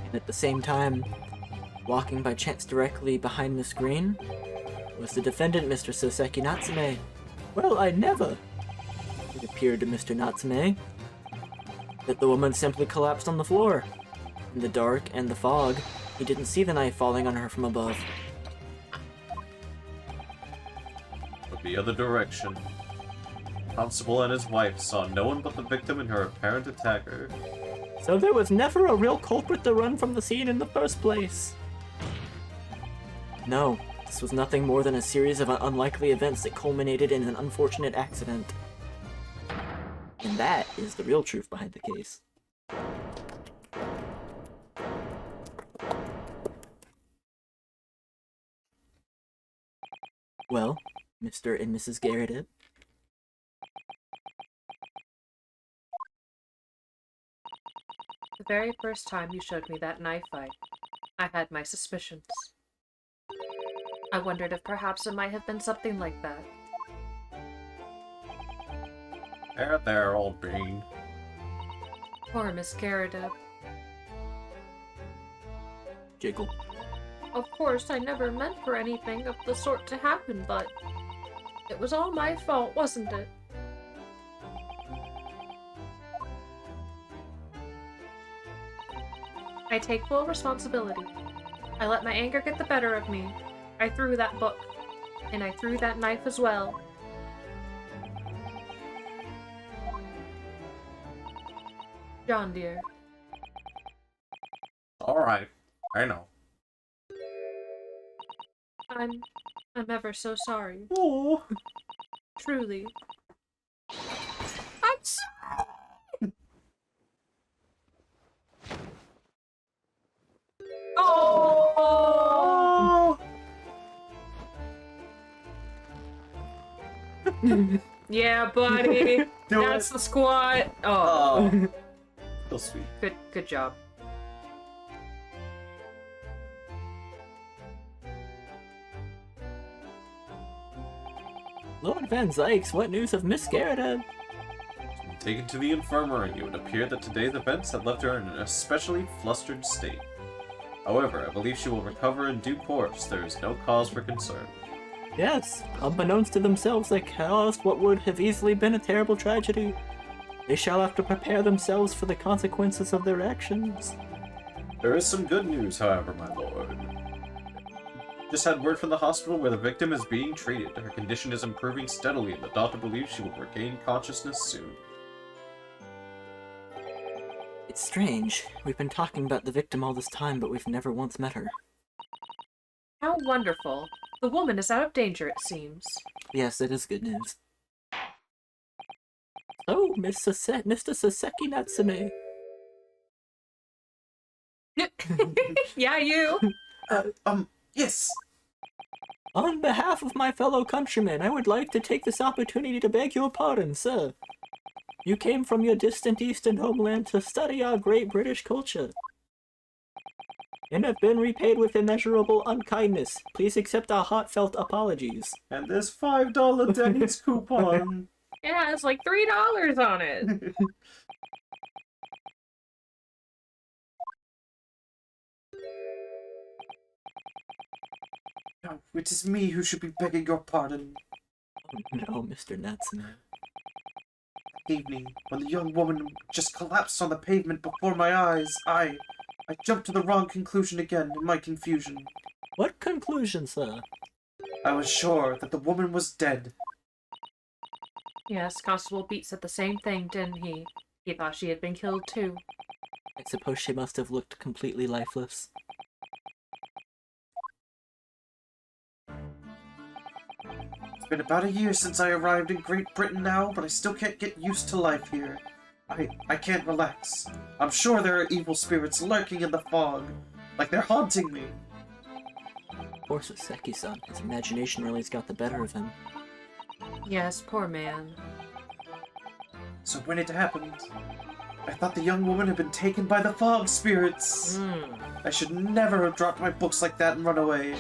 And at the same time, walking by chance directly behind the screen, was the defendant, Mr. Soseki Natsume. Well, I never! It appeared to Mr. Natsume that the woman simply collapsed on the floor. In the dark and the fog, he didn't see the knife falling on her from above. but the other direction. Constable and his wife saw no one but the victim and her apparent attacker. So there was never a real culprit to run from the scene in the first place. No, this was nothing more than a series of unlikely events that culminated in an unfortunate accident. And that is the real truth behind the case. Well, Mr. and Mrs. Garreteb, The very first time you showed me that knife fight, I had my suspicions. I wondered if perhaps it might have been something like that. There, old bean. Poor Miss Garrett. Jiggle. Of course, I never meant for anything of the sort to happen, but it was all my fault, wasn't it? I take full responsibility. I let my anger get the better of me. I threw that book. And I threw that knife as well. John, dear. Alright, I know. I'm ever so sorry. Oh. Truly. I'm sorry! Oh! Yeah, buddy. That's the squat. Oh. So sweet. Good job. Lord Van Zykes, what news of Miss Garrett? Taken to the infirmary, it would appear that today's events had left her in an especially flustered state. However, I believe she will recover in due course. There is no cause for concern. Yes, unbeknownst to themselves, they caused what would have easily been a terrible tragedy. They shall have to prepare themselves for the consequences of their actions. There is some good news, however, my lord. Just had word from the hospital where the victim is being treated. Her condition is improving steadily, and the doctor believes she will regain consciousness soon. It's strange. We've been talking about the victim all this time, but we've never once met her. How wonderful. The woman is out of danger, it seems. Yes, it is good news. Oh, Mr. Saseki Natsume. Yeah, you. Yes! On behalf of my fellow countrymen, I would like to take this opportunity to beg your pardon, sir. You came from your distant eastern homeland to study our great British culture, and have been repaid with immeasurable unkindness. Please accept our heartfelt apologies. And this $5 Denny's coupon! Yeah, it's like $3 on it. No, it is me who should be begging your pardon. Oh, no, Mr. Natsume. Evening, when the young woman just collapsed on the pavement before my eyes, I jumped to the wrong conclusion again in my confusion. What conclusion, sir? I was sure that the woman was dead. Yes, Constable Beate said the same thing, didn't he? He thought she had been killed too. I suppose she must have looked completely lifeless. It's been about a year since I arrived in Great Britain now, but I still can't get used to life here. I can't relax. I'm sure there are evil spirits lurking in the fog, like they're haunting me. Poor Saseki-san. His imagination really's got the better of him. Yes, poor man. So when it happened, I thought the young woman had been taken by the fog spirits. I should never have dropped my books like that and run away.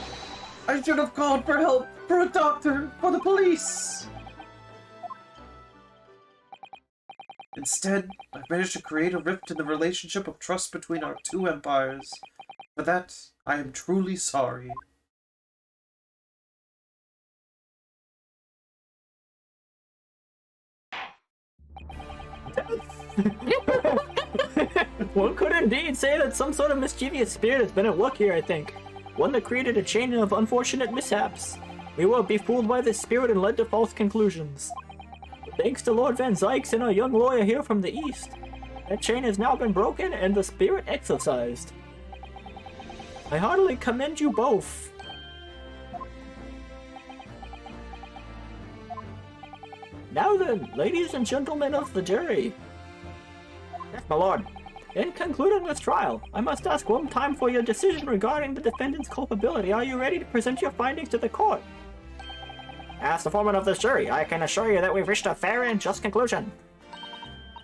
I should have called for help, for a doctor, for the police. Instead, I managed to create a rift in the relationship of trust between our two empires. For that, I am truly sorry. One could indeed say that some sort of mischievous spirit has been at work here, I think. One that created a chain of unfortunate mishaps. We were befooled by this spirit and led to false conclusions. But thanks to Lord Van Zykes and our young lawyer here from the east, that chain has now been broken and the spirit exorcised. I heartily commend you both. Now then, ladies and gentlemen of the jury. Yes, my lord. In concluding this trial, I must ask one time for your decision regarding the defendant's culpability. Are you ready to present your findings to the court? As the foreman of this jury, I can assure you that we've reached a fair and just conclusion.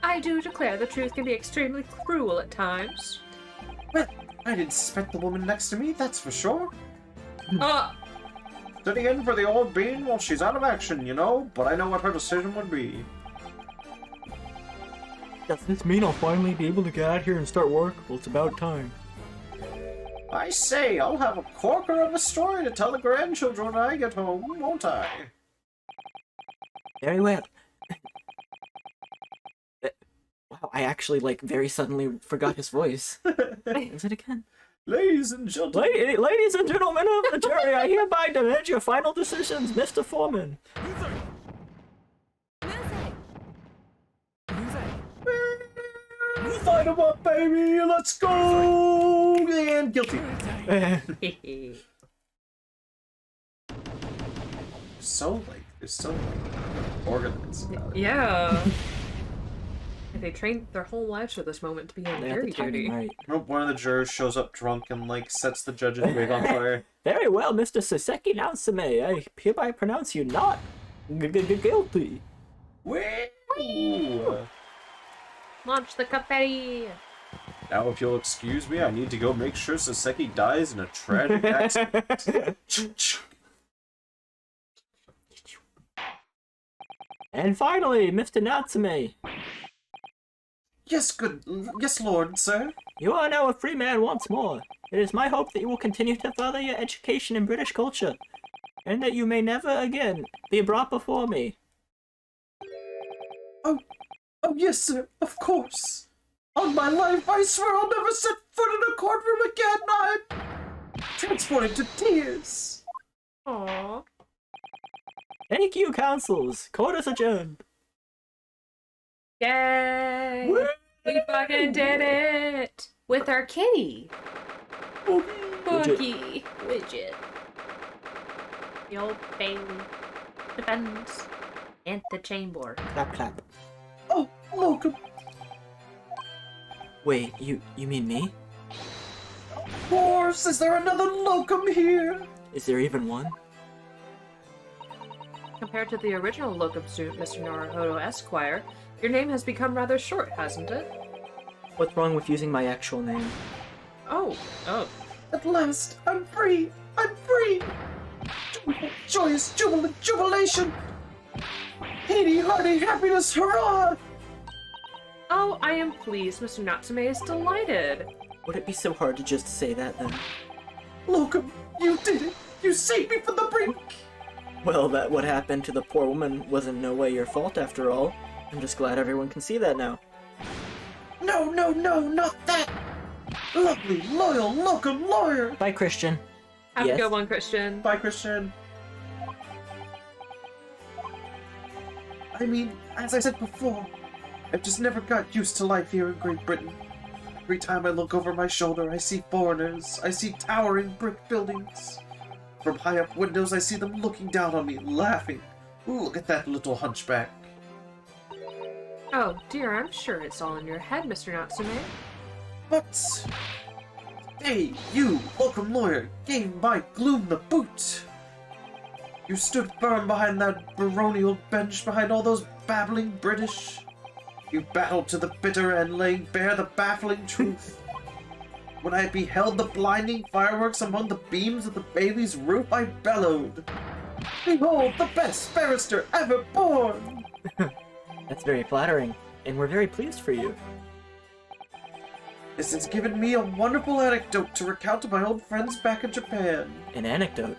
I do declare the truth can be extremely cruel at times. Well, I didn't suspect the woman next to me, that's for sure. sitting in for the old bean while she's out of action, you know? But I know what her decision would be. Does this mean I'll finally be able to get out here and start work? Well, it's about time. I say, I'll have a corker of a story to tell the grandchildren when I get home, won't I? Very well. Wow, I actually, like, very suddenly forgot his voice. Is it again? Ladies and gentlemen. Ladies and gentlemen of the jury, I hereby demand your final decisions, Mr. Foreman. Fight 'em up, baby! Let's go! And guilty. They're so organized about it. Yeah. They trained their whole lives for this moment to be on They got jury the timing duty. right. Hope one of the jurors shows up drunk and like sets the judge's wig on fire. Very well, Mr. Saseki Natsume. I hereby pronounce you not guilty. Woo! Launch the confetti! Now, if you'll excuse me, I need to go make sure Saseki dies in a tragic accident. And finally, Mr. Natsume. Yes, Lord, sir. You are now a free man once more. It is my hope that you will continue to further your education in British culture, and that you may never again be brought before me. Oh, yes, sir, of course. On my life, I swear I'll never set foot in a courtroom again. I'm transported to tears. Aww. Thank you, counsels. Court is adjourned. Yay! Woo! We fucking did it! With our kitty! Boogie! Widget. The old Bailey. The bends. And the chamber. Clap, clap. Oh, Locum. Wait, you mean me? Of course, is there another Locum here? Is there even one? Compared to the original locum student, Mr. Naruhodo Esquire, your name has become rather short, hasn't it? What's wrong with using my actual name? Oh. At last, I'm free. I'm free. Joyous jubilant jubilation. Hearty, hearty happiness, hurrah! Oh, I am pleased. Mr. Natsume is delighted. Would it be so hard to just say that then? Locum, you did it. You saved me from the brink. Well, that what happened to the poor woman was in no way your fault after all. I'm just glad everyone can see that now. No, not that. Lovely, loyal Locum lawyer. Bye, Christian. Have Yes? a good one, Christian. Bye, Christian. I mean, as I said before, I've just never got used to life here in Great Britain. Every time I look over my shoulder, I see foreigners. I see towering brick buildings. From high up windows, I see them looking down on me, laughing. Ooh, look at that little hunchback. Oh, dear, I'm sure it's all in your head, Mr. Natsume. But... Hey, you, Locum lawyer, gave my gloom the boot. You stood firm behind that baronial bench, behind all those babbling British. You battled to the bitter end, laying bare the baffling truth. When I beheld the blinding fireworks among the beams of the Bailey's roof, I bellowed, "Behold the best barrister ever born!" That's very flattering, and we're very pleased for you. This has given me a wonderful anecdote to recount to my old friends back in Japan. An anecdote?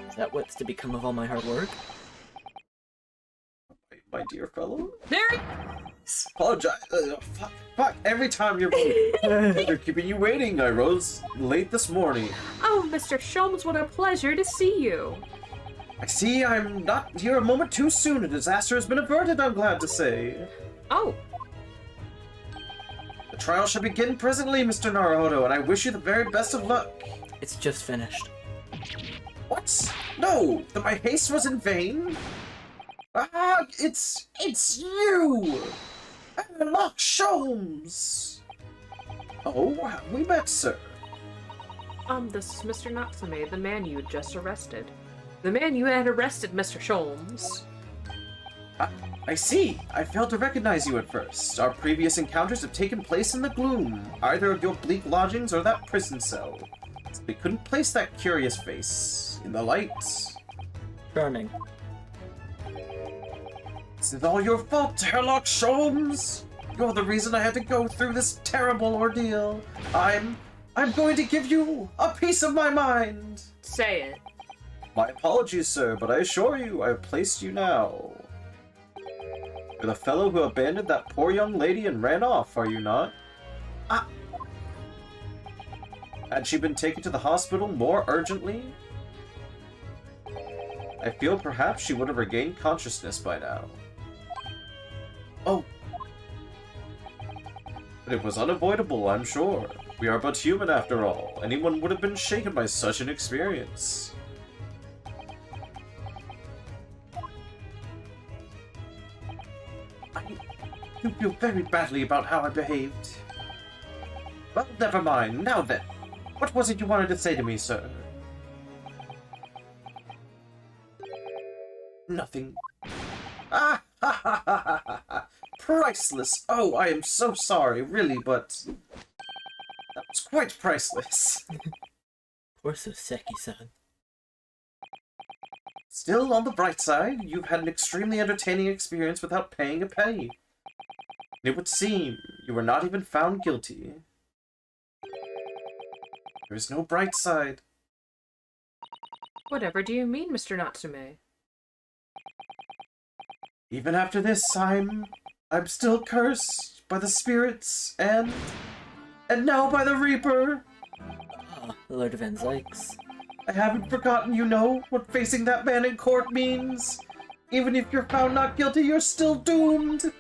Is that what's to become of all my hard work? My dear fellow. There Apologize. Fuck. Every time they're keeping you waiting. I rose late this morning. Oh, Mr. Sholmes, what a pleasure to see you. I see I'm not here a moment too soon. A disaster has been averted, I'm glad to say. Oh, The trial shall begin presently, Mr. Naruhodo, and I wish you the very best of luck. It's just finished. What? No! That my haste was in vain? Ah, it's you! Sherlock Sholmes! Oh, have we met, sir? this is Mr. Natsume, the man you had just arrested. The man you had arrested, Mr. Sholmes. I see. I failed to recognize you at first. Our previous encounters have taken place in the gloom, either of your bleak lodgings or that prison cell. We couldn't place that curious face in the light. Turning. This is all your fault, Sherlock Sholmes! You're the reason I had to go through this terrible ordeal. I'm going to give you a piece of my mind! Say it. My apologies, sir, but I assure you I have placed you now. You're the fellow who abandoned that poor young lady and ran off, are you not? Ah! Had she been taken to the hospital more urgently? I feel perhaps she would have regained consciousness by now. Oh. But it was unavoidable, I'm sure. We are but human after all. Anyone would have been shaken by such an experience. You feel very badly about how I behaved. Well, never mind. Now then, what was it you wanted to say to me, sir? Nothing. Ah, ha, ha, ha, ha, ha, ha. Priceless. Oh, I am so sorry, really, but that was quite priceless. Poor Soseki-san. Still, on the bright side, you've had an extremely entertaining experience without paying a penny. It would seem you were not even found guilty. There is no bright side. Whatever do you mean, Mr. Natsume? Even after this, I'm still cursed by the spirits and now by the Reaper. Lord Van Zykes. I haven't forgotten, you know, what facing that man in court means. Even if you're found not guilty, you're still doomed.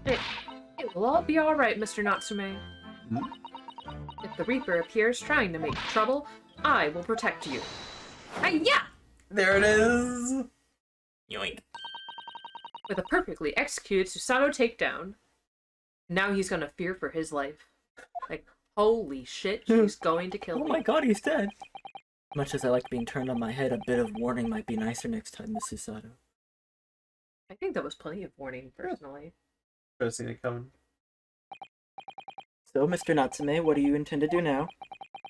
It will all be alright, Mr. Natsume. Hmm? If the Reaper appears trying to make trouble, I will protect you. Hi-ya! There it is. Yoink. With a perfectly executed Susato takedown. Now he's gonna fear for his life. Like, holy shit, he's going to kill Oh me. my god, he's dead! Much as I like being turned on my head, a bit of warning might be nicer next time, Miss Susato. I think that was plenty of warning, personally. Should have seen it coming. So, Mr. Natsume, what do you intend to do now?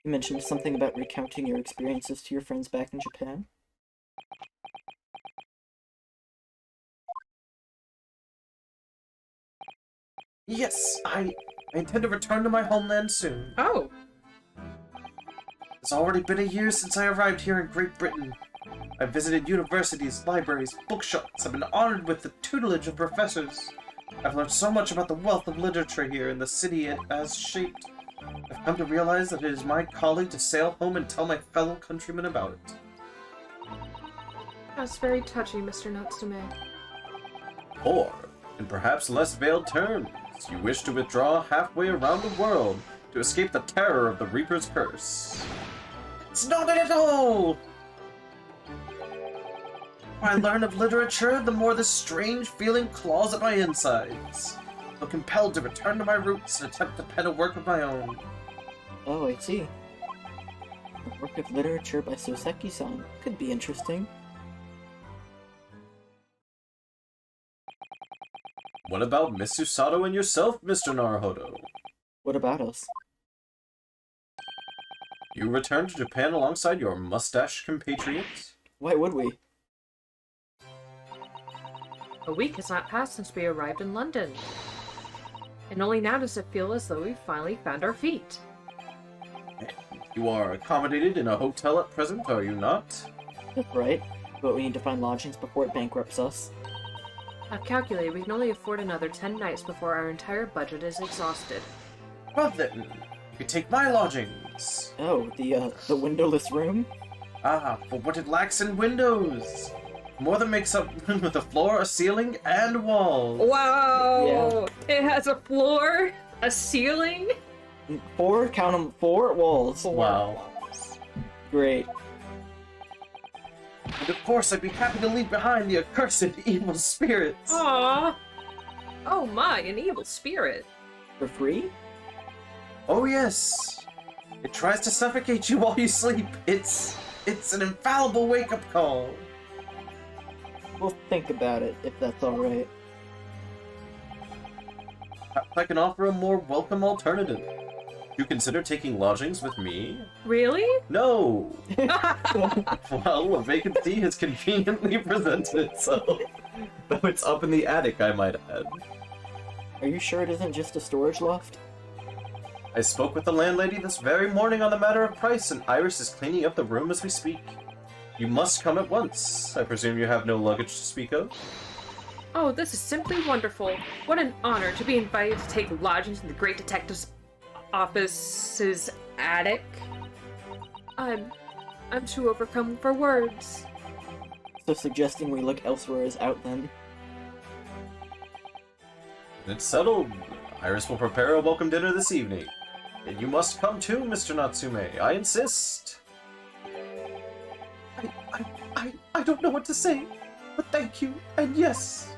You mentioned something about recounting your experiences to your friends back in Japan. Yes, I intend to return to my homeland soon. Oh! It's already been a year since I arrived here in Great Britain. I've visited universities, libraries, bookshops. I've been honored with the tutelage of professors. I've learned so much about the wealth of literature here and the city it has shaped. I've come to realize that it is my calling to sail home and tell my fellow countrymen about it. That's very touching, Mr. Natsume. Or, in perhaps less veiled terms, you wish to withdraw halfway around the world to escape the terror of the Reaper's curse. It's not it at all! The more I learn of literature, the more this strange feeling claws at my insides. I feel compelled to return to my roots and attempt to pen a work of my own. Oh, I see. A work of literature by Soseki-san could be interesting. What about Miss Susato and yourself, Mr. Naruhodo? What about us? You returned to Japan alongside your mustache compatriot? Why would we? A week has not passed since we arrived in London. And only now does it feel as though we've finally found our feet. You are accommodated in a hotel at present, are you not? That's right, but we need to find lodgings before it bankrupts us. I've calculated we can only afford another 10 nights before our entire budget is exhausted. Well then, you can take my lodgings. Oh, the windowless room? Ah, for what it lacks in windows. More than makes up with a floor, a ceiling, and walls. Wow! It has a floor, a ceiling. 4, count them, 4 walls. Wow. Great. And of course, I'd be happy to leave behind the accursed evil spirits. Aww! Oh my, an evil spirit. For free? Oh yes. It tries to suffocate you while you sleep. It's an infallible wake-up call. We'll think about it, if that's alright. Perhaps I can offer a more welcome alternative. You consider taking lodgings with me? Really? No! Well, a vacancy has conveniently presented itself. Though it's up in the attic, I might add. Are you sure it isn't just a storage loft? I spoke with the landlady this very morning on the matter of price, and Iris is cleaning up the room as we speak. You must come at once. I presume you have no luggage to speak of? Oh, this is simply wonderful. What an honor to be invited to take lodgings in the great detective's office's attic. I'm too overcome for words. So suggesting we look elsewhere is out then. It's settled. Iris will prepare a welcome dinner this evening. And you must come too, Mr. Natsume. I insist. I don't know what to say, but thank you, and yes.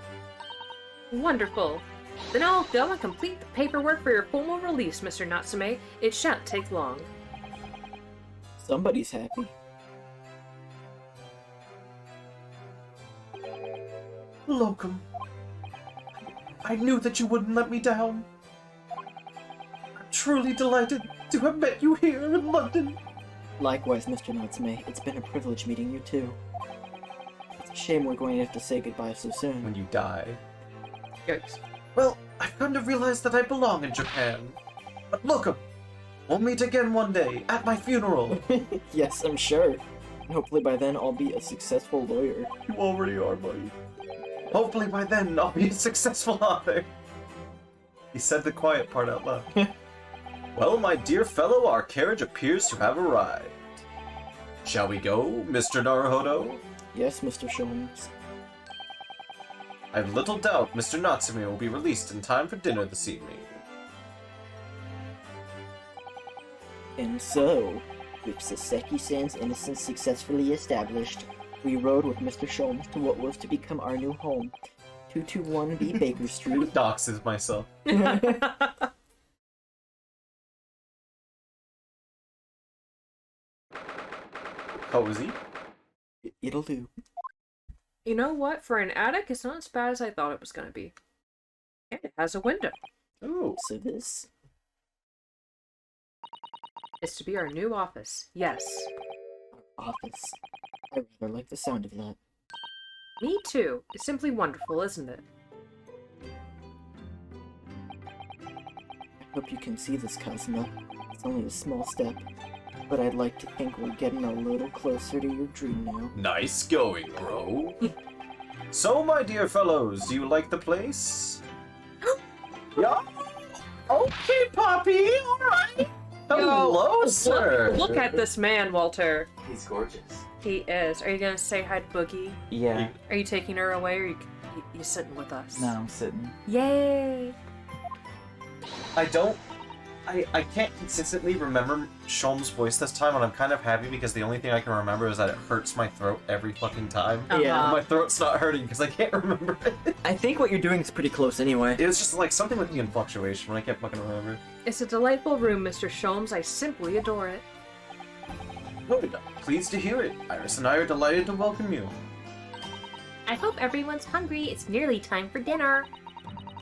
Wonderful. Then I'll go and complete the paperwork for your formal release, Mr. Natsume. It shan't take long. Somebody's happy. Locum. I knew that you wouldn't let me down. I'm truly delighted to have met you here in London. Likewise, Mr. Natsume. It's been a privilege meeting you too. It's a shame we're going to have to say goodbye so soon. When you die. Yikes. Well, I've come to realize that I belong in Japan. But Locum, we'll meet again one day at my funeral. Yes, I'm sure. And hopefully by then I'll be a successful lawyer. You already are, buddy. Hopefully by then I'll be a successful author. He said the quiet part out loud. Well, my dear fellow, our carriage appears to have arrived. Shall we go, Mr. Naruhodo? Yes, Mr. Sholmes. I've little doubt Mr. Natsume will be released in time for dinner this evening. And so, with Saseki-san's innocence successfully established, we rode with Mr. Sholmes to what was to become our new home, 221B Baker Street. Doxes myself. Cozy. It'll do. You know what? For an attic, it's not as bad as I thought it was going to be. And it has a window. Ooh. So this... It's to be our new office. Yes. our office. I rather like the sound of that. Me too. It's simply wonderful, isn't it? I hope you can see this, Cosmo. It's only a small step, but I'd like to think we're getting a little closer to your dream now. Nice going, bro. So, my dear fellows, do you like the place? Yeah? Okay, Poppy, alright. Hello, sir. Look at this man, Walter. He's gorgeous. He is. Are you gonna say hi to Boogie? Yeah. Are you taking her away, or are you sitting with us? No, I'm sitting. Yay! I can't consistently remember Sholmes' voice this time, and I'm kind of happy because the only thing I can remember is that it hurts my throat every fucking time. Yeah. My throat's not hurting because I can't remember it. I think what you're doing is pretty close anyway. It was just like something with the influctuation when I can't fucking remember. It's a delightful room, Mr. Sholmes. I simply adore it. Good. Pleased to hear it. Iris and I are delighted to welcome you. I hope everyone's hungry. It's nearly time for dinner.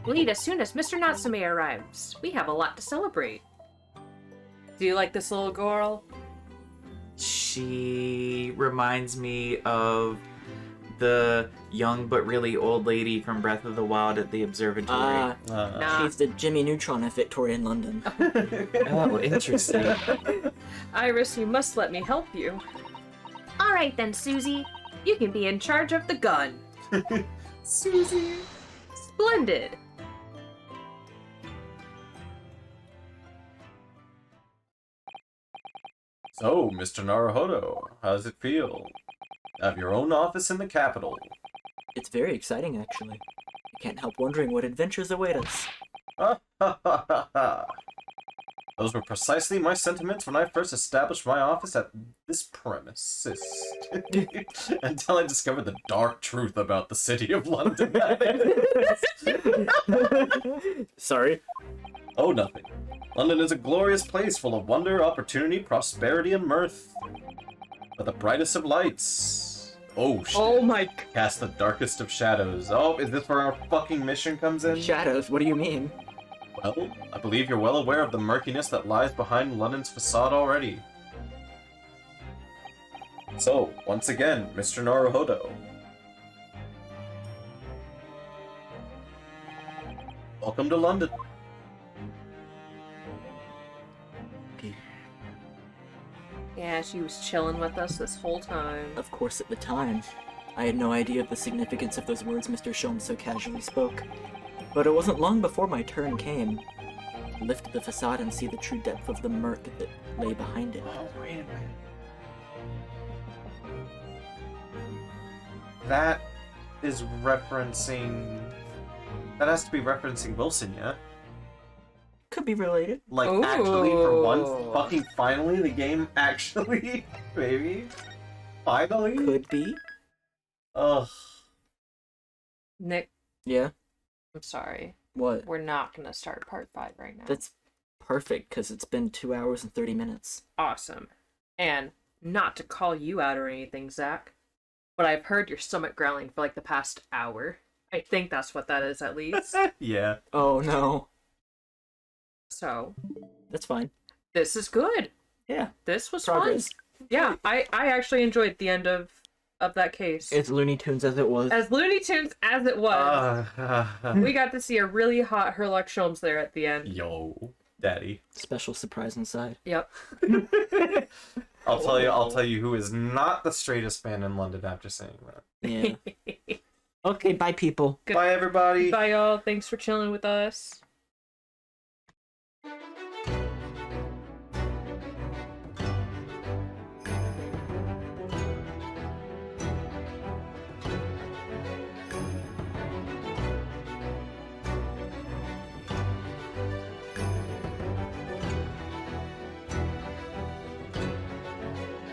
We'll eat as soon as Mr. Natsume arrives. We have a lot to celebrate. Do you like this little girl? She reminds me of the young but really old lady from Breath of the Wild at the observatory. Nah. She's the Jimmy Neutron of Victorian London. Oh, interesting. Iris, you must let me help you. All right then, Susie. You can be in charge of the gun. Susie. Splendid. So, Mr. Naruhodo, how does it feel? Have your own office in the capital. It's very exciting, actually. I can't help wondering what adventures await us. Ha ha ha ha ha. Those were precisely my sentiments when I first established my office at this premises. Until I discovered the dark truth about the city of London. Sorry. Oh, nothing. London is a glorious place full of wonder, opportunity, prosperity, and mirth. But the brightest of lights. Oh, shit. Oh my... Cast the darkest of shadows. Oh, is this where our fucking mission comes in? Shadows, what do you mean? Well, I believe you're well aware of the murkiness that lies behind London's facade already. So, once again, Mr. Naruhodo. Welcome to London. Yeah, she was chilling with us this whole time. Of course, at the time, I had no idea of the significance of those words Mr. Sholmes so casually spoke. But it wasn't long before my turn came. I lifted the facade and see the true depth of the murk that lay behind it. Oh, wait a minute. That is referencing... That has to be referencing Wilson, yeah? Could be related. Like, actually, for once, Ooh. fucking finally, the game actually, maybe? Finally? Could be. Ugh. Nick, Yeah? I'm sorry. What? We're not gonna start part 5 right now. That's perfect, because it's been 2 hours and 30 minutes. awesome. And not to call you out or anything, Zach, but I've heard your stomach growling for like the past hour. I think that's what that is, at least. Yeah. Oh no. So, That's fine. this is good. Yeah. This was Progress. fun. Yeah, I actually enjoyed the end of that case. It's Looney Tunes as it was. As Looney Tunes as it was, we got to see a really hot Herlock Sholmes there at the end. Yo, daddy. Special surprise inside. Yep. I'll tell you who is not the straightest man in London after saying that. Yeah. Okay, bye people. Good- Bye, everybody. Bye, y'all. Thanks for chilling with us.